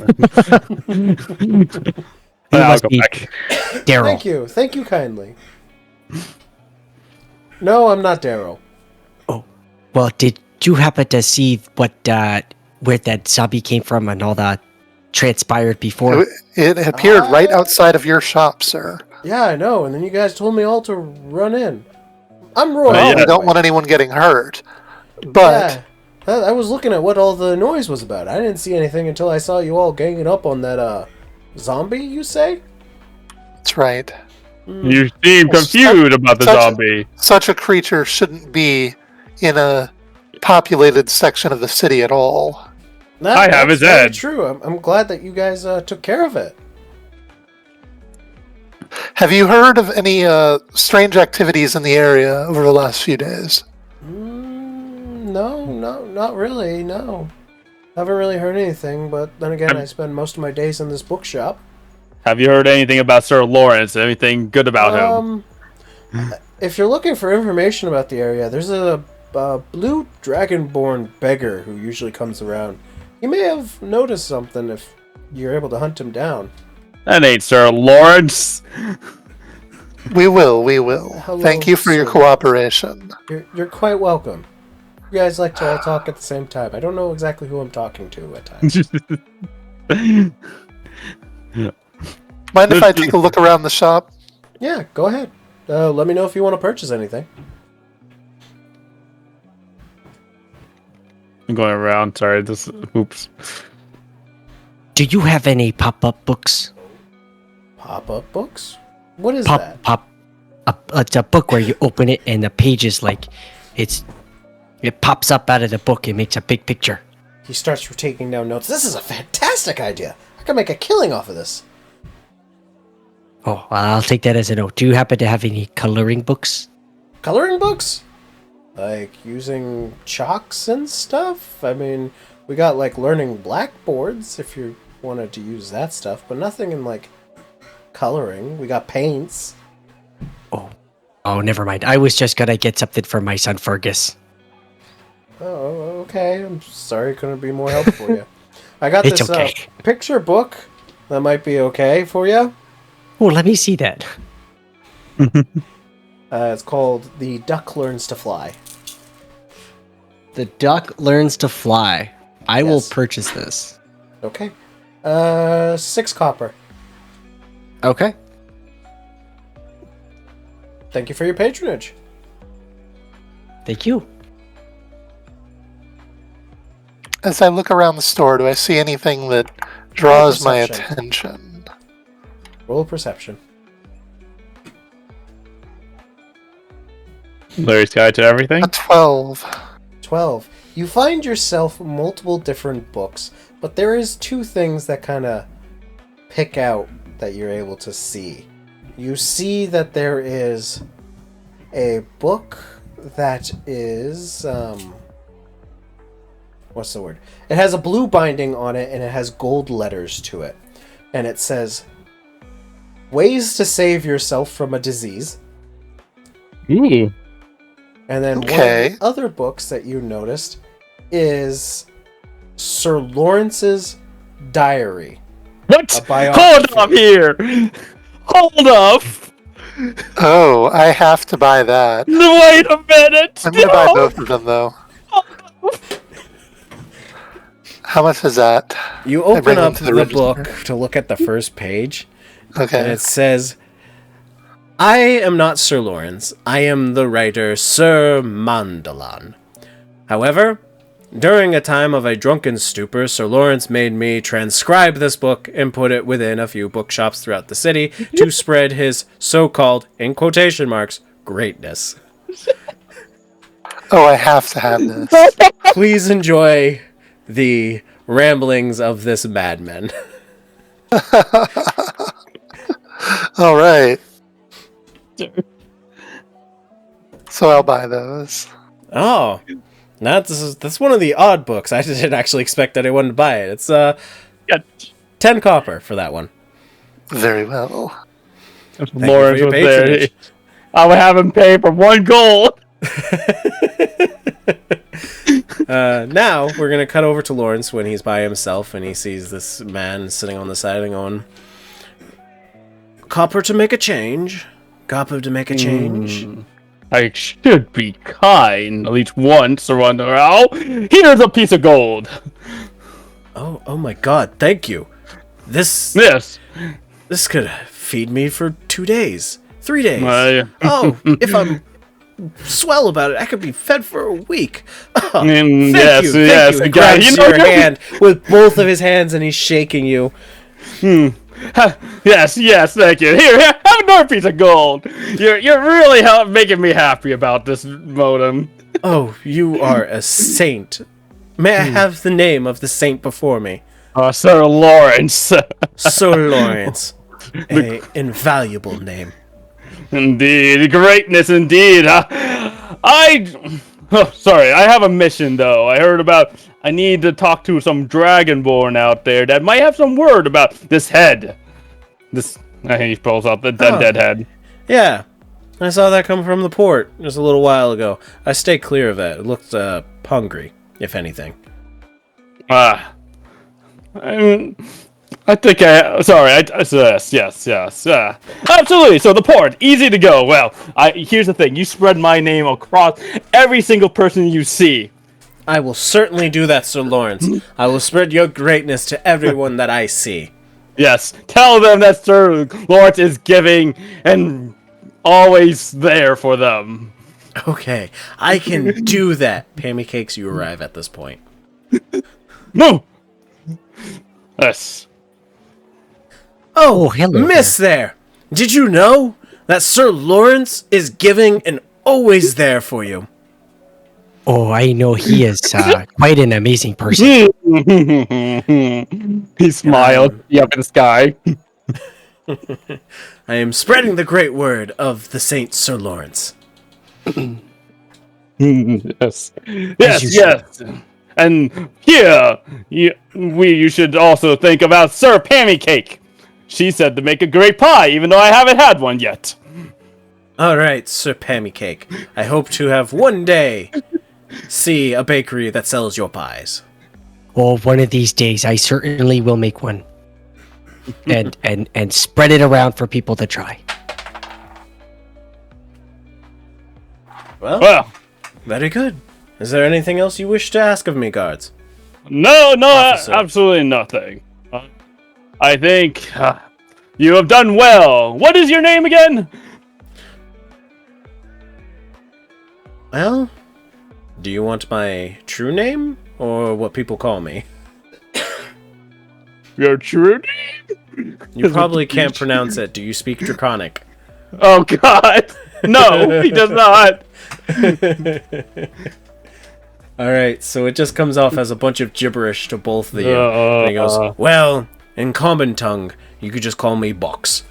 I'll go back. Daryl. Thank you kindly. No, I'm not Daryl. Oh, well, did you happen to see what where that zombie came from and all that transpired before? It appeared right outside of your shop, sir. Yeah, I know, and then you guys told me all to run in. I'm Roy. Well, I don't want anyone getting hurt, but... Yeah, I was looking at what all the noise was about. I didn't see anything until I saw you all ganging up on that, zombie, you say? That's right. You seem confused about the zombie. Such a creature shouldn't be in a populated section of the city at all. I have his head. True. I'm glad that you guys took care of it. Have you heard of any strange activities in the area over the last few days? No, not really, no. Haven't really heard anything, but then again, I spend most of my days in this bookshop. Have you heard anything about Sir Lawrence? Anything good about him? If you're looking for information about the area, there's a blue Dragonborn beggar who usually comes around. You may have noticed something if you're able to hunt him down. That ain't Sir Lawrence. We will. Hello, Thank you for your cooperation. You're quite welcome. You guys like to all talk at the same time. I don't know exactly who I'm talking to at times. Mind if I take a look around the shop? Yeah, go ahead. Let me know if you want to purchase anything. I'm going around. Sorry, oops. Do you have any pop-up books? Pop-up books? What is that? It's a book where you open it and the page is like, it pops up out of the book and makes a big picture. He starts taking down notes. This is a fantastic idea. I can make a killing off of this. Oh, I'll take that as a no. Do you happen to have any coloring books? Coloring books? Like using chalks and stuff? I mean, we got like learning blackboards if you wanted to use that stuff, but nothing in like coloring. We got paints. Oh, never mind. I was just gonna get something for my son Fergus. Oh, okay. I'm sorry, couldn't be more help for you. I got It's this okay. Picture book that might be okay for you. Oh, let me see that. It's called The Duck Learns to Fly. The Duck Learns to Fly. I will Yes. purchase this. Okay. 6 copper. Okay. Thank you for your patronage. Thank you. As I look around the store, do I see anything that draws my Perception. attention? Roll perception. Larry's Guide to Everything. A 12. 12. You find yourself multiple different books, but there is 2 things that kind of pick out that you're able to see. You see that there is a book that is, what's the word? It has a blue binding on it, and it has gold letters to it. And it says, Ways to Save Yourself from a Disease. Ooh. And then one of the other books that you noticed is Sir Lawrence's Diary. What? A biography. Hold up here. Hold up. Oh, I have to buy that. Wait a minute. I'm gonna buy both of them, though. How much is that? You I bring open them up to the register. book to look at the first page, and Okay. it says, I am not Sir Lawrence. I am the writer Sir Mandalan. However, during a time of a drunken stupor, Sir Lawrence made me transcribe this book and put it within a few bookshops throughout the city to spread his so-called, in quotation marks, greatness. Oh, I have to have this. Please enjoy the ramblings of this madman. All right. So I'll buy those. Oh, that's one of the odd books. I didn't actually expect anyone to buy it. It's Yeah. 10 copper for that one. Very well. If you Lawrence for your was there, patronage. I would have him pay for 1 gold. Now we're gonna cut over to Lawrence when he's by himself and he sees this man sitting on the side and going, "Copper to make a change. Copper to make a change." I should be kind at least once around around. Here's a piece of gold. Oh my God! Thank you. This Yes. could feed me for 2 days, 3 days. Yeah. Oh, if I'm swell about it, I could be fed for a week. Oh, Mm, thank yes, you. yes, He okay, grabs you know your you're- hand with both of his hands and he's shaking you. Yes, thank you. Here, have another piece of gold. You're really making me happy about this modem. Oh, you are a saint. May I have the name of the saint before me? Sir Lawrence. Sir Lawrence. A invaluable name. Indeed, greatness indeed. Sorry, I have a mission though. I need to talk to some Dragonborn out there that might have some word about this head. He pulls out the dead head. Yeah, I saw that come from the port just a little while ago. I stay clear of that. It looked hungry, if anything. I think yes. Absolutely. So the port, easy to go. Well, here's the thing. You spread my name across every single person you see. I will certainly do that, Sir Lawrence. I will spread your greatness to everyone that I see. Yes. Tell them that Sir Lawrence is giving and always there for them. Okay, I can do that. Pammy Cakes, you arrive at this point. No. Yes. Oh, hello miss there. Did you know that Sir Lawrence is giving and always there for you? Oh, I know he is quite an amazing person. He smiled up in the sky. I am spreading the great word of the Saint Sir Lawrence. Yes. you Yes. And here, you should also think about Sir Pammy Cake. She said to make a great pie, even though I haven't had one yet. All right, Sir Pammy Cake. I hope to have one day see a bakery that sells your pies. Oh, one of these days, I certainly will make one, and spread it around for people to try. Well, very good. Is there anything else you wish to ask of me, guards? No, Officer. absolutely nothing. I think you have done well. What is your name again? Well, do you want my true name or what people call me? Your true name? You probably can't pronounce it. Do you speak Draconic? Oh God, no, he does not. All right, so it just comes off as a bunch of gibberish to both of you. And he goes, Uh. well, in common tongue, you could just call me Box.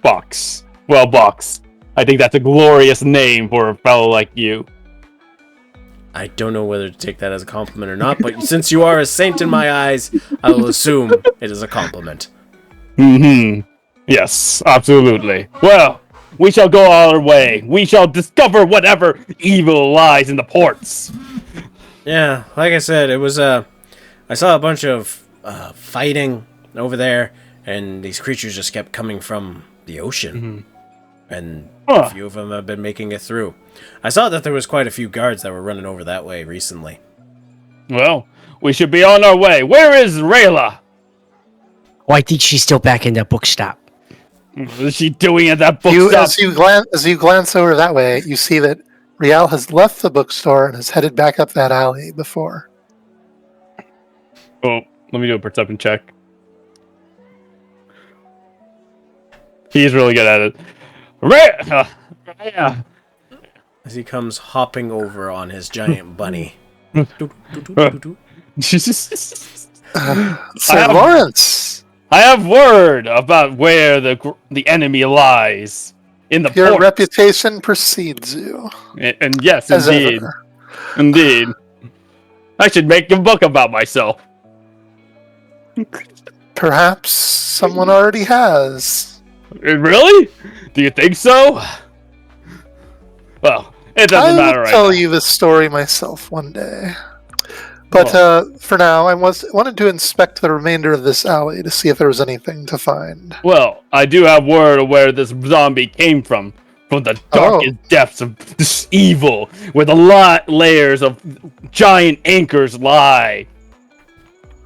Box. Well, Box. I think that's a glorious name for a fellow like you. I don't know whether to take that as a compliment or not, but since you are a saint in my eyes, I will assume it is a compliment. Yes, absolutely. Well, we shall go our way. We shall discover whatever evil lies in the ports. Yeah, like I said, it was I saw a bunch of fighting over there, and these creatures just kept coming from the ocean, and a few of them have been making it through. I saw that there was quite a few guards that were running over that way recently. Well, we should be on our way. Where is Rayla? Oh, I think she's still back in the bookstop. What is she doing at that bookstop? As you glance over that way, you see that Rialle has left the bookstore and is headed back up that alley before. Oh, let me do a perception check. He's really good at it. Yeah. As he comes hopping over on his giant bunny. Sir Lawrence, I have word about where the enemy lies in the your port. reputation precedes you. And yes, As indeed, ever. indeed. I should make a book about myself. Perhaps someone already has. Really? Do you think so? Well, it doesn't I matter will right tell now. you this story myself one day. But for now, I wanted to inspect the remainder of this alley to see if there was anything to find. Well, I do have word of where this zombie came from the darkest depths of this evil, where the layers of giant anchors lie,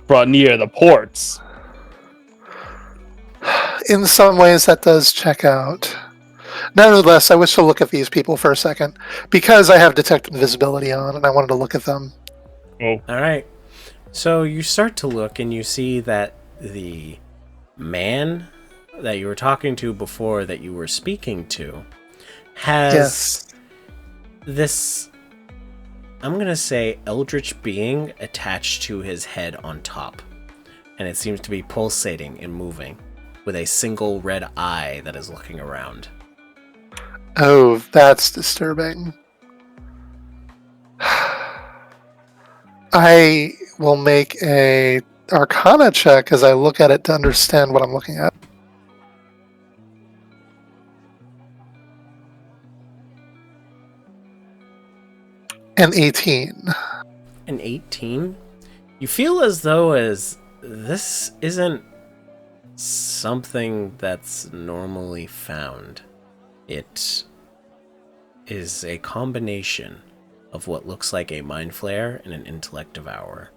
brought near the ports. In some ways, that does check out. Nevertheless, I wish to look at these people for a second, because I have detect invisibility on, and I wanted to look at them. Oh, Alright. So you start to look and you see that the man that you were talking to before that you were speaking to has Yes. this, I'm going to say, eldritch being attached to his head on top. And it seems to be pulsating and moving with a single red eye that is looking around. Oh, that's disturbing. I will make a Arcana check as I look at it to understand what I'm looking at. An 18. An 18? You feel as though this isn't something that's normally found. It is a combination of what looks like a mind flare and an intellect devour.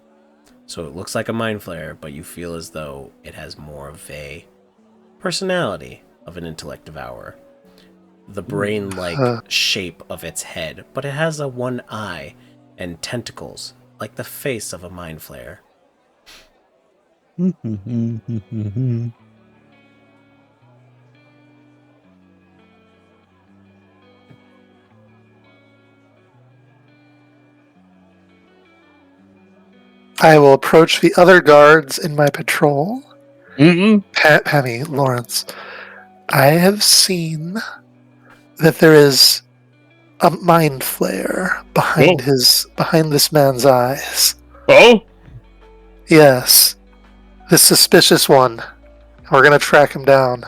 So it looks like a mind flare, but you feel as though it has more of a personality of an intellect devour. The brain-like shape of its head, but it has a one eye and tentacles, like the face of a mind flare. I will approach the other guards in my patrol. mm-mm. Pammy, Lawrence, I have seen that there is a mind flare behind this man's eyes. Oh, Yes, this suspicious one. We're gonna track him down.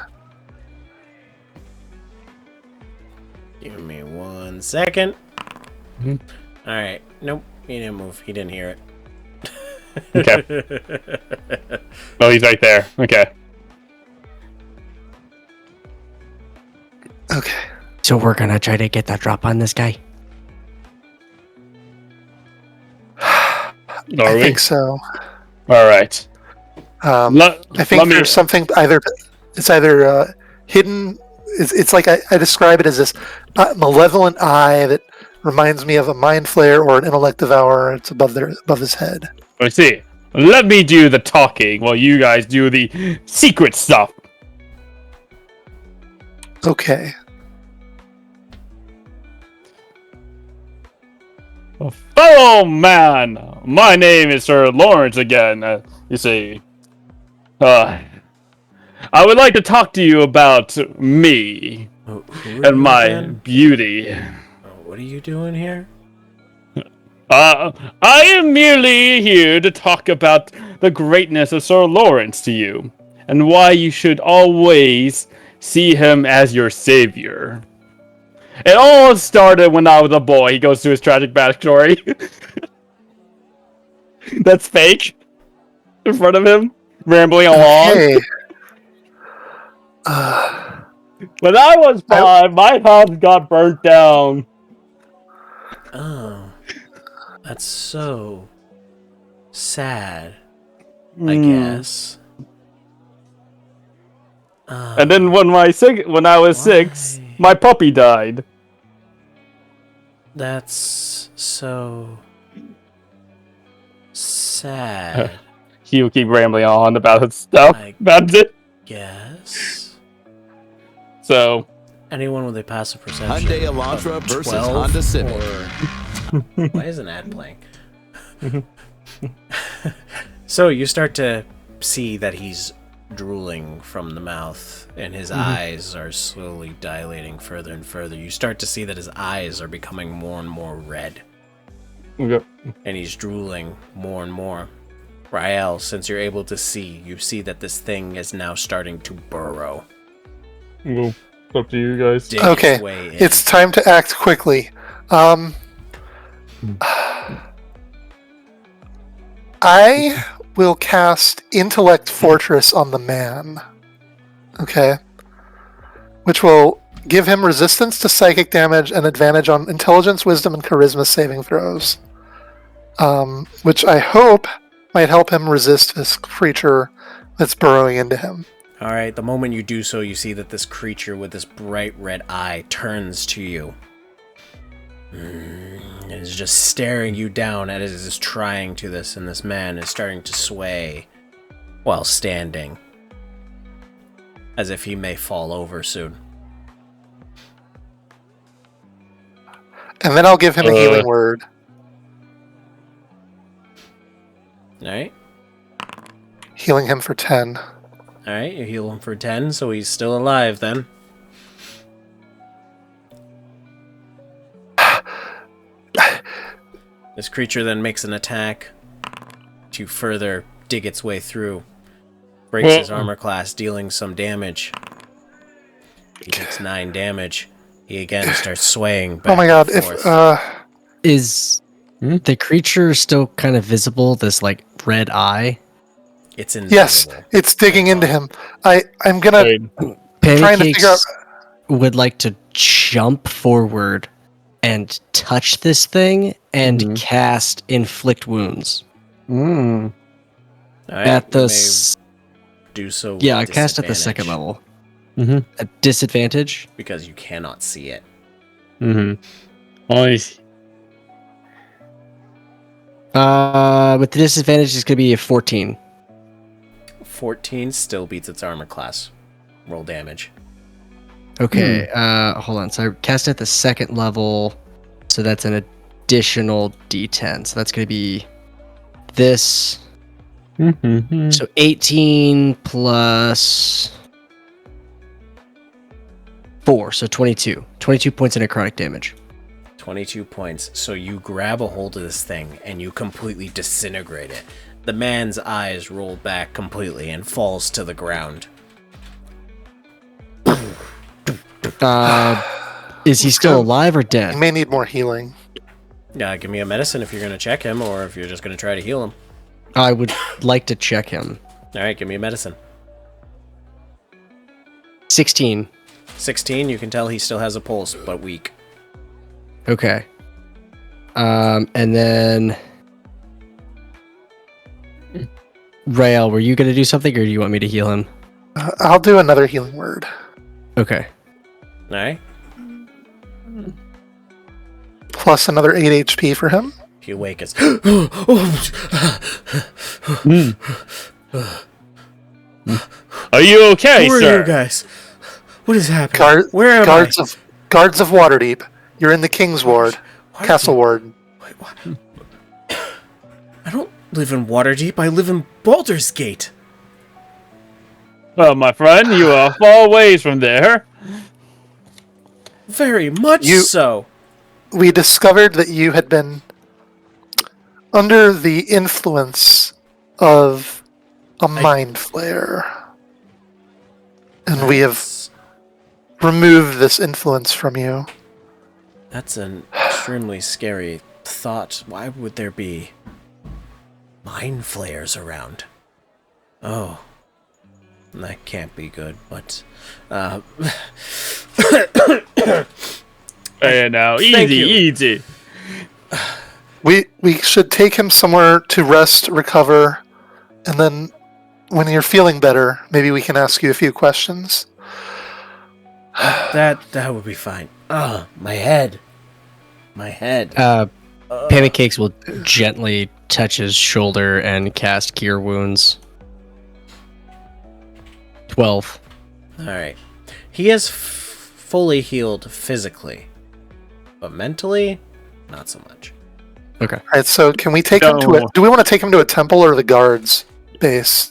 Give me 1 second. Mhm. Alright, nope, he didn't move. He didn't hear it. Okay. Oh, he's right there. Okay. Okay. So we're gonna try to get that drop on this guy. I Are we? think so. All right. I think there's something it's either hidden. It's like I describe it as this malevolent eye that reminds me of a mind flare or an intellect devourer. It's above his head. I see. Let me do the talking while you guys do the secret stuff. Okay. Fellow man, my name is Sir Lawrence again. You see, I would like to talk to you about me Who are and you my again? beauty. What are you doing here? I am merely here to talk about the greatness of Sir Lawrence to you, and why you should always see him as your savior. It all started when I was a boy. He goes to his tragic backstory. That's fake. In front of him, rambling along. Hey. When I was 5, my house got burnt down. Oh, that's so. sad, I guess. And then when I was 6, my puppy died. That's so sad. He'll keep rambling on about his stuff. About it. Yes. So. Anyone with a passive perception. Hyundai Elantra of versus 12 Honda Civic. Why is an ad playing? So you start to see that he's drooling from the mouth, and his eyes are slowly dilating further and further. You start to see that his eyes are becoming more and more red. Okay. And he's drooling more and more. Rialle, since you're able to see, you see that this thing is now starting to burrow. Well, up to you guys. Dig Okay, its way in. it's time to act quickly. I will cast Intellect Fortress on the man. Okay. Which will give him resistance to psychic damage and advantage on intelligence, wisdom, and charisma saving throws. Which I hope might help him resist this creature that's burrowing into him. Alright, the moment you do so, you see that this creature with this bright red eye turns to you. And is just staring you down as it is trying to this, and this man is starting to sway while standing. As if he may fall over soon. And then I'll give him a healing word. Alright? Healing him for 10. Alright, you heal him for 10, so he's still alive then. This creature then makes an attack to further dig its way through. Breaks his armor class, dealing some damage. He takes 9 damage. He again starts swaying back Oh my god, and forth. Is the creature still kind of visible? This like red eye. It's invisible. Yes, it's digging into him. I'm gonna trying to figure out. Pancakes would like to jump forward and touch this thing and cast Inflict Wounds. Alright, At the you may do so. yeah, with cast at the second disadvantage, level. At disadvantage. because you cannot see it. Only. With the disadvantage, it's gonna be a 14. 14 still beats its armor class. Roll damage. Okay, hold on. So I cast at the second level, so that's an additional D10. So that's gonna be this. So 18 plus 4, so 22. 22 points of necrotic damage. 22 points. So you grab a hold of this thing and you completely disintegrate it. The man's eyes roll back completely and falls to the ground. Is he still alive or He dead? may need more healing. Give me a medicine if you're going to check him, or if you're just going to try to heal him. I would like to check him. Alright, give me a medicine. 16. 16, you can tell he still has a pulse, but weak. Okay. And then Rialle, were you gonna do something, or do you want me to heal him? I'll do another healing word. Okay. Alright? Plus another 8 HP for him. If you wake, it's... Are you okay, Who are sir? you guys? What is happening? Guard, Where am guards I? of guards of Waterdeep. You're in the King's Ward, Castle Ward. Wait, what? I don't live in Waterdeep. I live in Baldur's Gate. Well, my friend, you are far ways from there. Very much You- so. We discovered that you had been under the influence of a mind flare, and we have removed this influence from you. That's an extremely scary thought. Why would there be mind flares around? Oh. That can't be good, but... Hey, now, Thank easy, you. easy. We should take him somewhere to rest, recover, and then when you're feeling better, maybe we can ask you a few questions. That would be fine. My head. My head. Pammy Cakes will gently touch his shoulder and cast Cure Wounds. 12. All right. He is fully healed physically, but mentally, not so much. Okay. All right, so can we take him to do we want to take him to a temple or the guards base?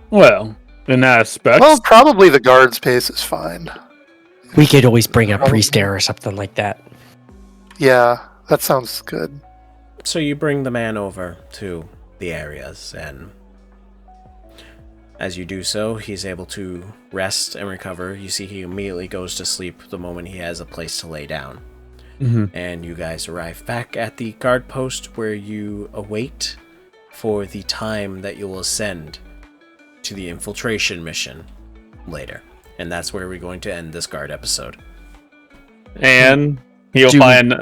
Well, in aspects. Well, probably the guards base is fine. We could always bring a priest there or something like that. Yeah, that sounds good. So you bring the man over to the areas, and as you do so, he's able to rest and recover. You see he immediately goes to sleep the moment he has a place to lay down. And you guys arrive back at the guard post where you await for the time that you will ascend to the infiltration mission later. And that's where we're going to end this guard episode. And he'll find...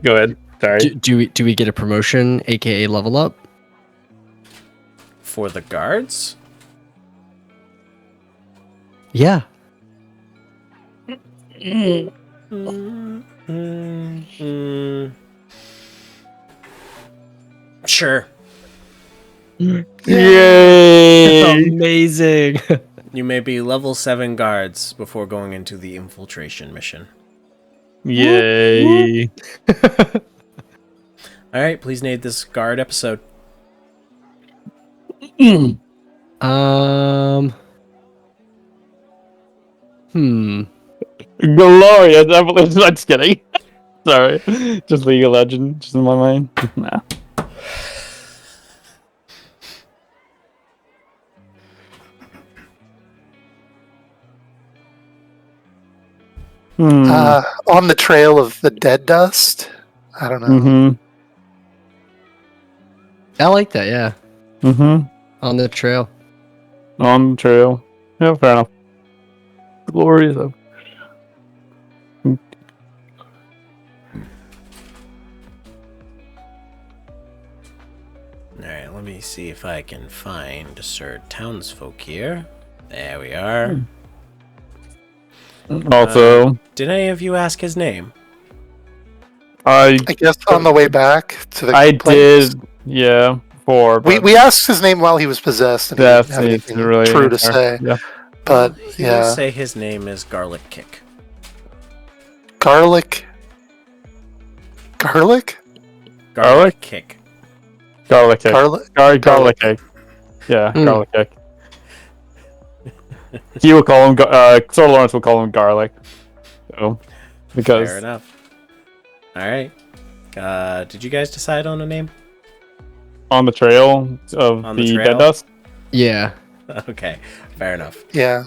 Go ahead. Sorry. Do we get a promotion, aka level up? For the guards? Yeah. Sure. Yay! Amazing. You may be level 7 guards before going into the infiltration mission. Yay! Alright, please name this guard episode. Glorious! I'm just kidding. Sorry. Just League of Legends, just in my mind. Nah. On the trail of the dead dust? I don't know. I like that, yeah. On the trail. On the trail. Yeah, fair enough. Glorious. Alright, let me see if I can find Sir Townsfolk here. There we are. Also, Did any of you ask his name? I guess on the way back to the I place. did, yeah, before. We asked his name while he was possessed, and he That's didn't have anything really true to say. Yeah. But He will say his name is Garlic Kick. Garlic. Garlic? Kick. Garlic cake. Garlic. Garlic cake. Yeah, garlic cake. He will call him. Sir Lawrence will call him garlic. So, because Fair enough. Alright. Did you guys decide on a name? on the trail of On the the trail? dead dust. Yeah. Okay, fair enough. Yeah.